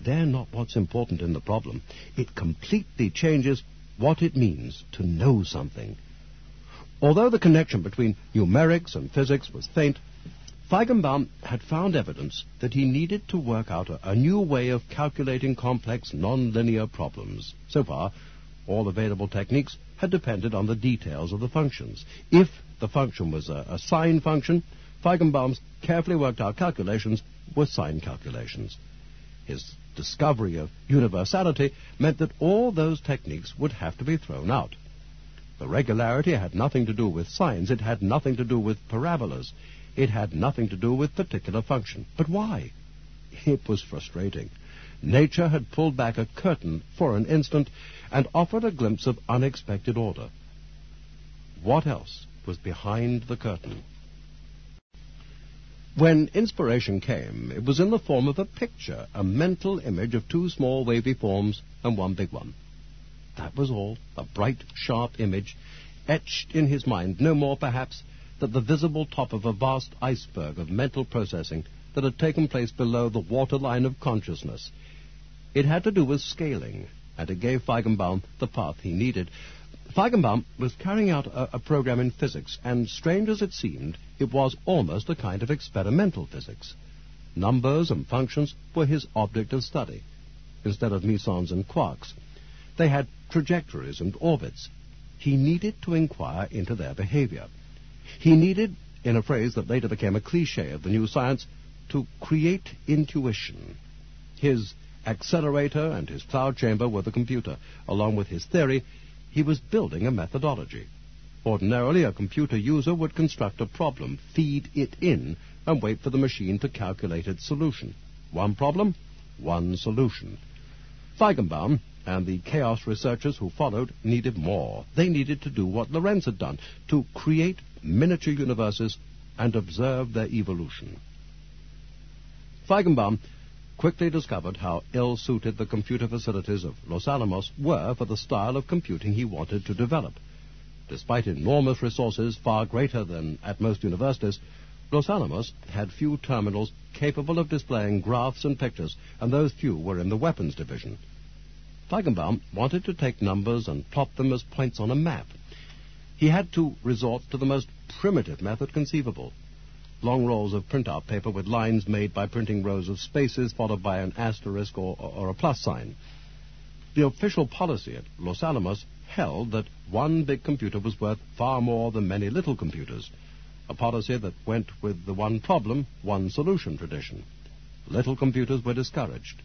They're not what's important in the problem. It completely changes what it means to know something. Although the connection between numerics and physics was faint, Feigenbaum had found evidence that he needed to work out a new way of calculating complex nonlinear problems. So far, all available techniques had depended on the details of the functions. If the function was a sine function, Feigenbaum's carefully worked out calculations were sine calculations. His discovery of universality meant that all those techniques would have to be thrown out. The regularity had nothing to do with sines. It had nothing to do with parabolas. It had nothing to do with particular function. But why? It was frustrating. Nature had pulled back a curtain for an instant and offered a glimpse of unexpected order. What else was behind the curtain? When inspiration came, it was in the form of a picture, a mental image of two small wavy forms and one big one. That was all, a bright, sharp image, etched in his mind, no more perhaps than the visible top of a vast iceberg of mental processing that had taken place below the waterline of consciousness. It had to do with scaling, and it gave Feigenbaum the path he needed. Feigenbaum was carrying out a program in physics, and strange as it seemed, it was almost a kind of experimental physics. Numbers and functions were his object of study, instead of mesons and quarks. They had trajectories and orbits. He needed to inquire into their behavior. He needed, in a phrase that later became a cliché of the new science, to create intuition. His accelerator and his cloud chamber were the computer. Along with his theory, he was building a methodology. Ordinarily, a computer user would construct a problem, feed it in, and wait for the machine to calculate its solution. One problem, one solution. Feigenbaum and the chaos researchers who followed needed more. They needed to do what Lorenz had done, to create miniature universes and observe their evolution. Feigenbaum quickly discovered how ill-suited the computer facilities of Los Alamos were for the style of computing he wanted to develop. Despite enormous resources far greater than at most universities, Los Alamos had few terminals capable of displaying graphs and pictures, and those few were in the weapons division. Feigenbaum wanted to take numbers and plot them as points on a map. He had to resort to the most primitive method conceivable. Long rolls of printout paper with lines made by printing rows of spaces followed by an asterisk or a plus sign. The official policy at Los Alamos held that one big computer was worth far more than many little computers, a policy that went with the one problem, one solution tradition. Little computers were discouraged.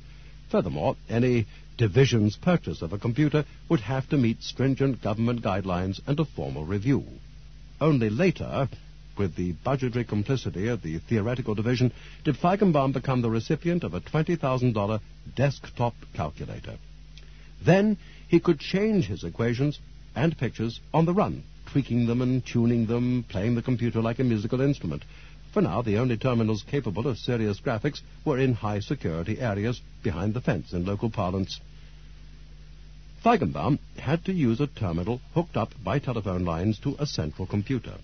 Furthermore, any division's purchase of a computer would have to meet stringent government guidelines and a formal review. Only later, with the budgetary complicity of the theoretical division, did Feigenbaum become the recipient of a $20,000 desktop calculator. Then he could change his equations and pictures on the run, tweaking them and tuning them, playing the computer like a musical instrument. For now, the only terminals capable of serious graphics were in high-security areas behind the fence in local parlance. Feigenbaum had to use a terminal hooked up by telephone lines to a central computer.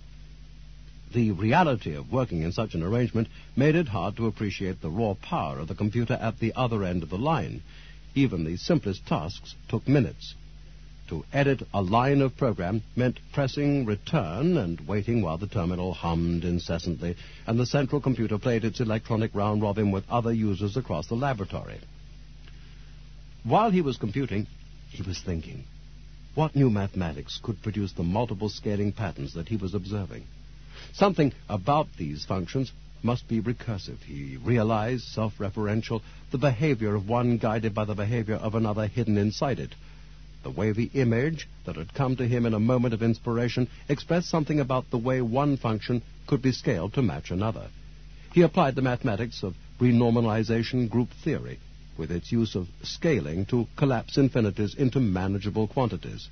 The reality of working in such an arrangement made it hard to appreciate the raw power of the computer at the other end of the line. Even the simplest tasks took minutes. To edit a line of program meant pressing return and waiting while the terminal hummed incessantly, and the central computer played its electronic round-robin with other users across the laboratory. While he was computing, he was thinking. What new mathematics could produce the multiple scaling patterns that he was observing? Something about these functions must be recursive. He realized, self-referential, the behavior of one guided by the behavior of another hidden inside it. The wavy image that had come to him in a moment of inspiration expressed something about the way one function could be scaled to match another. He applied the mathematics of renormalization group theory, with its use of scaling to collapse infinities into manageable quantities.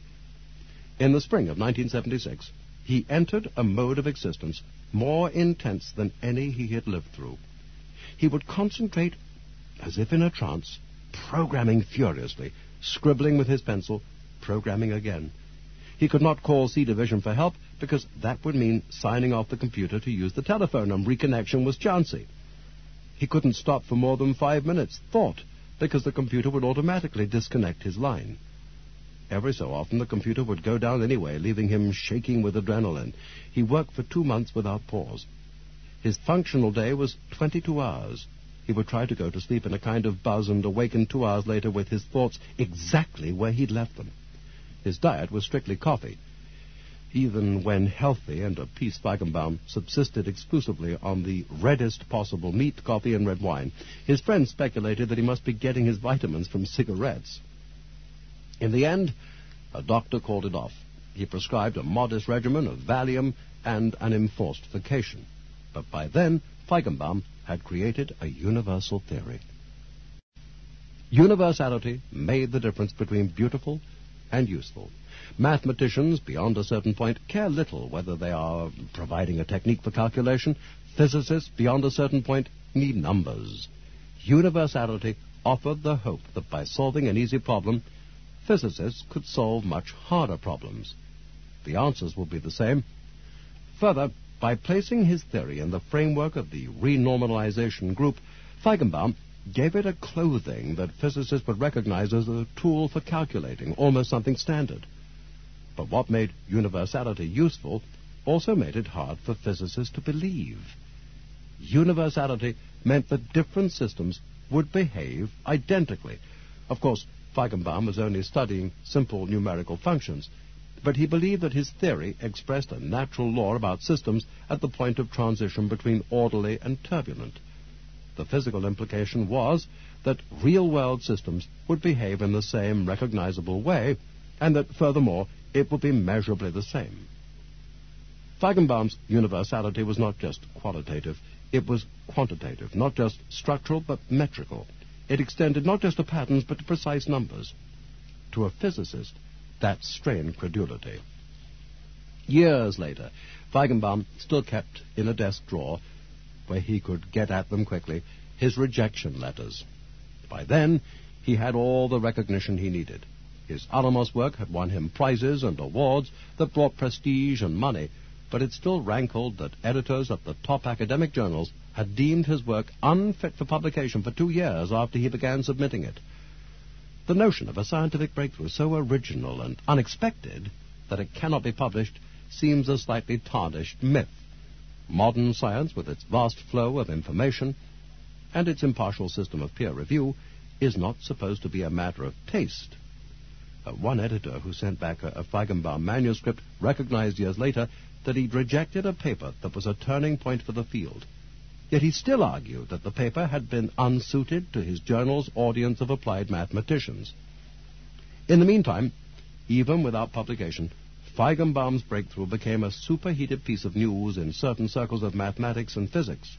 In the spring of 1976, he entered a mode of existence more intense than any he had lived through. He would concentrate, as if in a trance, programming furiously, scribbling with his pencil, programming again. He could not call C Division for help, because that would mean signing off the computer to use the telephone, and reconnection was chancy. He couldn't stop for more than 5 minutes, thought, because the computer would automatically disconnect his line. Every so often the computer would go down anyway, leaving him shaking with adrenaline. He worked for 2 months without pause. His functional day was 22 hours. He would try to go to sleep in a kind of buzz and awaken 2 hours later with his thoughts exactly where he'd left them. His diet was strictly coffee. Even when healthy and a peace Feigenbaum subsisted exclusively on the reddest possible meat, coffee, and red wine. His friends speculated that he must be getting his vitamins from cigarettes. In the end, a doctor called it off. He prescribed a modest regimen of Valium and an enforced vacation. But by then, Feigenbaum had created a universal theory. Universality made the difference between beautiful and useful. Mathematicians, beyond a certain point, care little whether they are providing a technique for calculation. Physicists, beyond a certain point, need numbers. Universality offered the hope that by solving an easy problem, physicists could solve much harder problems. The answers will be the same. Further, by placing his theory in the framework of the renormalization group, Feigenbaum gave it a clothing that physicists would recognize as a tool for calculating, almost something standard. But what made universality useful also made it hard for physicists to believe. Universality meant that different systems would behave identically. Of course, Feigenbaum was only studying simple numerical functions, but he believed that his theory expressed a natural law about systems at the point of transition between orderly and turbulent. The physical implication was that real-world systems would behave in the same recognizable way, and that, furthermore, it would be measurably the same. Feigenbaum's universality was not just qualitative, it was quantitative, not just structural, but metrical. It extended not just to patterns, but to precise numbers. To a physicist, that strained credulity. Years later, Feigenbaum still kept in a desk drawer, where he could get at them quickly, his rejection letters. By then, he had all the recognition he needed. His Alamos work had won him prizes and awards that brought prestige and money, but it still rankled that editors at the top academic journals had deemed his work unfit for publication for 2 years after he began submitting it. The notion of a scientific breakthrough so original and unexpected that it cannot be published seems a slightly tarnished myth. Modern science, with its vast flow of information and its impartial system of peer review, is not supposed to be a matter of taste. One editor who sent back a Feigenbaum manuscript recognized years later that he'd rejected a paper that was a turning point for the field. Yet he still argued that the paper had been unsuited to his journal's audience of applied mathematicians. In the meantime, even without publication, Feigenbaum's breakthrough became a superheated piece of news in certain circles of mathematics and physics.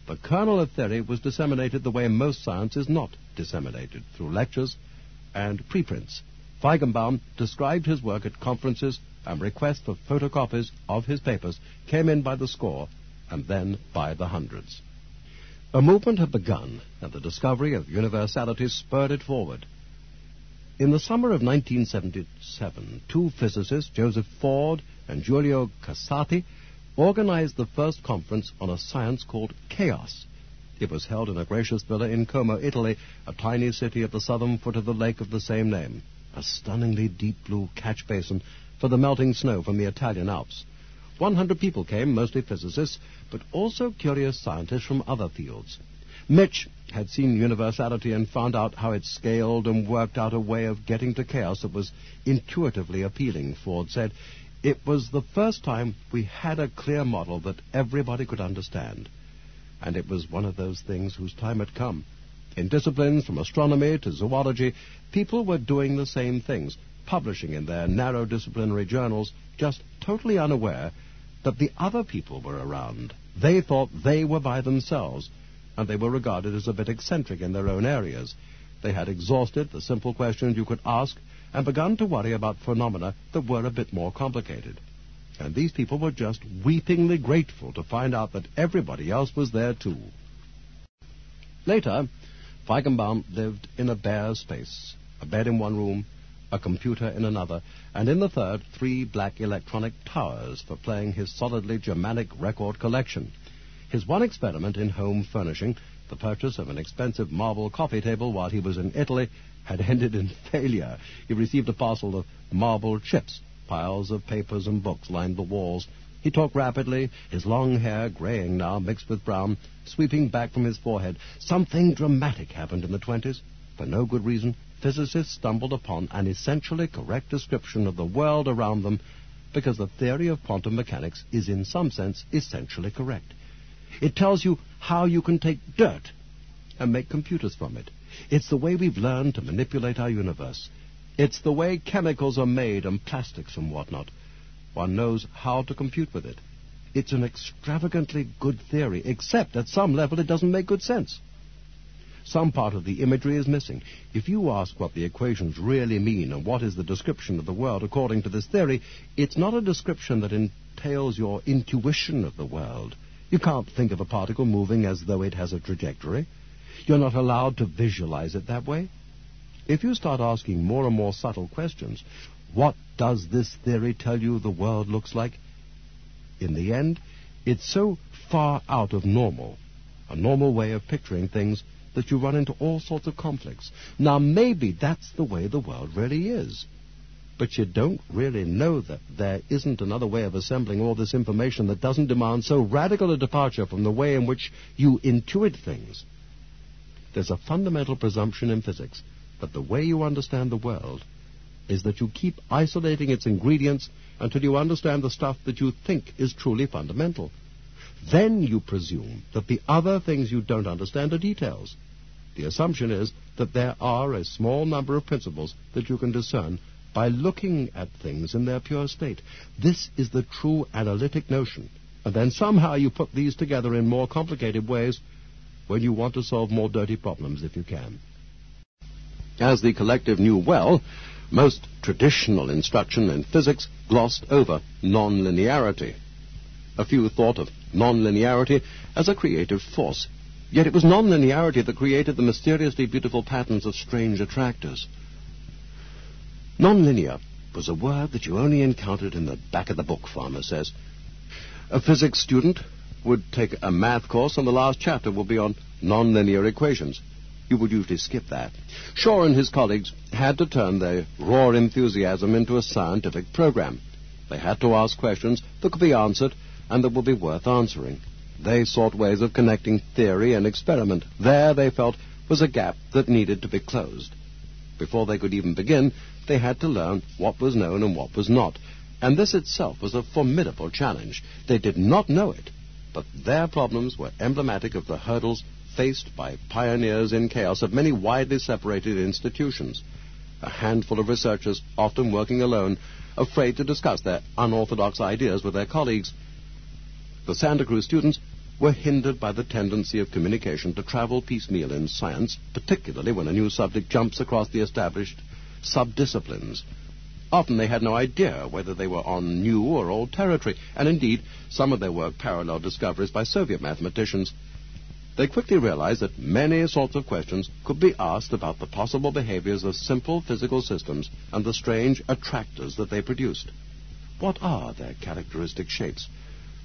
The kernel of theory was disseminated the way most science is not disseminated, through lectures and preprints. Feigenbaum described his work at conferences, and requests for photocopies of his papers came in by the score, and then by the hundreds. A movement had begun, and the discovery of universality spurred it forward. In the summer of 1977, 2 physicists, Joseph Ford and Giulio Casati, organized the first conference on a science called chaos. It was held in a gracious villa in Como, Italy, a tiny city at the southern foot of the lake of the same name, a stunningly deep blue catch basin for the melting snow from the Italian Alps. 100 people came, mostly physicists, but also curious scientists from other fields. Mitch had seen universality and found out how it scaled and worked out a way of getting to chaos that was intuitively appealing, Ford said. It was the first time we had a clear model that everybody could understand. And it was one of those things whose time had come. In disciplines from astronomy to zoology, people were doing the same things, publishing in their narrow disciplinary journals, just totally unaware that the other people were around. They thought they were by themselves, and they were regarded as a bit eccentric in their own areas. They had exhausted the simple questions you could ask and begun to worry about phenomena that were a bit more complicated. And these people were just weepingly grateful to find out that everybody else was there too. Later, Feigenbaum lived in a bare space, a bed in one room, a computer in another, and in the third, 3 black electronic towers for playing his solidly Germanic record collection. His one experiment in home furnishing, the purchase of an expensive marble coffee table while he was in Italy, had ended in failure. He received a parcel of marble chips. Piles of papers and books lined the walls. He talked rapidly, his long hair, graying now, mixed with brown, sweeping back from his forehead. Something dramatic happened in the 20s. For no good reason, physicists stumbled upon an essentially correct description of the world around them, because the theory of quantum mechanics is in some sense essentially correct. It tells you how you can take dirt and make computers from it. It's the way we've learned to manipulate our universe. It's the way chemicals are made and plastics and whatnot. One knows how to compute with it. It's an extravagantly good theory, except at some level it doesn't make good sense. Some part of the imagery is missing. If you ask what the equations really mean and what is the description of the world according to this theory, it's not a description that entails your intuition of the world. You can't think of a particle moving as though it has a trajectory. You're not allowed to visualize it that way. If you start asking more and more subtle questions, what does this theory tell you the world looks like? In the end, it's so far out of normal, a normal way of picturing things, that you run into all sorts of conflicts. Now, maybe that's the way the world really is. But you don't really know that there isn't another way of assembling all this information that doesn't demand so radical a departure from the way in which you intuit things. There's a fundamental presumption in physics that the way you understand the world is that you keep isolating its ingredients until you understand the stuff that you think is truly fundamental. Then you presume that the other things you don't understand are details. The assumption is that there are a small number of principles that you can discern by looking at things in their pure state. This is the true analytic notion. And then somehow you put these together in more complicated ways when you want to solve more dirty problems if you can. As the collective knew well, most traditional instruction in physics glossed over nonlinearity. A few thought of nonlinearity as a creative force, yet it was nonlinearity that created the mysteriously beautiful patterns of strange attractors. Nonlinear was a word that you only encountered in the back of the book, Farmer says. A physics student would take a math course, and the last chapter will be on nonlinear equations. You would usually skip that. Shaw and his colleagues had to turn their raw enthusiasm into a scientific program. They had to ask questions that could be answered and that would be worth answering. They sought ways of connecting theory and experiment. There, they felt, was a gap that needed to be closed. Before they could even begin, they had to learn what was known and what was not. And this itself was a formidable challenge. They did not know it, but their problems were emblematic of the hurdles faced by pioneers in chaos of many widely separated institutions. A handful of researchers, often working alone, afraid to discuss their unorthodox ideas with their colleagues. The Santa Cruz students were hindered by the tendency of communication to travel piecemeal in science, particularly when a new subject jumps across the established subdisciplines. Often they had no idea whether they were on new or old territory, and indeed some of their work paralleled discoveries by Soviet mathematicians. They quickly realized that many sorts of questions could be asked about the possible behaviors of simple physical systems and the strange attractors that they produced. What are their characteristic shapes?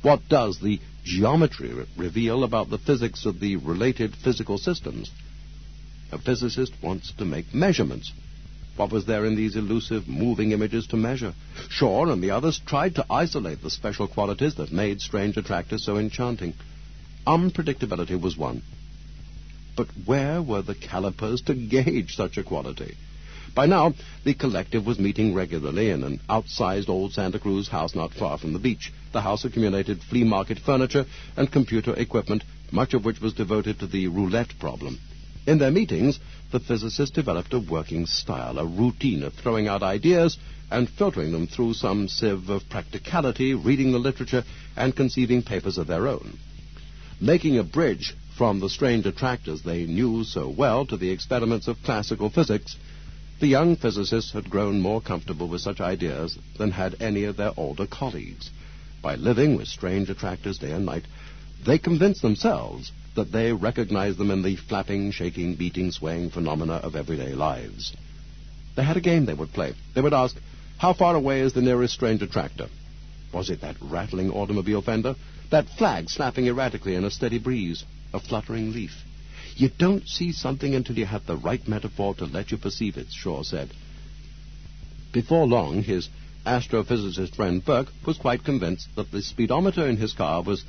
What does the geometry reveal about the physics of the related physical systems? A physicist wants to make measurements. What was there in these elusive, moving images to measure? Shaw and the others tried to isolate the special qualities that made strange attractors so enchanting. Unpredictability was one. But where were the calipers to gauge such a quality? By now, the collective was meeting regularly in an outsized old Santa Cruz house not far from the beach. The house accumulated flea market furniture and computer equipment, much of which was devoted to the roulette problem. In their meetings, the physicists developed a working style, a routine of throwing out ideas and filtering them through some sieve of practicality, reading the literature, and conceiving papers of their own. Making a bridge from the strange attractors they knew so well to the experiments of classical physics, the young physicists had grown more comfortable with such ideas than had any of their older colleagues. By living with strange attractors day and night, they convinced themselves that they recognized them in the flapping, shaking, beating, swaying phenomena of everyday lives. They had a game they would play. They would ask, how far away is the nearest strange attractor? Was it that rattling automobile fender? That flag snapping erratically in a steady breeze? A fluttering leaf? You don't see something until you have the right metaphor to let you perceive it, Shaw said. Before long, his astrophysicist friend Burke was quite convinced that the speedometer in his car was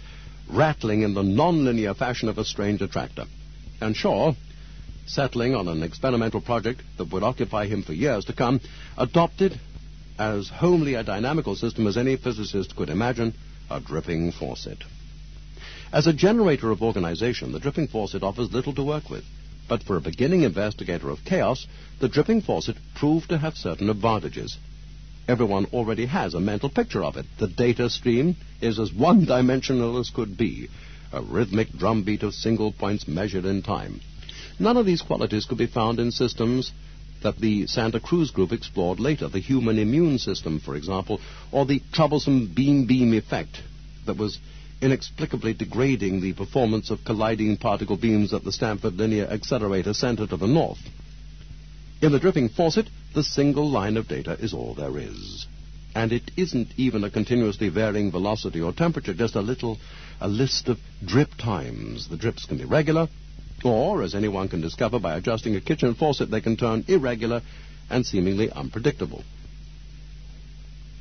rattling in the non-linear fashion of a strange attractor. And Shaw, settling on an experimental project that would occupy him for years to come, adopted, as homely a dynamical system as any physicist could imagine, a dripping faucet. As a generator of organization, the dripping faucet offers little to work with. But for a beginning investigator of chaos, the dripping faucet proved to have certain advantages. Everyone already has a mental picture of it. The data stream is as one-dimensional as could be, a rhythmic drumbeat of single points measured in time. None of these qualities could be found in systems that the Santa Cruz group explored later, the human immune system, for example, or the troublesome beam effect that was inexplicably degrading the performance of colliding particle beams at the Stanford Linear Accelerator Center to the north. In the dripping faucet, the single line of data is all there is. And it isn't even a continuously varying velocity or temperature, just a list of drip times. The drips can be regular, or, as anyone can discover by adjusting a kitchen faucet, they can turn irregular and seemingly unpredictable.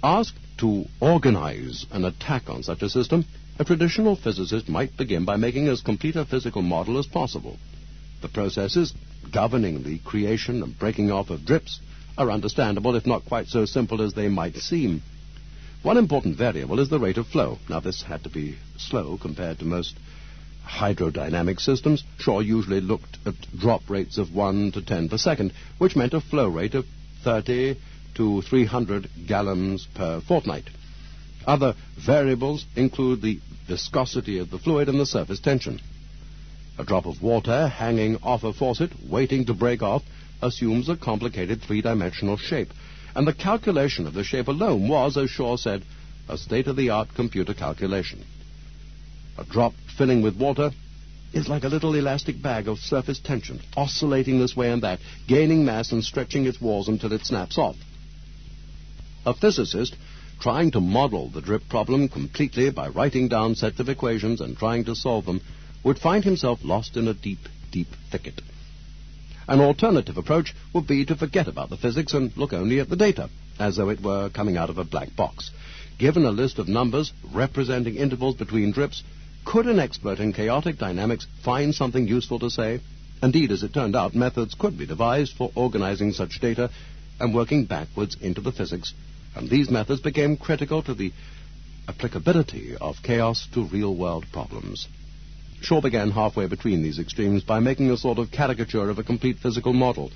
Asked to organize an attack on such a system, a traditional physicist might begin by making as complete a physical model as possible. The processes governing the creation and breaking off of drips are understandable, if not quite so simple as they might seem. One important variable is the rate of flow. Now, this had to be slow compared to most hydrodynamic systems. Shaw usually looked at drop rates of 1 to 10 per second, which meant a flow rate of 30 to 300 gallons per fortnight. Other variables include the viscosity of the fluid and the surface tension. A drop of water hanging off a faucet, waiting to break off, assumes a complicated three-dimensional shape, and the calculation of the shape alone was, as Shaw said, a state-of-the-art computer calculation. A drop filling with water is like a little elastic bag of surface tension, oscillating this way and that, gaining mass and stretching its walls until it snaps off. A physicist trying to model the drip problem completely by writing down sets of equations and trying to solve them would find himself lost in a deep, deep thicket. An alternative approach would be to forget about the physics and look only at the data, as though it were coming out of a black box. Given a list of numbers representing intervals between drips, could an expert in chaotic dynamics find something useful to say? Indeed, as it turned out, methods could be devised for organizing such data and working backwards into the physics, and these methods became critical to the applicability of chaos to real-world problems. Shaw began halfway between these extremes by making a sort of caricature of a complete physical model.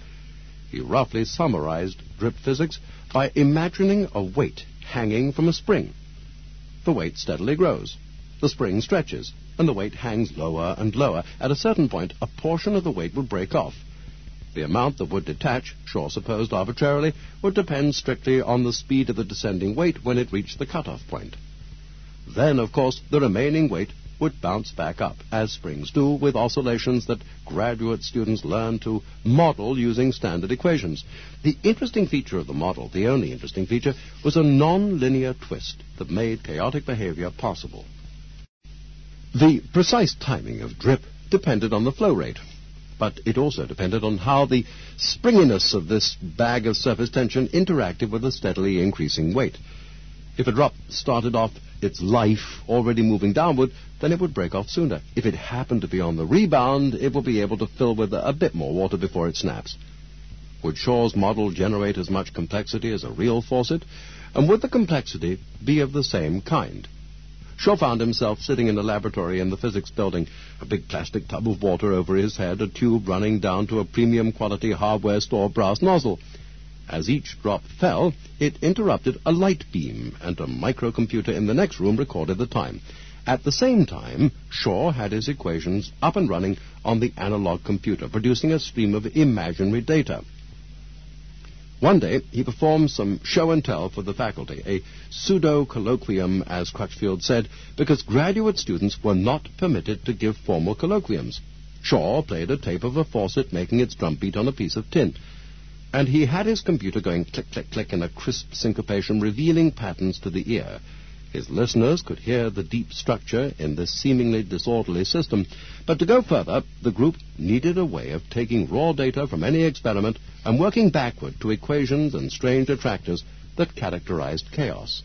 He roughly summarized drip physics by imagining a weight hanging from a spring. The weight steadily grows. The spring stretches, and the weight hangs lower and lower. At a certain point, a portion of the weight would break off. The amount that would detach, Shaw supposed arbitrarily, would depend strictly on the speed of the descending weight when it reached the cutoff point. Then, of course, the remaining weight would bounce back up, as springs do, with oscillations that graduate students learn to model using standard equations. The interesting feature of the model, the only interesting feature, was a non-linear twist that made chaotic behavior possible. The precise timing of drip depended on the flow rate, but it also depended on how the springiness of this bag of surface tension interacted with the steadily increasing weight. If a drop started off its life already moving downward, then it would break off sooner. If it happened to be on the rebound, it would be able to fill with a bit more water before it snaps. Would Shaw's model generate as much complexity as a real faucet? And would the complexity be of the same kind? Shaw found himself sitting in a laboratory in the physics building, a big plastic tub of water over his head, a tube running down to a premium quality hardware store brass nozzle. As each drop fell, it interrupted a light beam, and a microcomputer in the next room recorded the time. At the same time, Shaw had his equations up and running on the analog computer, producing a stream of imaginary data. One day, he performed some show and tell for the faculty, a pseudo-colloquium, as Crutchfield said, because graduate students were not permitted to give formal colloquiums. Shaw played a tape of a faucet making its drumbeat on a piece of tin, and he had his computer going click, click, click in a crisp syncopation, revealing patterns to the ear. His listeners could hear the deep structure in this seemingly disorderly system, but to go further, the group needed a way of taking raw data from any experiment and working backward to equations and strange attractors that characterized chaos.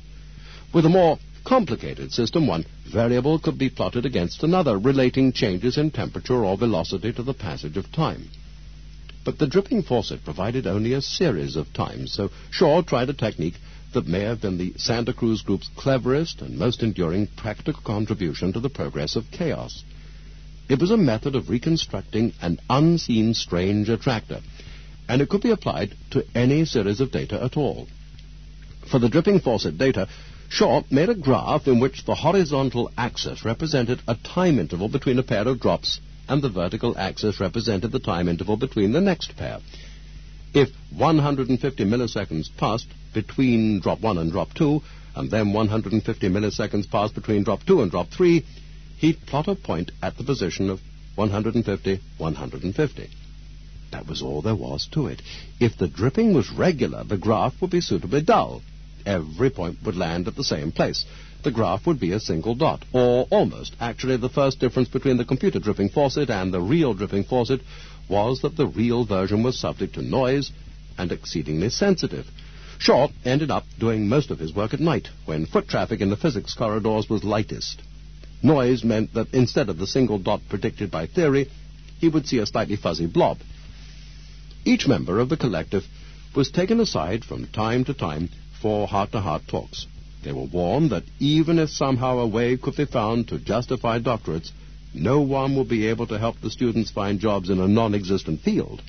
With a more complicated system, one variable could be plotted against another, relating changes in temperature or velocity to the passage of time. But the dripping faucet provided only a series of times, so Shaw tried a technique that may have been the Santa Cruz group's cleverest and most enduring practical contribution to the progress of chaos. It was a method of reconstructing an unseen strange attractor, and it could be applied to any series of data at all. For the dripping faucet data, Shaw made a graph in which the horizontal axis represented a time interval between a pair of drops, and the vertical axis represented the time interval between the next pair. If 150 milliseconds passed between drop 1 and drop 2, and then 150 milliseconds passed between drop 2 and drop 3, he'd plot a point at the position of 150, 150. That was all there was to it. If the dripping was regular, the graph would be suitably dull. Every point would land at the same place. The graph would be a single dot, or almost. Actually, the first difference between the computer dripping faucet and the real dripping faucet was that the real version was subject to noise and exceedingly sensitive. Shaw ended up doing most of his work at night, when foot traffic in the physics corridors was lightest. Noise meant that instead of the single dot predicted by theory, he would see a slightly fuzzy blob. Each member of the collective was taken aside from time to time for heart-to-heart talks. They were warned that even if somehow a way could be found to justify doctorates, no one will be able to help the students find jobs in a non-existent field.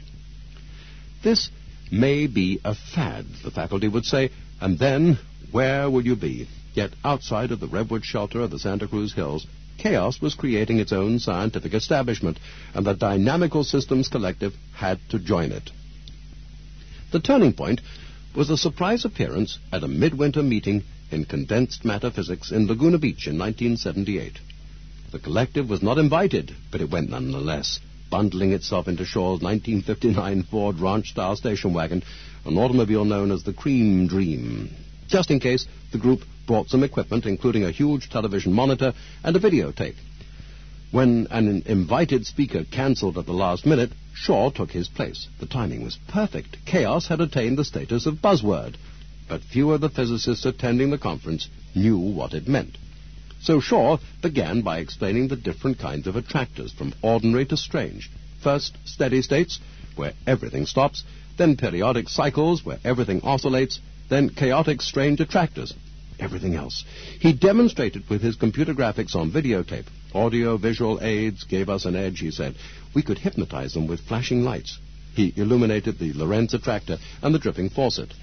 This may be a fad, the faculty would say, and then where will you be? Yet outside of the redwood shelter of the Santa Cruz Hills, chaos was creating its own scientific establishment, and the Dynamical Systems Collective had to join it. The turning point was a surprise appearance at a midwinter meeting in condensed matter physics in Laguna Beach in 1978. The collective was not invited, but it went nonetheless, bundling itself into Shaw's 1959 Ford ranch-style station wagon, an automobile known as the Cream Dream. Just in case, the group brought some equipment, including a huge television monitor and a videotape. When an invited speaker cancelled at the last minute, Shaw took his place. The timing was perfect. Chaos had attained the status of buzzword, but few of the physicists attending the conference knew what it meant. So Shaw began by explaining the different kinds of attractors, from ordinary to strange. First, steady states, where everything stops, then periodic cycles, where everything oscillates, then chaotic strange attractors, everything else. He demonstrated with his computer graphics on videotape. Audio-visual aids gave us an edge, he said. We could hypnotize them with flashing lights. He illuminated the Lorenz attractor and the dripping faucet.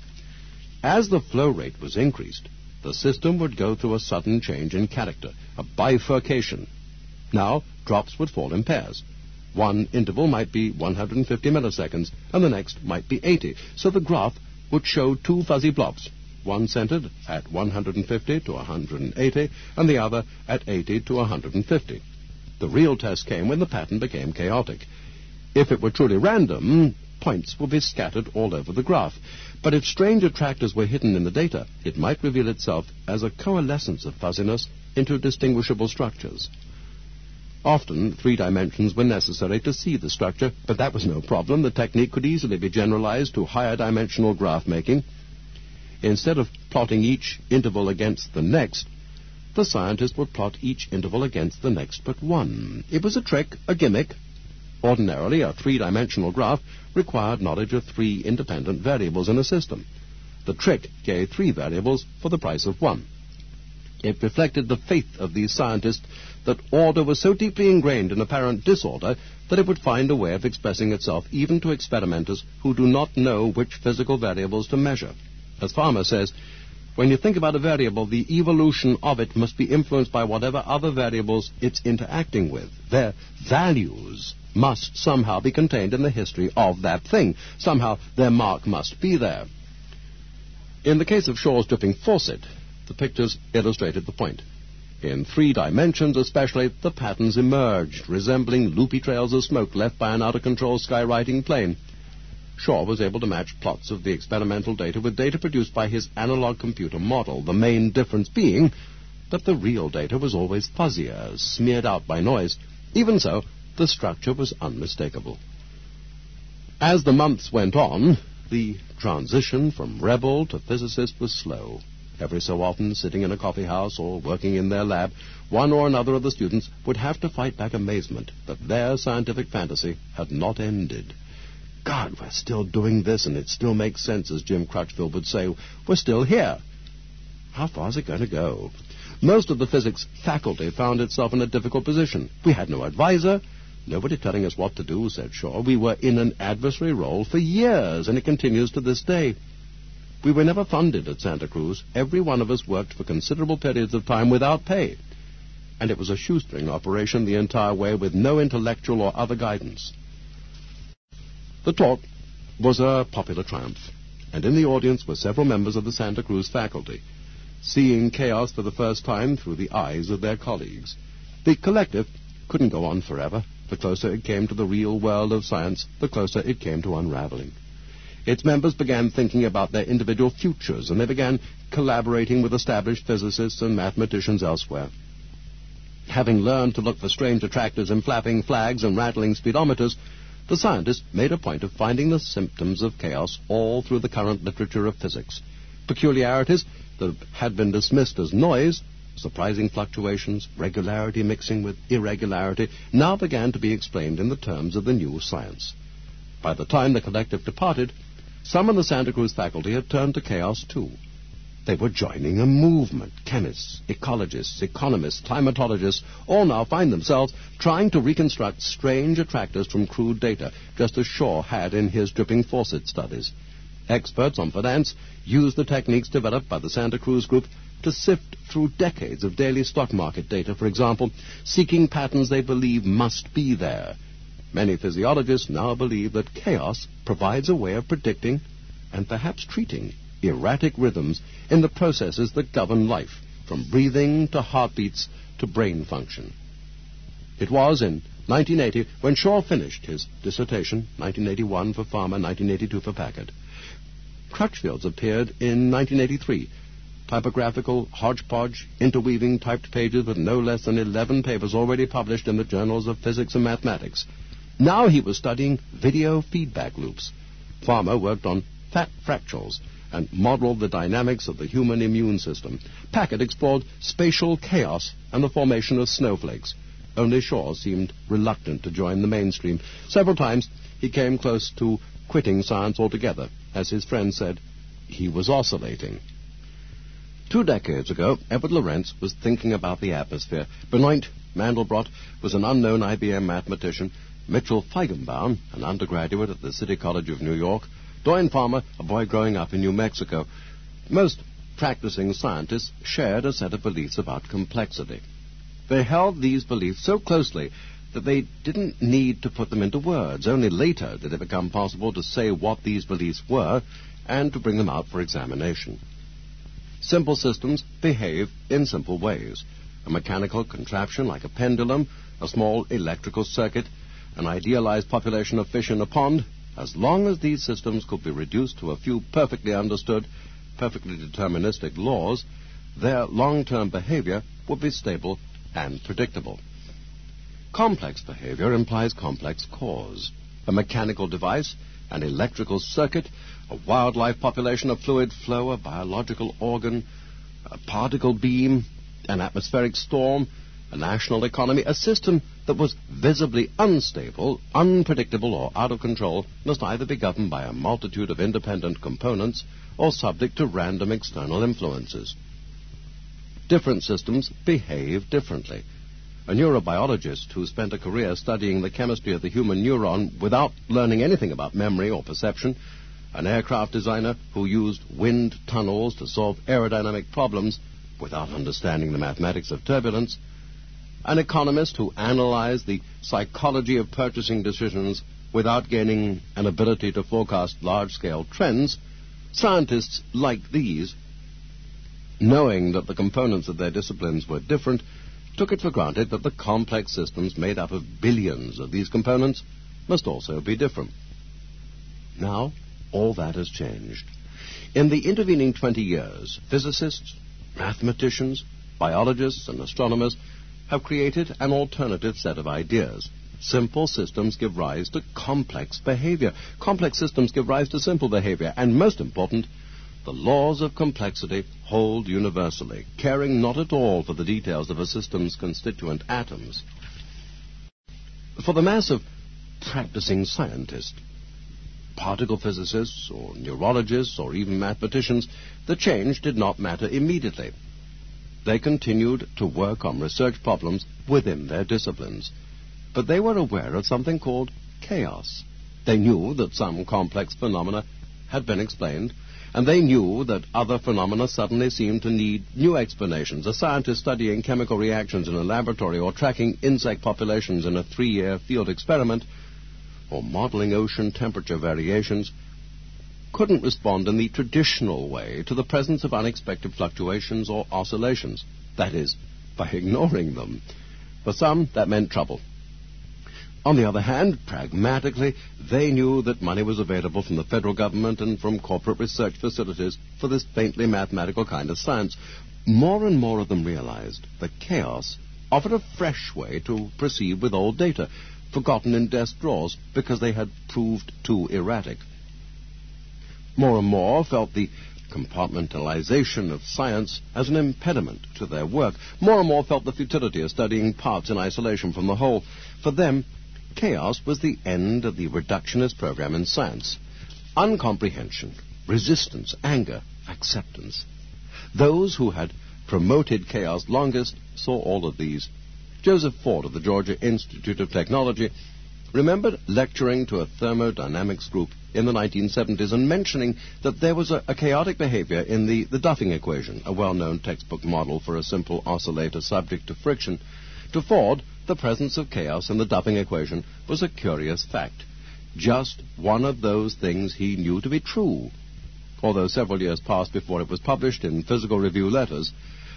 As the flow rate was increased, the system would go through a sudden change in character, a bifurcation. Now, drops would fall in pairs. One interval might be 150 milliseconds, and the next might be 80, so the graph would show two fuzzy blobs, one centered at 150 to 180, and the other at 80 to 150. The real test came when the pattern became chaotic. If it were truly random, points would be scattered all over the graph. But if strange attractors were hidden in the data, it might reveal itself as a coalescence of fuzziness into distinguishable structures. Often, 3 dimensions were necessary to see the structure, but that was no problem. The technique could easily be generalized to higher dimensional graph making. Instead of plotting each interval against the next, the scientist would plot each interval against the next but one. It was a trick, a gimmick. Ordinarily, a 3-dimensional graph required knowledge of 3 independent variables in a system. The trick gave 3 variables for the price of 1. It reflected the faith of these scientists that order was so deeply ingrained in apparent disorder that it would find a way of expressing itself even to experimenters who do not know which physical variables to measure. As Farmer says, when you think about a variable, the evolution of it must be influenced by whatever other variables it's interacting with. Their values must somehow be contained in the history of that thing. Somehow their mark must be there. In the case of Shaw's dripping faucet, the pictures illustrated the point. In 3 dimensions especially, the patterns emerged, resembling loopy trails of smoke left by an out-of-control skywriting plane. Shaw was able to match plots of the experimental data with data produced by his analog computer model, the main difference being that the real data was always fuzzier, smeared out by noise. Even so, the structure was unmistakable. As the months went on, the transition from rebel to physicist was slow. Every so often, sitting in a coffee house or working in their lab, one or another of the students would have to fight back amazement that their scientific fantasy had not ended. God, we're still doing this, and it still makes sense, as Jim Crutchfield would say. We're still here. How far is it going to go? Most of the physics faculty found itself in a difficult position. We had no advisor, nobody telling us what to do, said Shaw. We were in an adversary role for years, and it continues to this day. We were never funded at Santa Cruz. Every one of us worked for considerable periods of time without pay. And it was a shoestring operation the entire way with no intellectual or other guidance. The talk was a popular triumph, and in the audience were several members of the Santa Cruz faculty, seeing chaos for the first time through the eyes of their colleagues. The collective couldn't go on forever. The closer it came to the real world of science, the closer it came to unraveling. Its members began thinking about their individual futures, and they began collaborating with established physicists and mathematicians elsewhere. Having learned to look for strange attractors in flapping flags and rattling speedometers, the scientists made a point of finding the symptoms of chaos all through the current literature of physics. Peculiarities that had been dismissed as noise, surprising fluctuations, regularity mixing with irregularity, now began to be explained in the terms of the new science. By the time the collective departed, some in the Santa Cruz faculty had turned to chaos too. They were joining a movement. Chemists, ecologists, economists, climatologists all now find themselves trying to reconstruct strange attractors from crude data, just as Shaw had in his dripping faucet studies. Experts on finance use the techniques developed by the Santa Cruz group to sift through decades of daily stock market data, for example, seeking patterns they believe must be there. Many physiologists now believe that chaos provides a way of predicting and perhaps treating erratic rhythms in the processes that govern life, from breathing to heartbeats to brain function. It was in 1980 when Shaw finished his dissertation, 1981 for Farmer, 1982 for Packard. Crutchfield's appeared in 1983, typographical hodgepodge, interweaving typed pages with no less than 11 papers already published in the journals of physics and mathematics. Now he was studying video feedback loops. Farmer worked on fat fractals and modeled the dynamics of the human immune system. Packard explored spatial chaos and the formation of snowflakes. Only Shaw seemed reluctant to join the mainstream. Several times he came close to quitting science altogether. As his friend said, he was oscillating. 2 decades ago, Edward Lorenz was thinking about the atmosphere. Benoit Mandelbrot was an unknown IBM mathematician. Mitchell Feigenbaum, an undergraduate at the City College of New York. Doyne Farmer, a boy growing up in New Mexico. Most practicing scientists shared a set of beliefs about complexity. They held these beliefs so closely that they didn't need to put them into words. Only later did it become possible to say what these beliefs were and to bring them out for examination. Simple systems behave in simple ways. A mechanical contraption like a pendulum, a small electrical circuit, an idealized population of fish in a pond, as long as these systems could be reduced to a few perfectly understood, perfectly deterministic laws, their long-term behavior would be stable and predictable. Complex behavior implies complex cause. A mechanical device, an electrical circuit, a wildlife population, a fluid flow, a biological organ, a particle beam, an atmospheric storm, a national economy, a system that was visibly unstable, unpredictable, or out of control must either be governed by a multitude of independent components or subject to random external influences. Different systems behave differently. A neurobiologist who spent a career studying the chemistry of the human neuron without learning anything about memory or perception, an aircraft designer who used wind tunnels to solve aerodynamic problems without understanding the mathematics of turbulence, an economist who analyzed the psychology of purchasing decisions without gaining an ability to forecast large-scale trends, scientists like these, knowing that the components of their disciplines were different, took it for granted that the complex systems made up of billions of these components must also be different. Now, all that has changed. In the intervening 20 years, physicists, mathematicians, biologists, and astronomers have created an alternative set of ideas. Simple systems give rise to complex behavior. Complex systems give rise to simple behavior. And most important, the laws of complexity hold universally, caring not at all for the details of a system's constituent atoms. For the mass of practicing scientists, particle physicists or neurologists or even mathematicians, the change did not matter immediately. They continued to work on research problems within their disciplines. But they were aware of something called chaos. They knew that some complex phenomena had been explained, and they knew that other phenomena suddenly seemed to need new explanations. A scientist studying chemical reactions in a laboratory or tracking insect populations in a 3-year field experiment or modeling ocean temperature variations couldn't respond in the traditional way to the presence of unexpected fluctuations or oscillations. That is, by ignoring them. For some, that meant trouble. On the other hand, pragmatically, they knew that money was available from the federal government and from corporate research facilities for this faintly mathematical kind of science. More and more of them realized that chaos offered a fresh way to proceed with old data, forgotten in desk drawers because they had proved too erratic. More and more felt the compartmentalization of science as an impediment to their work. More and more felt the futility of studying parts in isolation from the whole. For them, chaos was the end of the reductionist program in science. Uncomprehension, resistance, anger, acceptance. Those who had promoted chaos longest saw all of these. Joseph Ford of the Georgia Institute of Technology remembered lecturing to a thermodynamics group in the 1970s and mentioning that there was a chaotic behavior in the Duffing equation, a well-known textbook model for a simple oscillator subject to friction. To Ford, the presence of chaos in the Duffing equation was a curious fact, just one of those things he knew to be true, although several years passed before it was published in Physical Review letters.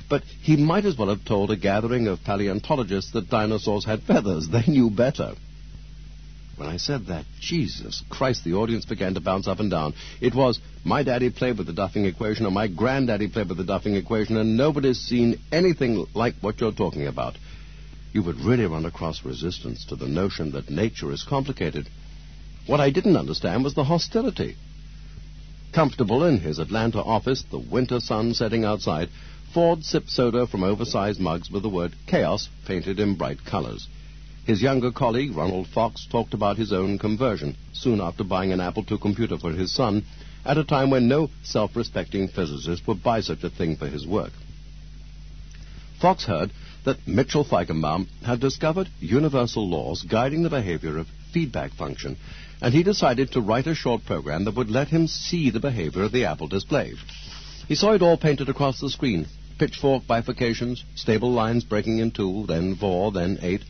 But he might as well have told a gathering of paleontologists that dinosaurs had feathers. They knew better. When I said that, Jesus Christ, the audience began to bounce up and down. It was, my daddy played with the Duffing equation, or my granddaddy played with the Duffing equation, and nobody's seen anything like what you're talking about. You would really run across resistance to the notion that nature is complicated. What I didn't understand was the hostility. Comfortable in his Atlanta office, the winter sun setting outside, Ford sipped soda from oversized mugs with the word chaos painted in bright colors. His younger colleague, Ronald Fox, talked about his own conversion, soon after buying an Apple II computer for his son, at a time when no self-respecting physicist would buy such a thing for his work. Fox heard that Mitchell Feigenbaum had discovered universal laws guiding the behavior of feedback function, and he decided to write a short program that would let him see the behavior of the Apple display. He saw it all painted across the screen, pitchfork bifurcations, stable lines breaking in 2, then 4, then 8,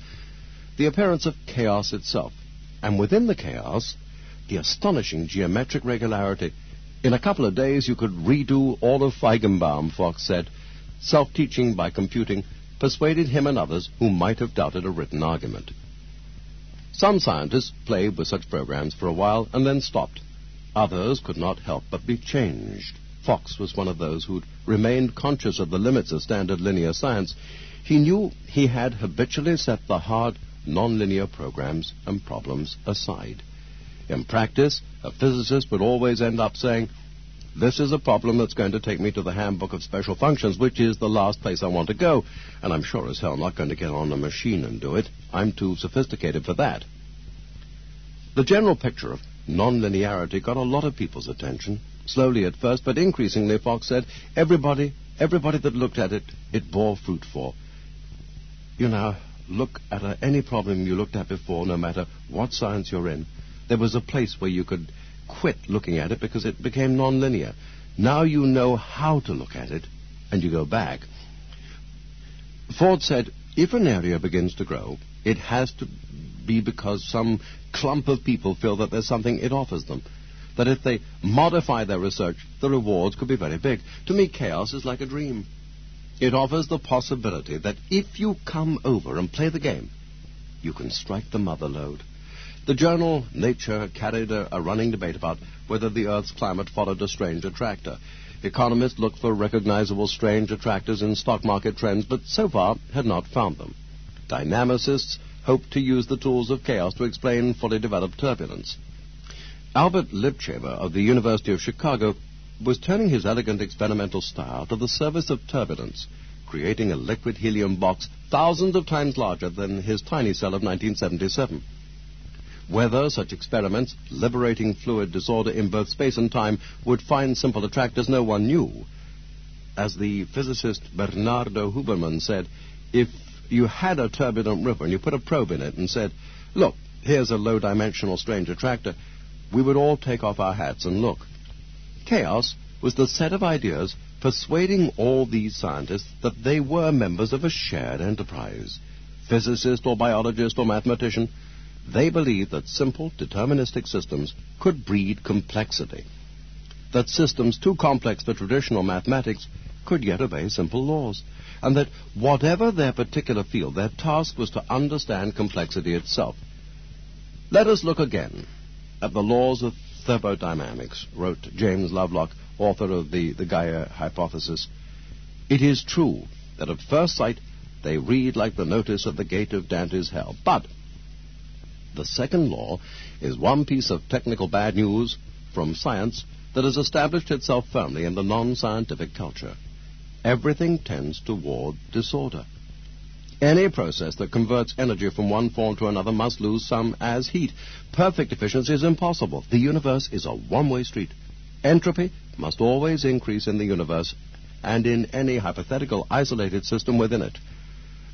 the appearance of chaos itself, and within the chaos, the astonishing geometric regularity. In a couple of days you could redo all of Feigenbaum, Fox said. Self-teaching by computing persuaded him and others who might have doubted a written argument. Some scientists played with such programs for a while and then stopped. Others could not help but be changed. Fox was one of those who'd remained conscious of the limits of standard linear science. He knew he had habitually set the hard, non-linear programs and problems aside. In practice, a physicist would always end up saying, "This is a problem that's going to take me to the handbook of special functions, which is the last place I want to go, and I'm sure as hell not going to get on a machine and do it. I'm too sophisticated for that." The general picture of non-linearity got a lot of people's attention. Slowly at first, but increasingly, Fox said, everybody Everybody that looked at it, it bore fruit for. You now look at any problem you looked at before, no matter what science you're in. There was a place where you could quit looking at it because it became nonlinear. Now you know how to look at it, and you go back. Ford said, if an area begins to grow, it has to be because some clump of people feel that there's something it offers them. That if they modify their research, the rewards could be very big. To me, chaos is like a dream. It offers the possibility that if you come over and play the game, you can strike the mother lode. The journal Nature carried a running debate about whether the Earth's climate followed a strange attractor. Economists looked for recognizable strange attractors in stock market trends, but so far had not found them. Dynamicists hoped to use the tools of chaos to explain fully developed turbulence. Albert Lipshaver of the University of Chicago was turning his elegant experimental style to the service of turbulence, creating a liquid helium box thousands of times larger than his tiny cell of 1977. Whether such experiments, liberating fluid disorder in both space and time, would find simple attractors, no one knew. As the physicist Bernardo Huberman said, if you had a turbulent river and you put a probe in it and said, look, here's a low-dimensional strange attractor, we would all take off our hats and look. Chaos was the set of ideas persuading all these scientists that they were members of a shared enterprise. Physicist or biologist or mathematician, they believed that simple, deterministic systems could breed complexity, that systems too complex for traditional mathematics could yet obey simple laws, and that whatever their particular field, their task was to understand complexity itself. Let us look again at the laws of thermodynamics, wrote James Lovelock, author of the Gaia hypothesis. It is true that at first sight they read like the notice at the gate of Dante's hell, but the second law is one piece of technical bad news from science that has established itself firmly in the non-scientific culture. Everything tends toward disorder. Any process that converts energy from one form to another must lose some as heat. Perfect efficiency is impossible. The universe is a one-way street. Entropy must always increase in the universe and in any hypothetical isolated system within it.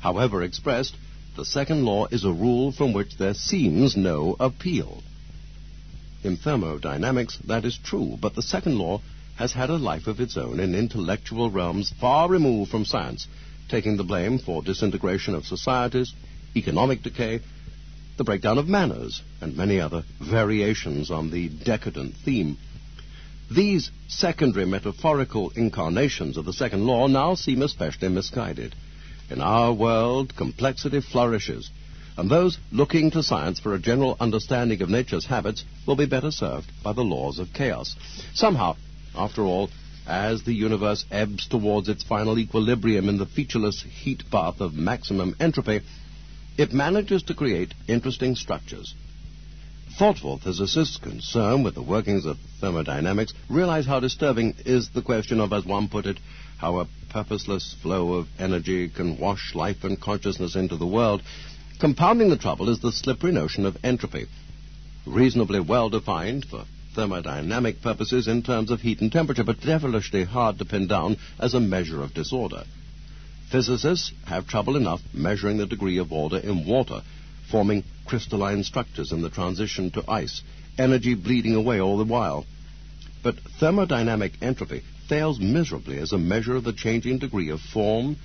However expressed, the second law is a rule from which there seems no appeal. In thermodynamics, that is true, but the second law has had a life of its own in intellectual realms far removed from science, taking the blame for disintegration of societies, economic decay, the breakdown of manners, and many other variations on the decadent theme. These secondary metaphorical incarnations of the second law now seem especially misguided. In our world, complexity flourishes, and those looking to science for a general understanding of nature's habits will be better served by the laws of chaos. Somehow, after all, as the universe ebbs towards its final equilibrium in the featureless heat bath of maximum entropy, it manages to create interesting structures. Thoughtful physicists concerned with the workings of thermodynamics realize how disturbing is the question of, as one put it, how a purposeless flow of energy can wash life and consciousness into the world. Compounding the trouble is the slippery notion of entropy, reasonably well defined for thermodynamic purposes in terms of heat and temperature, but devilishly hard to pin down as a measure of disorder. Physicists have trouble enough measuring the degree of order in water, forming crystalline structures in the transition to ice, energy bleeding away all the while. But thermodynamic entropy fails miserably as a measure of the changing degree of form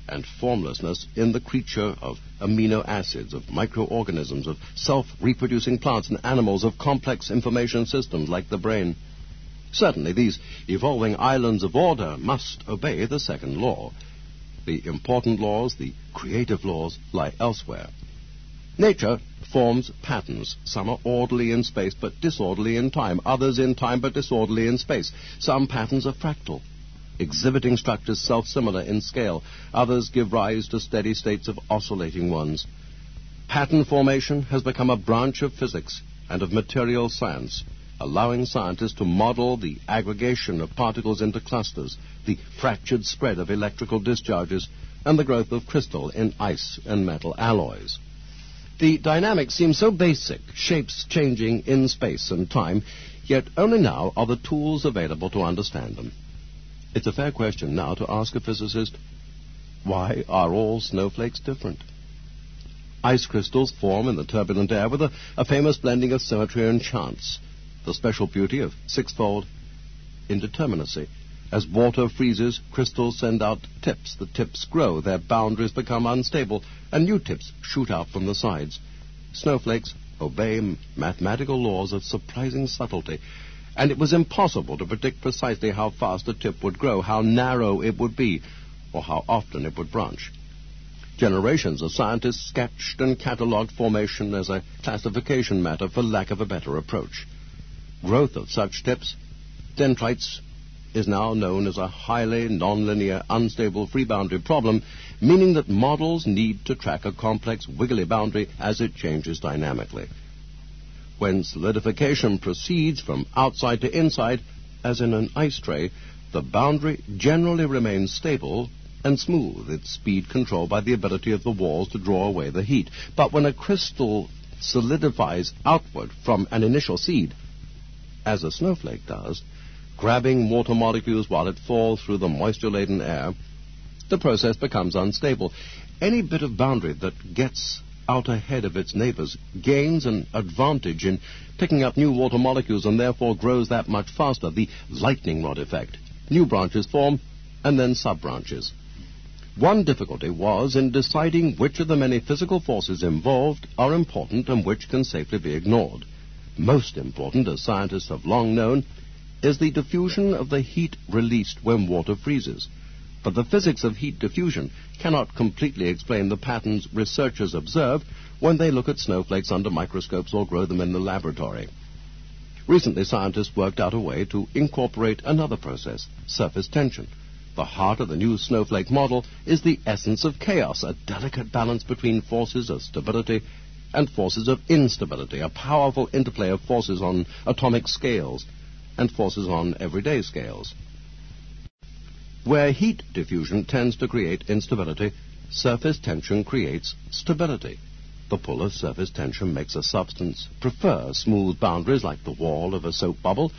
and formlessness in the creature of amino acids, of microorganisms, of self-reproducing plants and animals, of complex information systems like the brain. Certainly, these evolving islands of order must obey the second law. The important laws, the creative laws, lie elsewhere. Nature forms patterns. Some are orderly in space but disorderly in time, others in time but disorderly in space. Some patterns are fractal, exhibiting structures self-similar in scale. Others give rise to steady states of oscillating ones. Pattern formation has become a branch of physics and of material science, allowing scientists to model the aggregation of particles into clusters, the fractured spread of electrical discharges, and the growth of crystal in ice and metal alloys. The dynamics seem so basic, shapes changing in space and time, yet only now are the tools available to understand them. It's a fair question now to ask a physicist, why are all snowflakes different? Ice crystals form in the turbulent air with a famous blending of symmetry and chance, the special beauty of sixfold indeterminacy. As water freezes, crystals send out tips. The tips grow, their boundaries become unstable, and new tips shoot out from the sides. Snowflakes obey mathematical laws of surprising subtlety, and it was impossible to predict precisely how fast a tip would grow, how narrow it would be, or how often it would branch. Generations of scientists sketched and catalogued formation as a classification matter for lack of a better approach. Growth of such tips, dendrites, is now known as a highly nonlinear, unstable free boundary problem, meaning that models need to track a complex, wiggly boundary as it changes dynamically. When solidification proceeds from outside to inside, as in an ice tray, the boundary generally remains stable and smooth, its speed controlled by the ability of the walls to draw away the heat. But when a crystal solidifies outward from an initial seed, as a snowflake does, grabbing water molecules while it falls through the moisture-laden air, the process becomes unstable. Any bit of boundary that gets out ahead of its neighbors gains an advantage in picking up new water molecules and therefore grows that much faster, the lightning rod effect. New branches form and then sub-branches. One difficulty was in deciding which of the many physical forces involved are important and which can safely be ignored. Most important, as scientists have long known, is the diffusion of the heat released when water freezes. But the physics of heat diffusion cannot completely explain the patterns researchers observe when they look at snowflakes under microscopes or grow them in the laboratory. Recently, scientists worked out a way to incorporate another process, surface tension. The heart of the new snowflake model is the essence of chaos, a delicate balance between forces of stability and forces of instability, a powerful interplay of forces on atomic scales and forces on everyday scales. Where heat diffusion tends to create instability, surface tension creates stability. The pull of surface tension makes a substance prefer smooth boundaries like the wall of a soap bubble.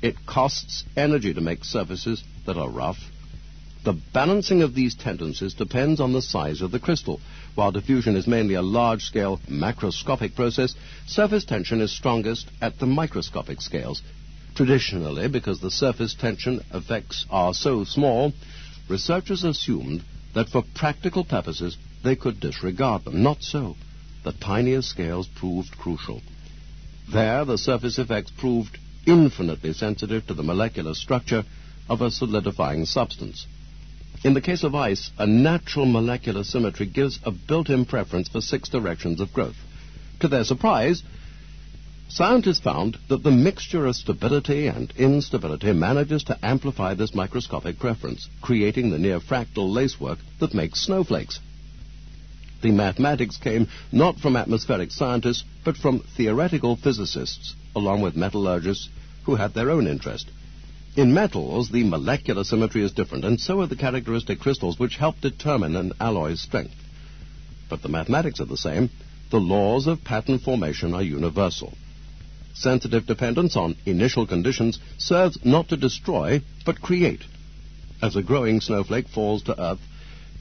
It costs energy to make surfaces that are rough. The balancing of these tendencies depends on the size of the crystal. While diffusion is mainly a large-scale macroscopic process, surface tension is strongest at the microscopic scales. Traditionally, because the surface tension effects are so small, researchers assumed that for practical purposes they could disregard them. Not so. The tiniest scales proved crucial. There, the surface effects proved infinitely sensitive to the molecular structure of a solidifying substance. In the case of ice, a natural molecular symmetry gives a built-in preference for 6 directions of growth. To their surprise, scientists found that the mixture of stability and instability manages to amplify this microscopic preference, creating the near fractal lacework that makes snowflakes. The mathematics came not from atmospheric scientists, but from theoretical physicists, along with metallurgists who had their own interest. In metals, the molecular symmetry is different, and so are the characteristic crystals which help determine an alloy's strength. But the mathematics are the same. The laws of pattern formation are universal. Sensitive dependence on initial conditions serves not to destroy, but create. As a growing snowflake falls to earth,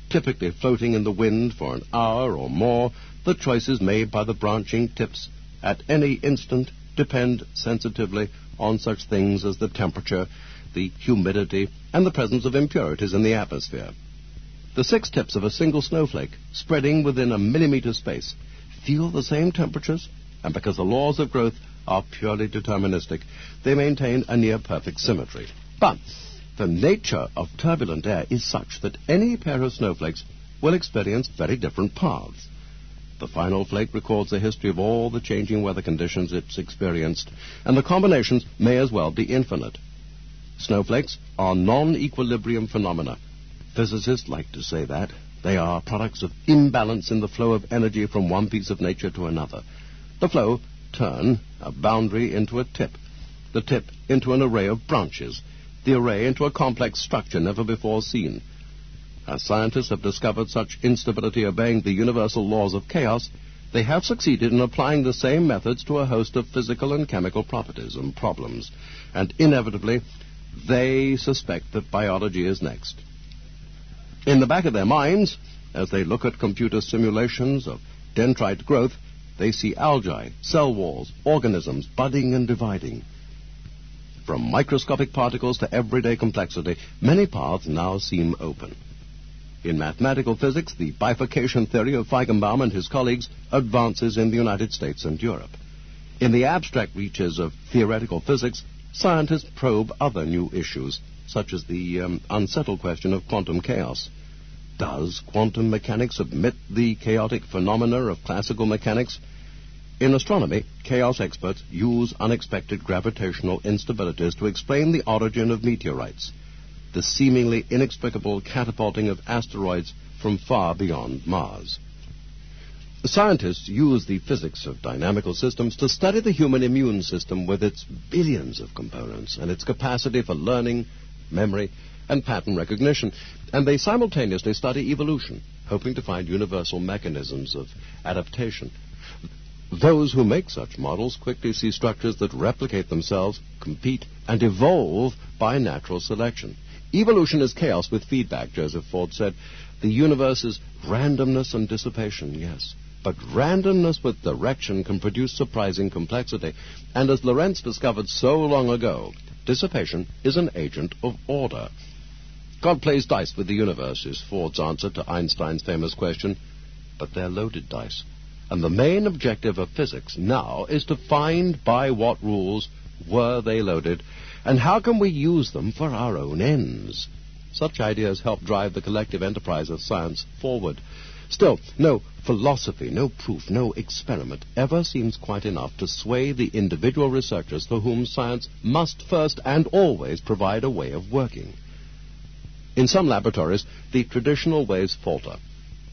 typically floating in the wind for an hour or more, the choices made by the branching tips at any instant depend sensitively on such things as the temperature, the humidity, and the presence of impurities in the atmosphere. The 6 tips of a single snowflake, spreading within a millimeter space, feel the same temperatures, and because the laws of growth are purely deterministic, they maintain a near-perfect symmetry. But the nature of turbulent air is such that any pair of snowflakes will experience very different paths. The final flake records the history of all the changing weather conditions it's experienced, and the combinations may as well be infinite. Snowflakes are non-equilibrium phenomena. Physicists like to say that. They are products of imbalance in the flow of energy from one piece of nature to another. The flow turn a boundary into a tip, the tip into an array of branches, the array into a complex structure never before seen. As scientists have discovered such instability obeying the universal laws of chaos, they have succeeded in applying the same methods to a host of physical and chemical properties and problems. And inevitably, They suspect that biology is next. In the back of their minds, as they look at computer simulations of dendrite growth, they see algae, cell walls, organisms budding and dividing. From microscopic particles to everyday complexity, many paths now seem open. In mathematical physics, the bifurcation theory of Feigenbaum and his colleagues advances in the United States and Europe. In the abstract reaches of theoretical physics, scientists probe other new issues, such as the unsettled question of quantum chaos. Does quantum mechanics admit the chaotic phenomena of classical mechanics? In astronomy, chaos experts use unexpected gravitational instabilities to explain the origin of meteorites, the seemingly inexplicable catapulting of asteroids from far beyond Mars. Scientists use the physics of dynamical systems to study the human immune system with its billions of components and its capacity for learning, memory, and pattern recognition, and they simultaneously study evolution, hoping to find universal mechanisms of adaptation. Those who make such models quickly see structures that replicate themselves, compete, and evolve by natural selection. Evolution is chaos with feedback, Joseph Ford said. The universe is randomness and dissipation, yes. But randomness with direction can produce surprising complexity. And as Lorenz discovered so long ago, dissipation is an agent of order. God plays dice with the universe, is Ford's answer to Einstein's famous question. But they're loaded dice. And the main objective of physics now is to find by what rules were they loaded, and how can we use them for our own ends. Such ideas help drive the collective enterprise of science forward. Still, no philosophy, no proof, no experiment ever seems quite enough to sway the individual researchers for whom science must first and always provide a way of working. In some laboratories, the traditional ways falter.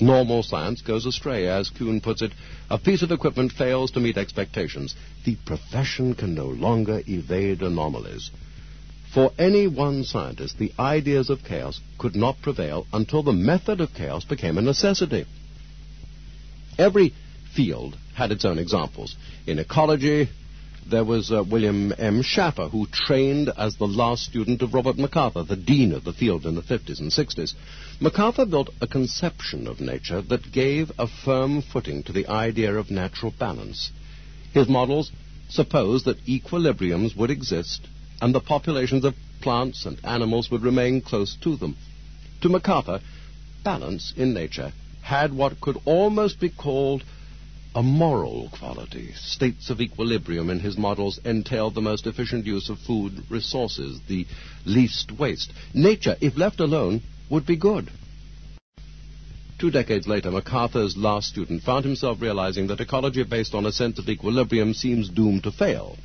Normal science goes astray. As Kuhn puts it, a piece of equipment fails to meet expectations. The profession can no longer evade anomalies. For any one scientist, the ideas of chaos could not prevail until the method of chaos became a necessity. Every field had its own examples. In ecology, there was William M. Schaffer, who trained as the last student of Robert MacArthur, the dean of the field in the 50s and 60s. MacArthur built a conception of nature that gave a firm footing to the idea of natural balance. His models supposed that equilibriums would exist and the populations of plants and animals would remain close to them. To MacArthur, balance in nature had what could almost be called a moral quality. States of equilibrium in his models entailed the most efficient use of food resources, the least waste. Nature, if left alone, would be good. 2 decades later, MacArthur's last student found himself realizing that ecology based on a sense of equilibrium seems doomed to fail.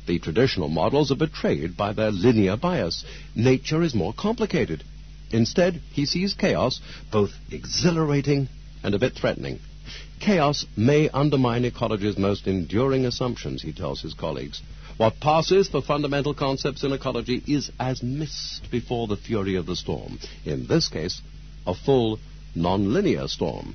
The traditional models are betrayed by their linear bias. Nature is more complicated. Instead, he sees chaos both exhilarating and a bit threatening. Chaos may undermine ecology's most enduring assumptions, he tells his colleagues. What passes for fundamental concepts in ecology is as mist before the fury of the storm. In this case, a full nonlinear storm.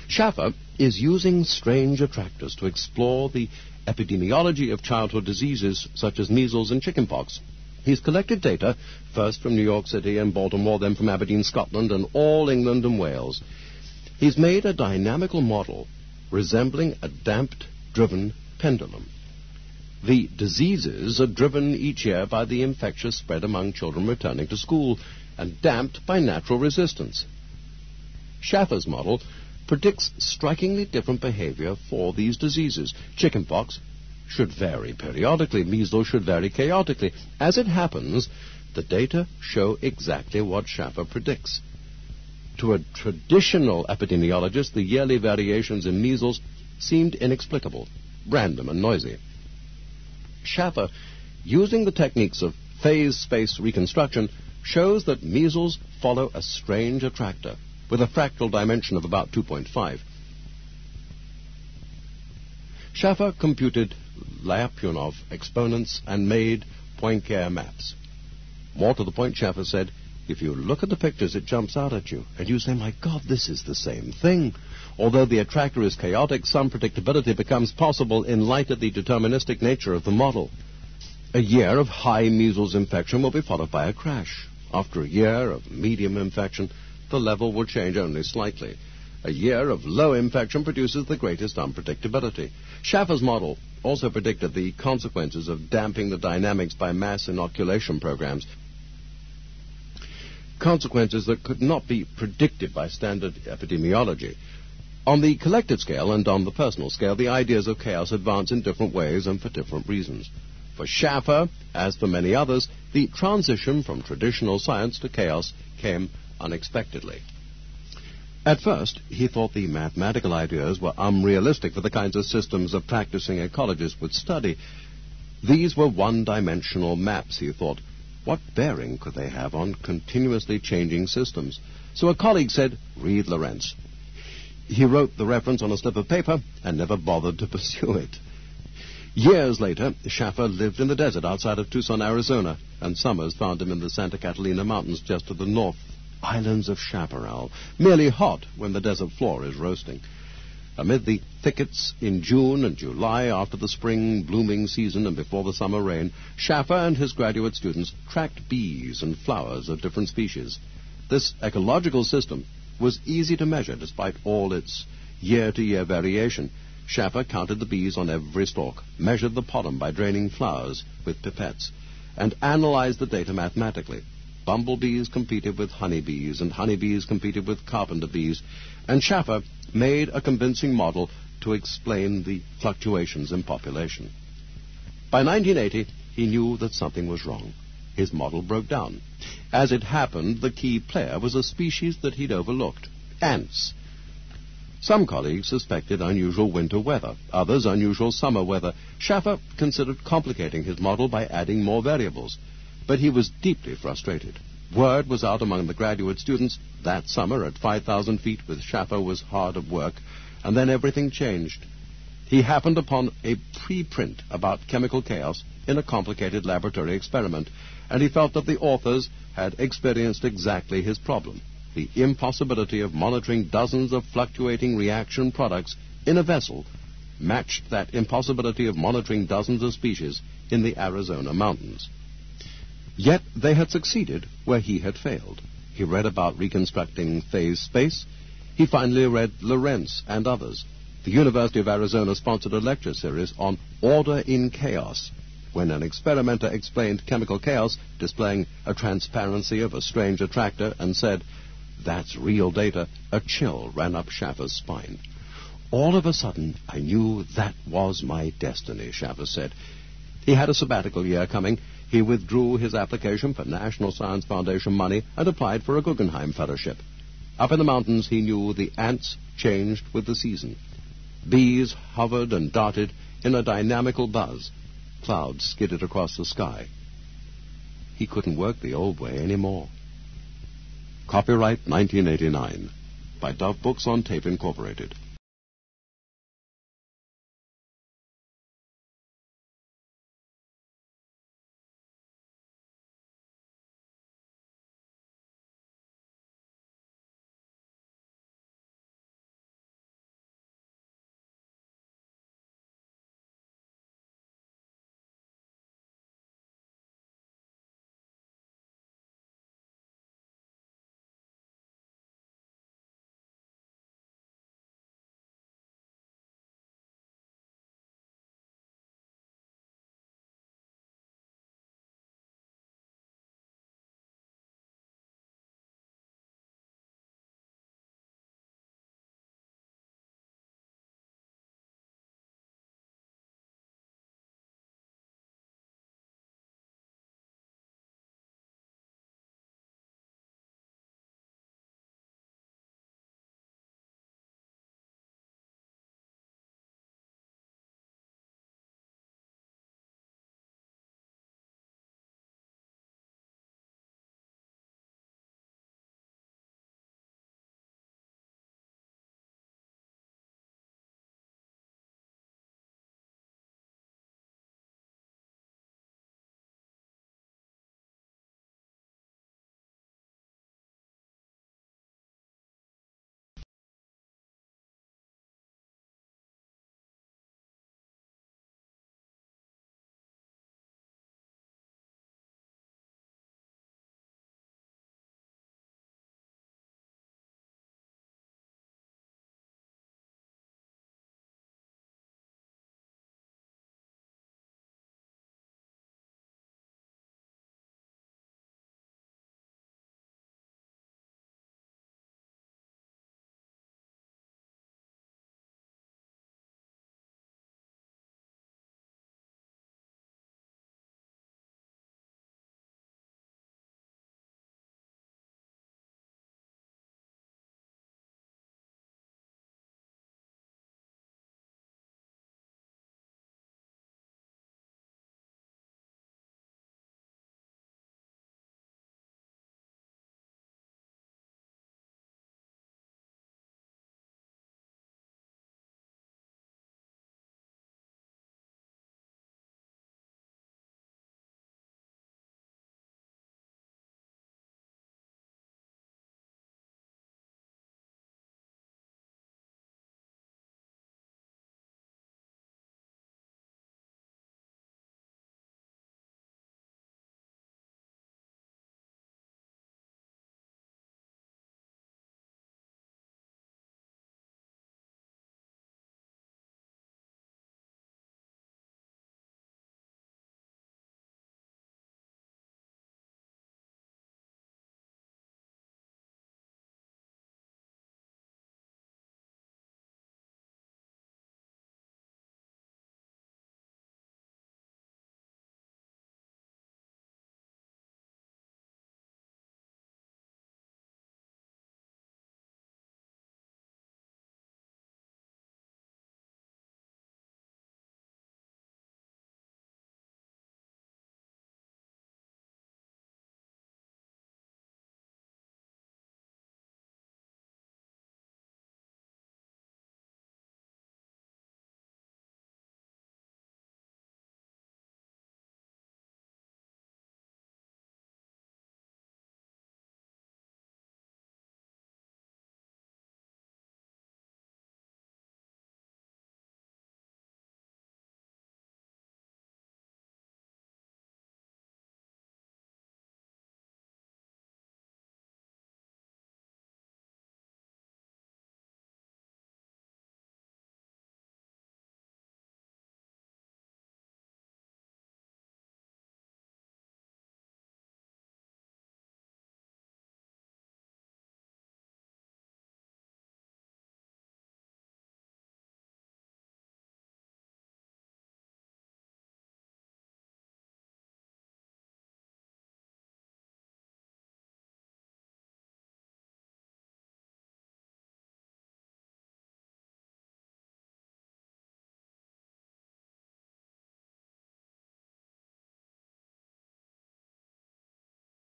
Schaffer is using strange attractors to explore the epidemiology of childhood diseases such as measles and chickenpox. He's collected data, first from New York City and Baltimore, then from Aberdeen, Scotland, and all England and Wales. He's made a dynamical model resembling a damped-driven pendulum. The diseases are driven each year by the infectious spread among children returning to school and damped by natural resistance. Schaffer's model predicts strikingly different behavior for these diseases. Chickenpox should vary periodically. Measles should vary chaotically. As it happens, the data show exactly what Schaffer predicts. To a traditional epidemiologist, the yearly variations in measles seemed inexplicable, random and noisy. Schaffer, using the techniques of phase space reconstruction, shows that measles follow a strange attractor with a fractal dimension of about 2.5. Schaffer computed Lyapunov exponents and made Poincare maps. More to the point, Schaffer said, if you look at the pictures, it jumps out at you, and you say, my God, this is the same thing. Although the attractor is chaotic, some predictability becomes possible in light of the deterministic nature of the model. A year of high measles infection will be followed by a crash. After a year of medium infection, the level will change only slightly. A year of low infection produces the greatest unpredictability. Schaffer's model also predicted the consequences of damping the dynamics by mass inoculation programs, consequences that could not be predicted by standard epidemiology. On the collective scale and on the personal scale, the ideas of chaos advance in different ways and for different reasons. For Schaffer, as for many others, the transition from traditional science to chaos came unexpectedly. At first, he thought the mathematical ideas were unrealistic for the kinds of systems a practicing ecologist would study. These were one-dimensional maps, he thought. What bearing could they have on continuously changing systems? So a colleague said, read Lorenz. He wrote the reference on a slip of paper and never bothered to pursue it. Years later, Schaffer lived in the desert outside of Tucson, Arizona, and summers found him in the Santa Catalina Mountains just to the north, islands of chaparral, merely hot when the desert floor is roasting. Amid the thickets in June and July, after the spring blooming season and before the summer rain, Schaffer and his graduate students tracked bees and flowers of different species. This ecological system was easy to measure despite all its year-to-year variation. Schaffer counted the bees on every stalk, measured the pollen by draining flowers with pipettes, and analyzed the data mathematically. Bumblebees competed with honeybees, and honeybees competed with carpenter bees, and Schaffer made a convincing model to explain the fluctuations in population. By 1980, he knew that something was wrong. His model broke down. As it happened, the key player was a species that he'd overlooked, ants. Some colleagues suspected unusual winter weather, others unusual summer weather. Schaffer considered complicating his model by adding more variables, but he was deeply frustrated. Word was out among the graduate students that summer at 5,000 feet with Schaffer was hard at work, and then everything changed. He happened upon a preprint about chemical chaos in a complicated laboratory experiment, and he felt that the authors had experienced exactly his problem, the impossibility of monitoring dozens of fluctuating reaction products in a vessel matched that impossibility of monitoring dozens of species in the Arizona mountains. Yet they had succeeded where he had failed. He read about reconstructing phase space. He finally read Lorenz and others. The University of Arizona sponsored a lecture series on order in chaos. When an experimenter explained chemical chaos, displaying a transparency of a strange attractor, and said, "That's real data," a chill ran up Schaffer's spine. "All of a sudden, I knew that was my destiny," Schaffer said. He had a sabbatical year coming. He withdrew his application for National Science Foundation money and applied for a Guggenheim Fellowship. Up in the mountains, he knew the ants changed with the season. Bees hovered and darted in a dynamical buzz. Clouds skidded across the sky. He couldn't work the old way anymore. Copyright 1989 by Dove Books on Tape Incorporated.